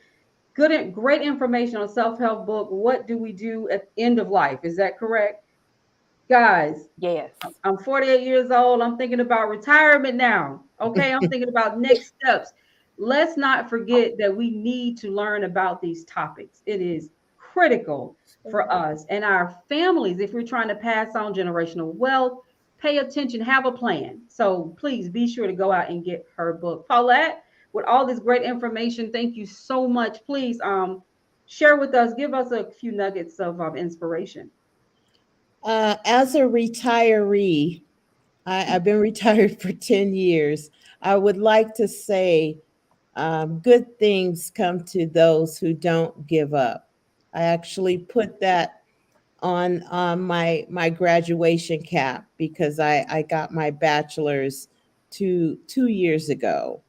Speaker 1: Great information on self-help book. What do we do at the end of life? Is that correct? Guys,
Speaker 5: Yes.
Speaker 1: I'm 48 years old. I'm thinking about retirement now. Okay, I'm thinking about next steps. Let's not forget that we need to learn about these topics. It is critical for us and our families if we're trying to pass on generational wealth. Pay attention, have a plan. So please be sure to go out and get her book. Paulette, with all this great information, thank you so much. Please share with us, give us a few nuggets of inspiration.
Speaker 4: As a retiree, I've been retired for 10 years. I would like to say good things come to those who don't give up. I actually put that on my graduation cap because I got my bachelor's 2 years ago.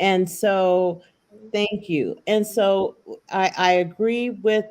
Speaker 4: And so thank you. And so I agree with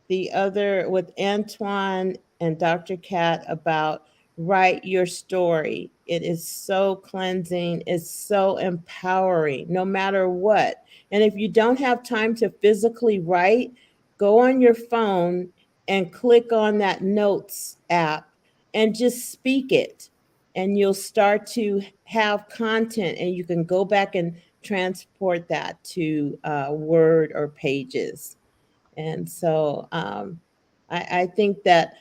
Speaker 4: with Antwan and Dr. Cat about write your story. It is so cleansing, it's so empowering, no matter what. And if you don't have time to physically write, go on your phone and click on that notes app and just speak it. And you'll start to have content, and you can go back and transport that to Word or Pages. And so I think that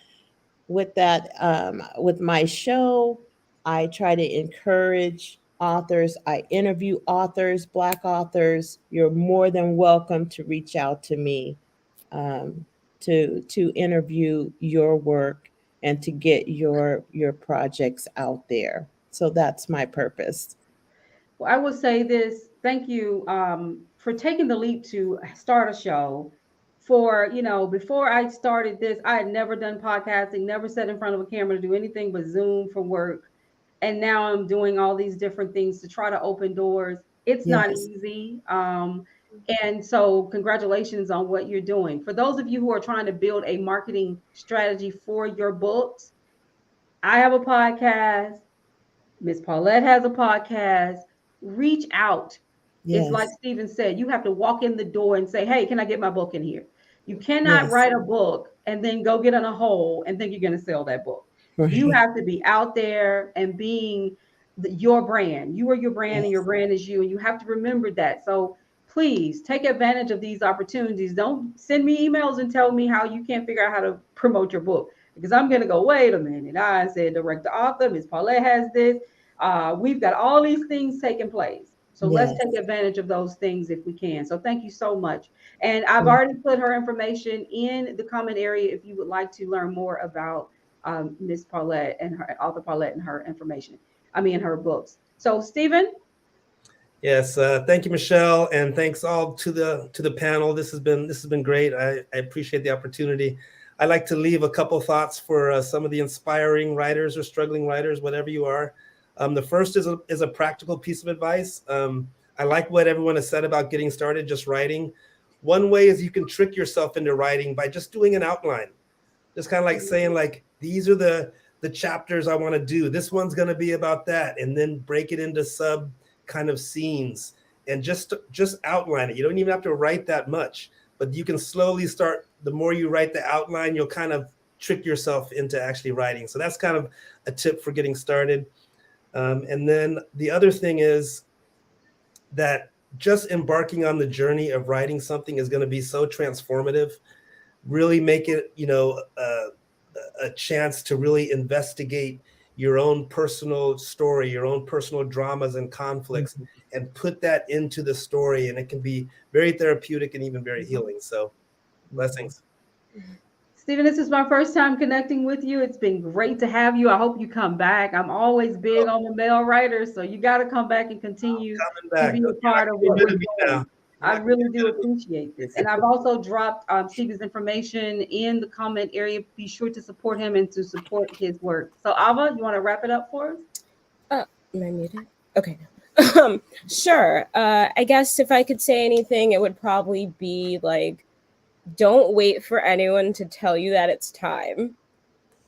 Speaker 4: with my show, I try to encourage authors. I interview authors, Black authors. You're more than welcome to reach out to me to interview your work and to get your projects out there. So that's my purpose.
Speaker 1: Well, I will say this. Thank you for taking the leap to start a show. Before I started this, I had never done podcasting, never sat in front of a camera to do anything but Zoom for work. And now I'm doing all these different things to try to open doors. It's not
Speaker 4: Yes.
Speaker 1: easy. And so, congratulations on what you're doing. For those of you who are trying to build a marketing strategy for your books, I have a podcast. Miss Paulette has a podcast. Reach out. It's like
Speaker 4: Yes.
Speaker 1: Stephen said, you have to walk in the door and say, hey, can I get my book in here? You cannot
Speaker 4: Yes.
Speaker 1: write a book and then go get in a hole and think you're going to sell that book. You
Speaker 4: Right.
Speaker 1: have to be out there and being your brand. You are your brand and your
Speaker 4: Yes.
Speaker 1: brand is you. And you have to remember that. So please take advantage of these opportunities. Don't send me emails and tell me how you can't figure out how to promote your book, because I'm going to go, wait a minute. I said, direct the author, Miss Paulette has this. We've got all these things taking place. So let's
Speaker 4: Yes.
Speaker 1: take advantage of those things if we can. So thank you so much. And I've already put her information in the comment area if you would like to learn more about Miss Paulette and her author Paulette and her information. Her books. So Stephen.
Speaker 2: Yes, thank you, Michelle, and thanks all to the panel. This has been great. I appreciate the opportunity. I like to leave a couple thoughts for some of the inspiring writers or struggling writers, whatever you are. The first is a practical piece of advice. I like what everyone has said about getting started, just writing. One way is you can trick yourself into writing by just doing an outline. Just kind of like saying, like, these are the chapters I want to do. This one's going to be about that, and then break it into sub kind of scenes and just outline it. You don't even have to write that much, but you can slowly start. The more you write the outline, you'll kind of trick yourself into actually writing. So that's kind of a tip for getting started. And then the other thing is that just embarking on the journey of writing something is going to be so transformative. Really make it, a chance to really investigate your own personal story, your own personal dramas and conflicts, and put that into the story. And it can be very therapeutic and even very healing. So blessings.
Speaker 1: Stephen, this is my first time connecting with you. It's been great to have you. I hope you come back. I'm always big on the male writers, so you got to come back and continue
Speaker 2: Coming
Speaker 1: to
Speaker 2: back.
Speaker 1: be a
Speaker 2: You're
Speaker 1: part
Speaker 2: not
Speaker 1: of
Speaker 2: getting
Speaker 1: what
Speaker 2: rid
Speaker 1: we're
Speaker 2: of me
Speaker 1: doing.
Speaker 2: now.
Speaker 1: I really do appreciate this. And I've also dropped Stephen's information in the comment area. Be sure to support him and to support his work. So, Ava, you want to wrap it up for us?
Speaker 3: Am I muted? Okay. Sure. I guess if I could say anything, it would probably be like, don't wait for anyone to tell you that it's time,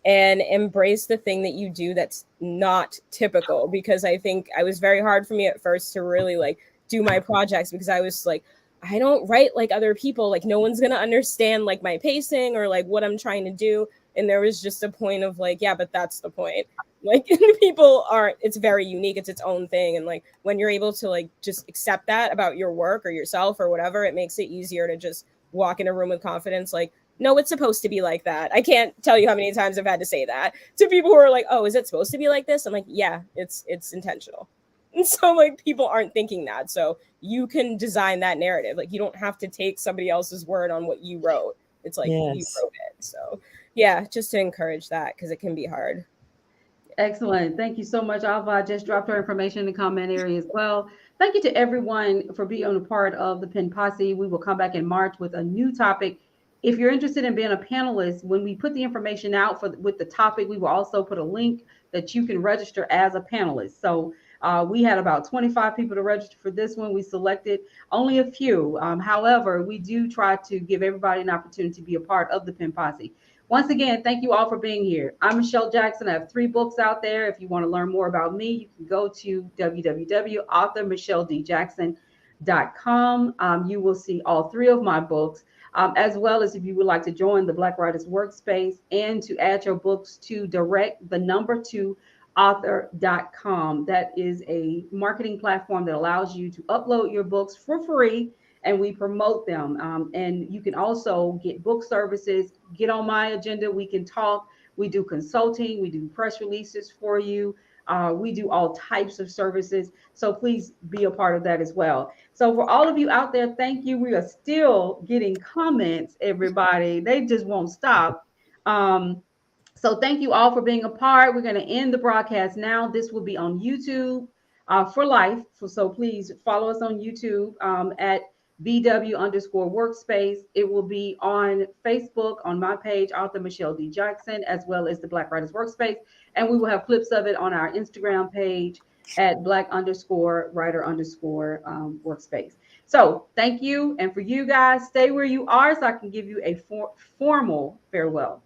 Speaker 3: and embrace the thing that you do that's not typical. Because I think it was very hard for me at first to really like do my projects, because I was like, I don't write like other people. Like no one's going to understand like my pacing or like what I'm trying to do. And there was just a point of like, yeah, but that's the point. Like people aren't, it's very unique. It's its own thing. And like when you're able to like just accept that about your work or yourself or whatever, it makes it easier to just walk in a room with confidence. Like, no, it's supposed to be like that. I can't tell you how many times I've had to say that to people who are like, oh, is it supposed to be like this? I'm like, yeah, it's intentional. And so like people aren't thinking that. So you can design that narrative. Like you don't have to take somebody else's word on what you wrote. It's like you
Speaker 4: Yes.
Speaker 3: wrote it. So yeah, just to encourage that, because it can be hard.
Speaker 1: Excellent. Thank you so much, Alva. I just dropped her information in the comment area as well. Thank you to everyone for being a part of the Pen Posse. We will come back in March with a new topic. If you're interested in being a panelist, when we put the information out with the topic, we will also put a link that you can register as a panelist. So we had about 25 people to register for this one. We selected only a few. However, we do try to give everybody an opportunity to be a part of the Pen Posse. Once again, thank you all for being here. I'm Michelle Jackson. I have 3 books out there. If you want to learn more about me, you can go to www.authormichelledjackson.com. You will see all 3 of my books, as well as if you would like to join the Black Writers Workspace and to add your books to direct the number 2 author.com. That is a marketing platform that allows you to upload your books for free, and we promote them. And you can also get book services, get on my agenda. We can talk. We do consulting. We do press releases for you. We do all types of services. So please be a part of that as well. So for all of you out there, thank you. We are still getting comments, everybody. They just won't stop. So thank you all for being a part. We're going to end the broadcast now. This will be on YouTube for life. So please follow us on YouTube at BW_workspace. It will be on Facebook on my page, Author Michelle D. Jackson, as well as the Black Writers Workspace. And we will have clips of it on our Instagram page at Black_Writer_Workspace. So thank you. And for you guys, stay where you are so I can give you a formal farewell.